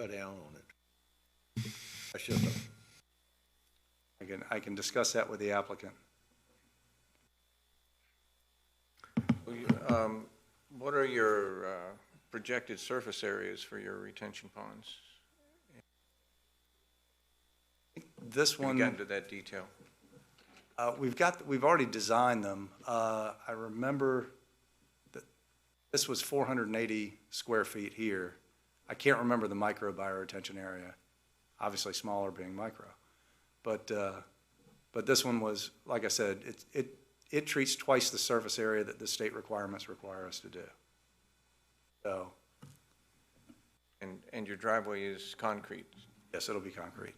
cut down on it. That's just I can discuss that with the applicant. What are your projected surface areas for your retention ponds? This one, Have you gotten into that detail? We've already designed them. I remember that this was 480 square feet here. I can't remember the micro bioretention area, obviously smaller being micro. But this one was, like I said, it treats twice the surface area that the state requirements require us to do. So, And your driveway is concrete? yes, it'll be concrete.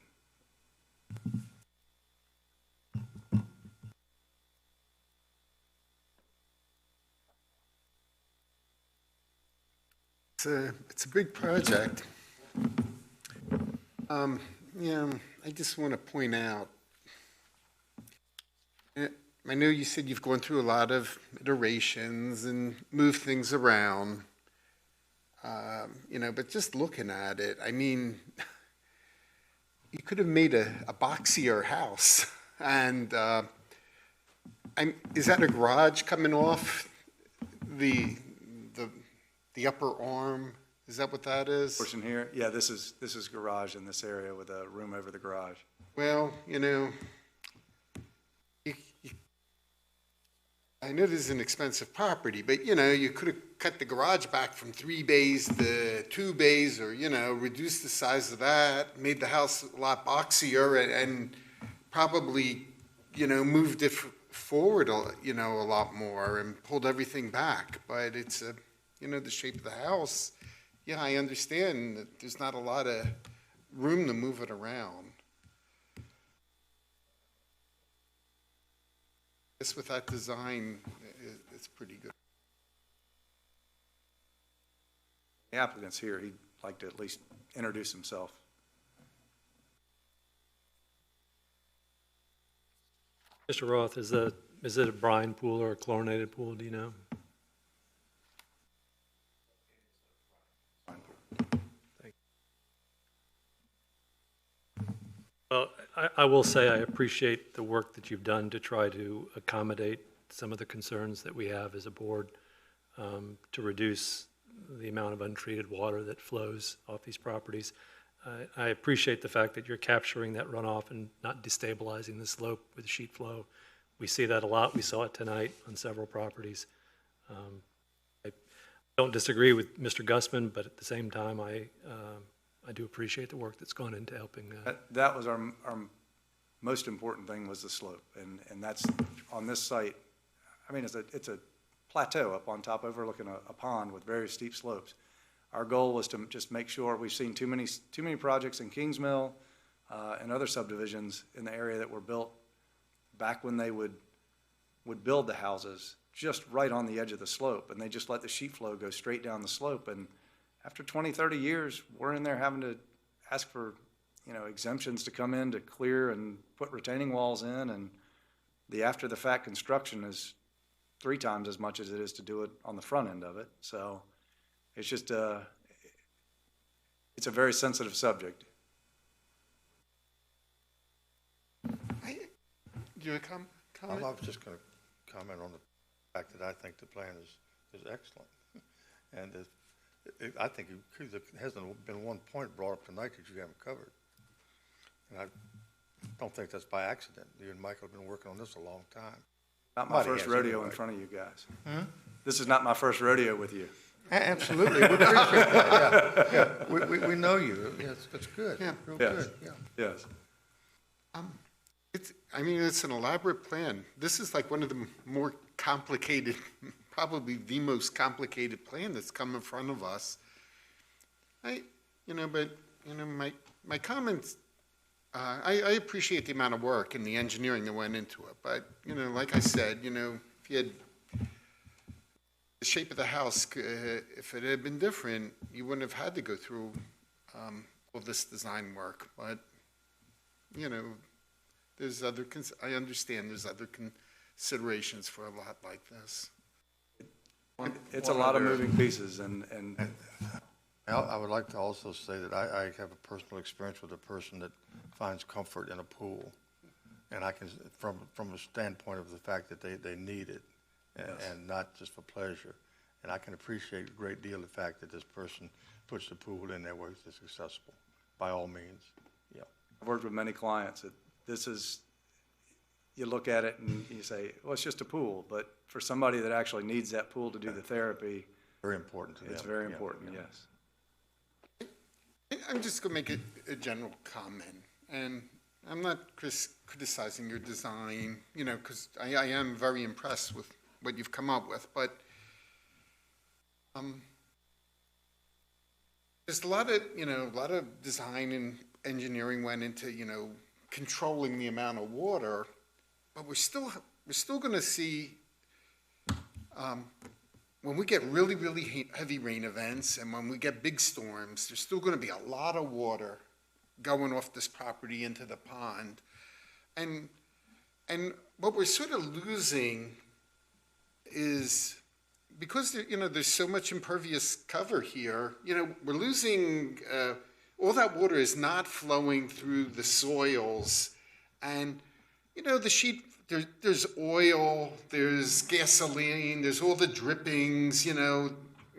It's a big project. I just want to point out, I know you said you've gone through a lot of iterations and moved things around, but just looking at it, I mean, you could have made a boxier house. And is that a garage coming off the upper arm? Is that what that is? Portion here, yeah, this is garage in this area with a room over the garage. Well, I know this is an expensive property, but, you could have cut the garage back from 3 bays to 2 bays, or, reduced the size of that, made the house a lot boxier, and probably, moved it forward, a lot more, and pulled everything back. But it's the shape of the house. Yeah, I understand that there's not a lot of room to move it around. Just with that design, it's pretty good. The applicant's here, he'd like to at least introduce himself. Mr. Roth, is it a brine pool or a chlorinated pool, do you know? Well, I will say I appreciate the work that you've done to try to accommodate some of the concerns that we have as a board, to reduce the amount of untreated water that flows off these properties. I appreciate the fact that you're capturing that runoff and not destabilizing the slope with sheet flow. We see that a lot. We saw it tonight on several properties. I don't disagree with Mr. Gussman, but at the same time, I do appreciate the work that's gone into helping. That was our most important thing, was the slope, and that's on this site. I mean, it's a plateau up on top overlooking a pond with very steep slopes. Our goal was to just make sure. We've seen too many projects in Kings Mill and other subdivisions in the area that were built back when they would build the houses just right on the edge of the slope, and they just let the sheet flow go straight down the slope. And after 20, 30 years, we're in there having to ask for, exemptions to come in to clear and put retaining walls in, and the after-the-fact construction is 3 times as much as it is to do it on the front end of it. So it's just it's a very sensitive subject. Do you comment? I was just going to comment on the fact that I think the plan is excellent. And I think there hasn't been one point brought up tonight that you haven't covered. And I don't think that's by accident. You and Michael have been working on this a long time. Not my first rodeo in front of you guys. This is not my first rodeo with you. Absolutely. We appreciate that. Yeah. We know you. Yes, that's good. Yeah. Real Yes. good. Yeah. Yes. It's an elaborate plan. This is like one of the more complicated, probably the most complicated plan that's come in front of us. My comments, I appreciate the amount of work and the engineering that went into it, but, like I said, if you had the shape of the house, if it had been different, you wouldn't have had to go through all this design work, but, I understand there's other considerations for a lot like this. It's a lot of moving pieces, and I would like to also say that I have a personal experience with a person that finds comfort in a pool. And I can, from a standpoint of the fact that they need it, and not just for pleasure. And I can appreciate a great deal the fact that this person puts the pool in there where it's accessible, by all means. Yeah. I've worked with many clients that this is, you look at it and you say, well, it's just a pool, but for somebody that actually needs that pool to do the therapy, Very important to them. it's very Yeah. important, yes. I'm just going to make a general comment, and I'm not criticizing your design, you know, because I am very impressed with what you've come up with, but there's a lot of design and engineering went into, you know, controlling the amount of water, but we're still going to see when we get really, really heavy rain events and when we get big storms, there's still going to be a lot of water going off this property into the pond. And what we're sort of losing is, because there, you know, there's so much impervious cover here, you know, we're losing, all that water is not flowing through the soils. And, you know, there's oil, there's gasoline, there's all the drippings, you know,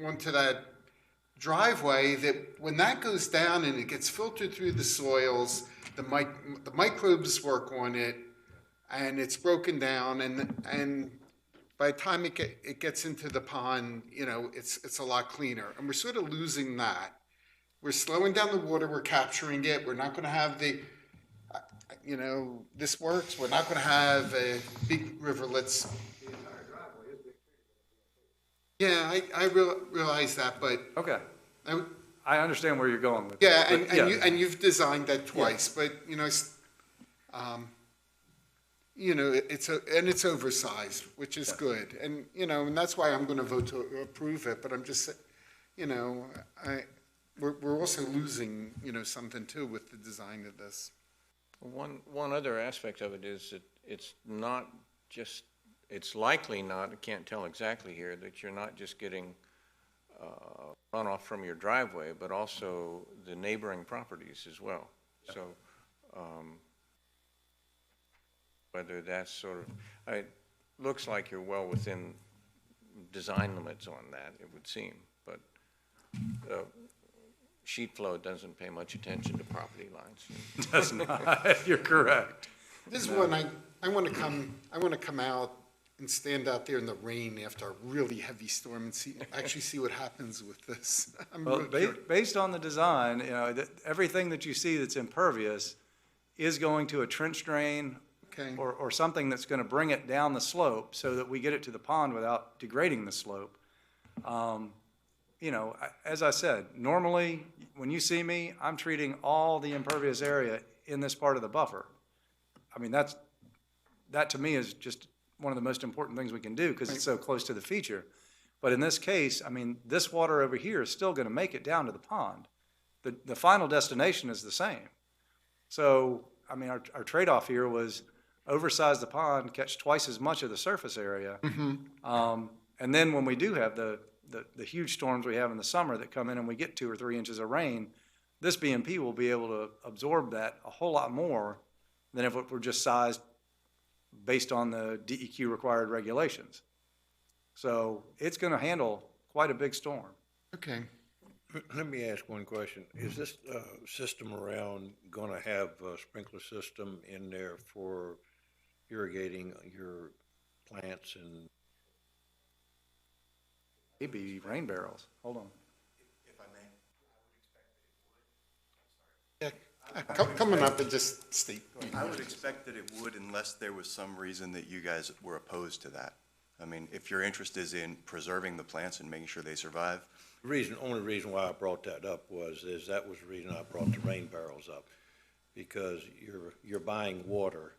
onto that driveway, that when that goes down and it gets filtered through the soils, the microbes work on it, and it's broken down, and by the time it gets into the pond, you know, it's a lot cleaner. And we're sort of losing that. We're slowing down the water, we're capturing it, we're not going to have the, you know, this works, we're not going to have big riverlets. Yeah, I realize that, but. Okay. I understand where you're going with Yeah, this, but and you've designed that twice, but, you know, it's oversized, which is good. And, you know, and that's why I'm going to vote to approve it, but I'm just, you know, we're also losing, you know, something too with the design of this. One other aspect of it is that it's not just, it's likely not, I can't tell exactly here, that you're not just getting runoff from your driveway, but also the neighboring properties as well. So whether that's sort of, it looks like you're well within design limits on that, it would seem, but sheet flow doesn't pay much attention to property lines. Does not. You're correct. This is when I want to come out and stand out there in the rain after a really heavy storm and see what happens with this. Well, based on the design, you know, everything that you see that's impervious is going to a trench drain or something that's going to bring it down the slope so that we get it to the pond without degrading the slope. You know, as I said, normally when you see me, I'm treating all the impervious area in this part of the buffer. I mean, that to me is just one of the most important things we can do because it's so close to the feature. But in this case, I mean, this water over here is still going to make it down to the pond. The final destination is the same. So, I mean, our trade-off here was oversize the pond, catch twice as much of the surface area. And then when we do have the huge storms we have in the summer that come in and we get 2 or 3 inches of rain, this BMP will be able to absorb that a whole lot more than if it were just sized based on the DEQ required regulations. So it's going to handle quite a big storm. Okay. Let me ask one question. Is this system around going to have a sprinkler system in there for irrigating your plants and? Maybe rain barrels. Hold on. If I may. Yeah, coming up and just state. I would expect that it would unless there was some reason that you guys were opposed to that. I mean, if your interest is in preserving the plants and making sure they survive. Only reason why I brought that up is that was the reason I brought the rain barrels up, because you're buying water,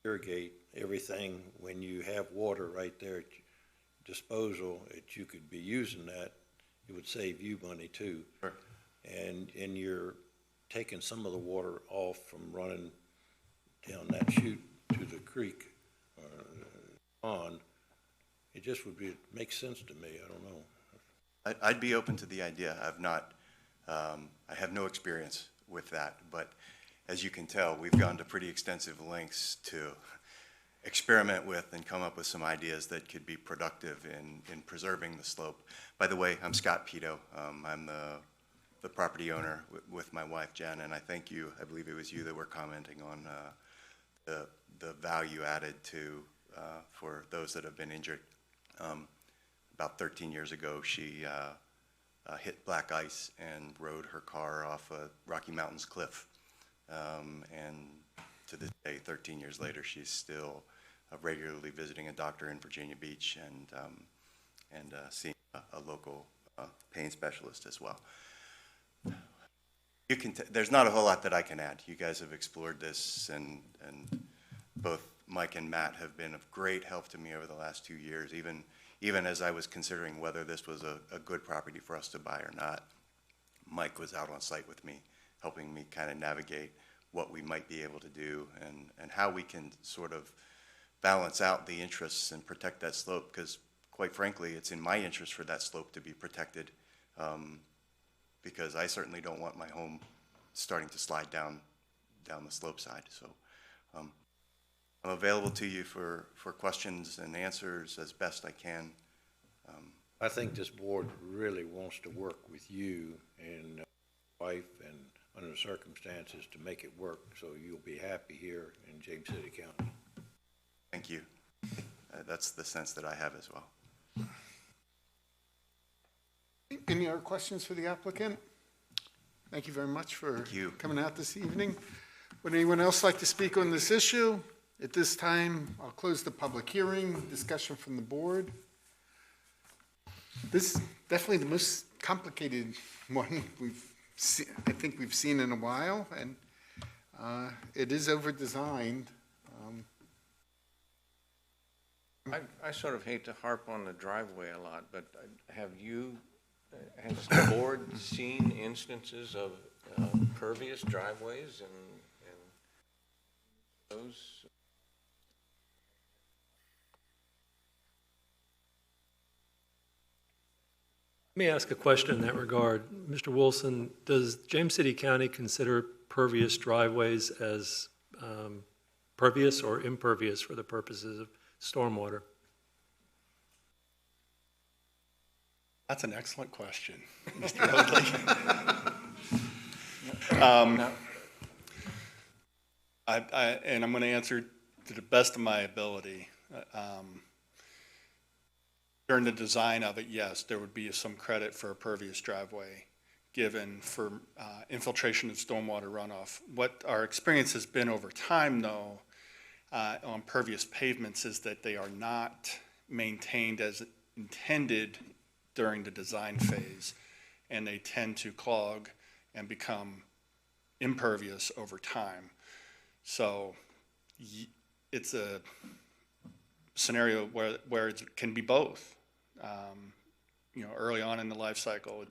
irrigate everything when you have water right there at your disposal, that you could be using that, it would save you money too. Sure. And you're taking some of the water off from running down that chute to the creek or pond. It just make sense to me. I don't know. I'd be open to the idea. I have no experience with that, but as you can tell, we've gone to pretty extensive lengths to experiment with and come up with some ideas that could be productive in preserving the slope. By the way, I'm Scott Pito. I'm the property owner with my wife, Jen, and I believe it was you that were commenting on the value added to, for those that have been injured. About 13 years ago, she hit black ice and rode her car off a Rocky Mountains cliff. And to this day, 13 years later, she's still regularly visiting a doctor in Virginia Beach and seeing a local pain specialist as well. There's not a whole lot that I can add. You guys have explored this, and both Mike and Matt have been of great help to me over the last 2 years, even as I was considering whether this was a good property for us to buy or not. Mike was out on site with me, helping me kind of navigate what we might be able to do and how we can sort of balance out the interests and protect that slope, because quite frankly, it's in my interest for that slope to be protected, because I certainly don't want my home starting to slide down the slope side. So I'm available to you for questions and answers as best I can. I think this board really wants to work with you and wife and under the circumstances to make it work, so you'll be happy here in James City County. Thank you. That's the sense that I have as well. Any other questions for the applicant? Thank you very much for coming out this evening. Would anyone else like to speak on this issue? At this time, I'll close the public hearing. Discussion from the board. This is definitely the most complicated one I think we've seen in a while, and it is over-designed. I sort of hate to harp on the driveway a lot, but has the board seen instances of pervious driveways and those? Let me ask a question in that regard. Mr. Wilson, does James City County consider pervious driveways as pervious or impervious for the purposes of stormwater? That's an excellent question, Mr. Hoadley. And I'm going to answer to the best of my ability. During the design of it, yes, there would be some credit for a pervious driveway given for infiltration of stormwater runoff. What our experience has been over time, though, on pervious pavements is that they are not maintained as intended during the design phase, and they tend to clog and become impervious over time. So it's a scenario where it can be both. Early on in the life cycle,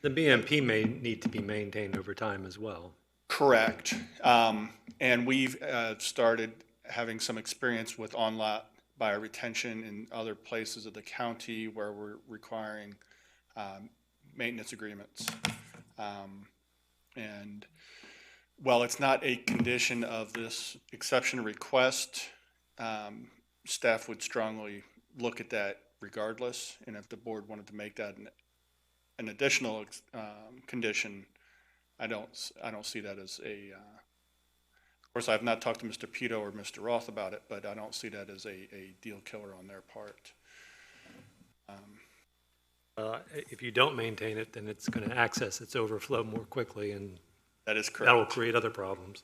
the BMP may need to be maintained over time as well. Correct. And we've started having some experience with on-lot bioretention in other places of the county where we're requiring maintenance agreements. And while it's not a condition of this exception request, staff would strongly look at that regardless. And if the board wanted to make that an additional condition, I don't see that as a. Of course, I've not talked to Mr. Pito or Mr. Roth about it, but I don't see that as a deal killer on their part. If you don't maintain it, then it's going to access its overflow more quickly, and that is correct. That will create other problems.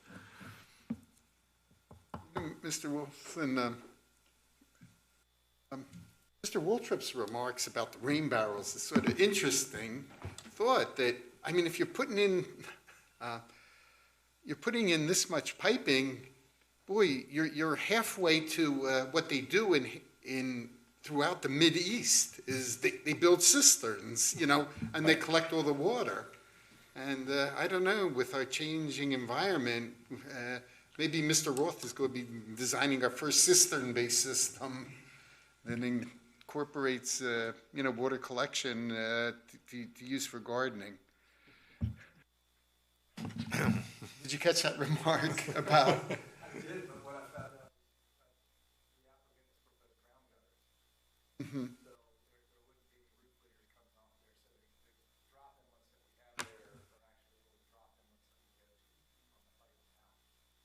Mr. Wilson, Mr. Waltrip's remarks about the rain barrels is sort of interesting. Thought that, I mean, if you're putting in this much piping, boy, you're halfway to what they do in throughout the Mideast is they build cisterns, and they collect all the water. And I don't know, with our changing environment, maybe Mr. Roth is going to be designing our first cistern-based system that incorporates, water collection to use for gardening. Did you catch that remark about? I did, but what I found out, the applicant has proposed ground gutters. Mm-hmm.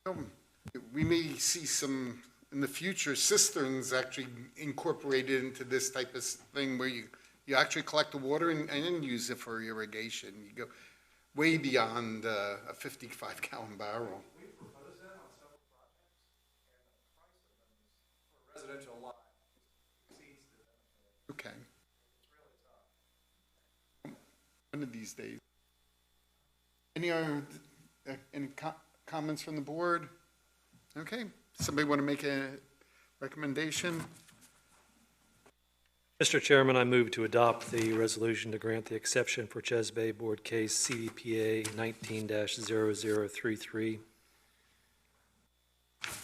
So there wouldn't be any roof leaders coming off there, so the drop inlets that we have there are actually little drop inlets that we go to on the pipe of the house. we may see some, in the future, cisterns actually incorporated into this type of thing where you actually collect the water and then use it for irrigation. You go way beyond a 55-gallon barrel. We proposed that on several projects, and the price of them is, for residential lot, exceeds the benefit. Okay. It's really tough. One of these days. Any comments from the board? Okay. Somebody want to make a recommendation? Mr. Chairman, I move to adopt the resolution to grant the exception for Chesapeake Bay Board Case CDPA 19-0033.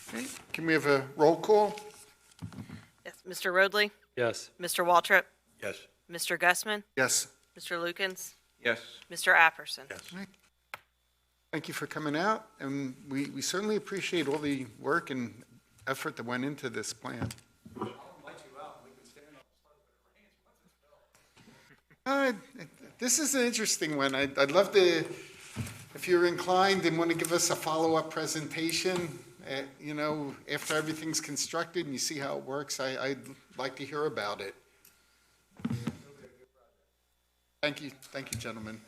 Okay. Can we have a roll call? Yes, Mr. Roadley, Yes. Mr. Waltrip, Yes. Mr. Gussman, Yes. Mr. Lukens, Yes. Mr. Apperson. Yes. Thank you for coming out, and we certainly appreciate all the work and effort that went into this plan. I'll invite you out, we can stand on the slope of the range once it's built. This is an interesting one. I'd love to, if you're inclined and want to give us a follow-up presentation, after everything's constructed and you see how it works, I'd like to hear about it. Thank you, gentlemen.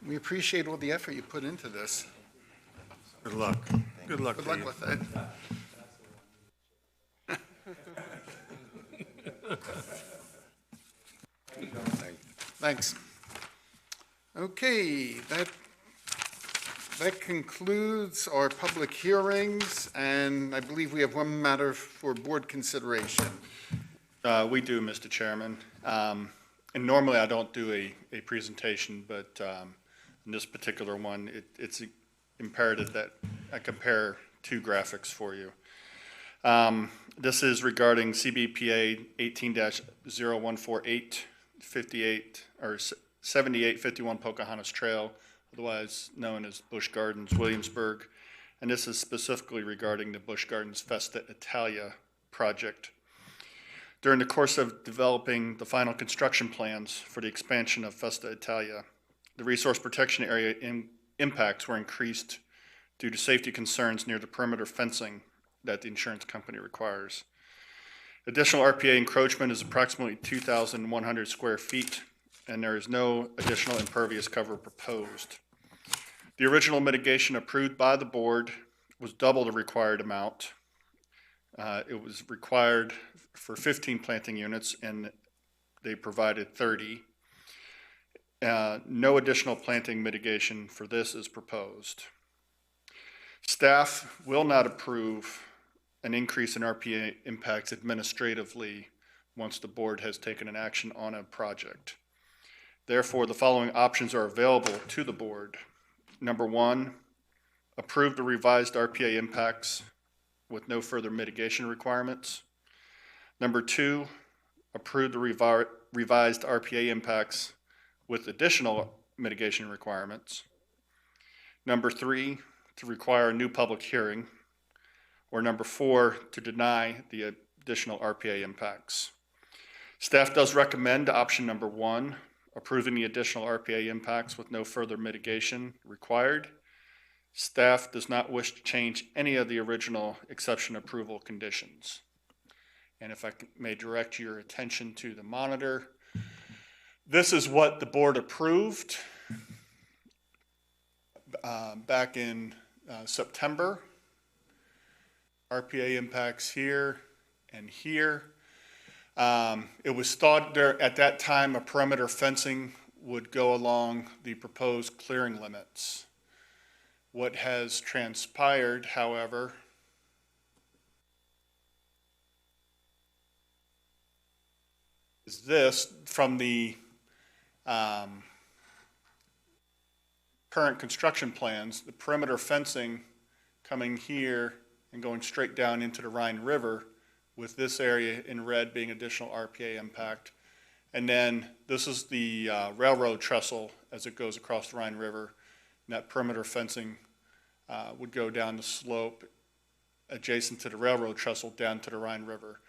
We appreciate all the effort you put into this. Good luck. Good luck Good to luck you. with it. Thanks. Okay, that concludes our public hearings, and I believe we have one matter for board consideration. We do, Mr. Chairman. And normally I don't do a presentation, but in this particular one, it's imperative that I compare two graphics for you. This is regarding CBPA 18-0148, 58, or 7851 Pocahontas Trail, otherwise known as Busch Gardens, Williamsburg. And this is specifically regarding the Busch Gardens Festa Italia project. During the course of developing the final construction plans for the expansion of Festa Italia, the resource protection area impacts were increased due to safety concerns near the perimeter fencing that the insurance company requires. Additional RPA encroachment is approximately 2,100 square feet, and there is no additional impervious cover proposed. The original mitigation approved by the board was double the required amount. It was required for 15 planting units, and they provided 30. No additional planting mitigation for this is proposed. Staff will not approve an increase in RPA impacts administratively once the board has taken an action on a project. Therefore, the following options are available to the board. Number one, approve the revised RPA impacts with no further mitigation requirements. Number two, approve the revised RPA impacts with additional mitigation requirements. Number three, to require a new public hearing. Or number four, to deny the additional RPA impacts. Staff does recommend option number one, approving the additional RPA impacts with no further mitigation required. Staff does not wish to change any of the original exception approval conditions. And if I may direct your attention to the monitor, this is what the board approved back in September. RPA impacts here and here. It was thought there at that time a perimeter fencing would go along the proposed clearing limits. What has transpired, however, is this from the current construction plans, the perimeter fencing coming here and going straight down into the Rhine River, with this area in red being additional RPA impact. And then this is the railroad trestle as it goes across the Rhine River. And that perimeter fencing would go down the slope adjacent to the railroad trestle down to the Rhine River.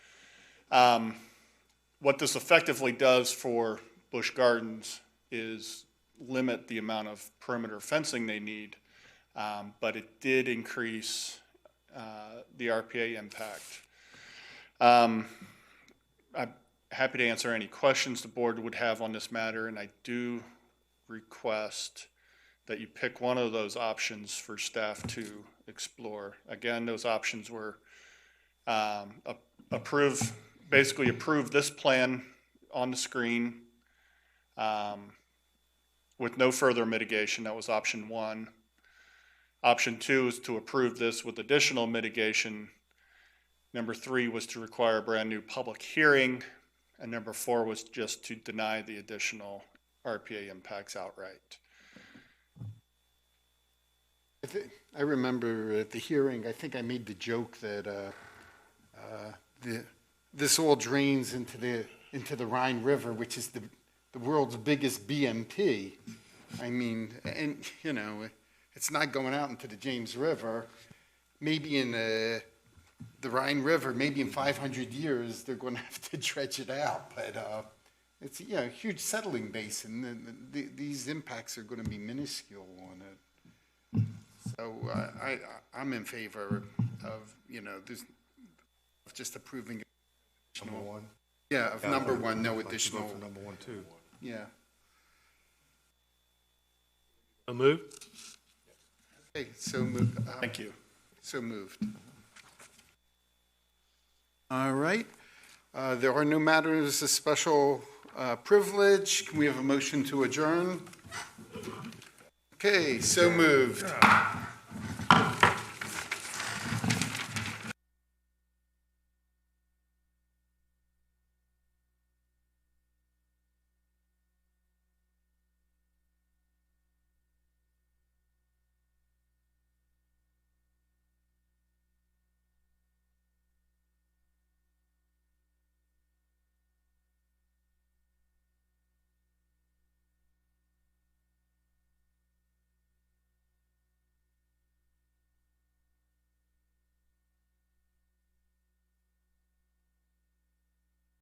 What this effectively does for Busch Gardens is limit the amount of perimeter fencing they need, but it did increase the RPA impact. I'm happy to answer any questions the board would have on this matter, and I do request that you pick one of those options for staff to explore. Again, those options were basically approve this plan on the screen with no further mitigation. That was option 1. Option 2 is to approve this with additional mitigation. Number 3 was to require a brand new public hearing. And number 4 was just to deny the additional RPA impacts outright. I remember at the hearing, I think I made the joke that this all drains into the Rhine River, which is the world's biggest BMP. I mean, and you know, it's not going out into the James River. Maybe in the Rhine River, maybe in 500 years, they're going to have to dredge it out. But it's a huge settling basin. These impacts are going to be minuscule on it. So I'm in favor of, just approving additional. Number 1? Yeah, of number 1, no I'd like to additional. vote for number 1, too. Yeah. So moved? Okay, so moved. Thank you. So moved. All right. There are no matters of special privilege. Can we have a motion to adjourn? Okay, so moved.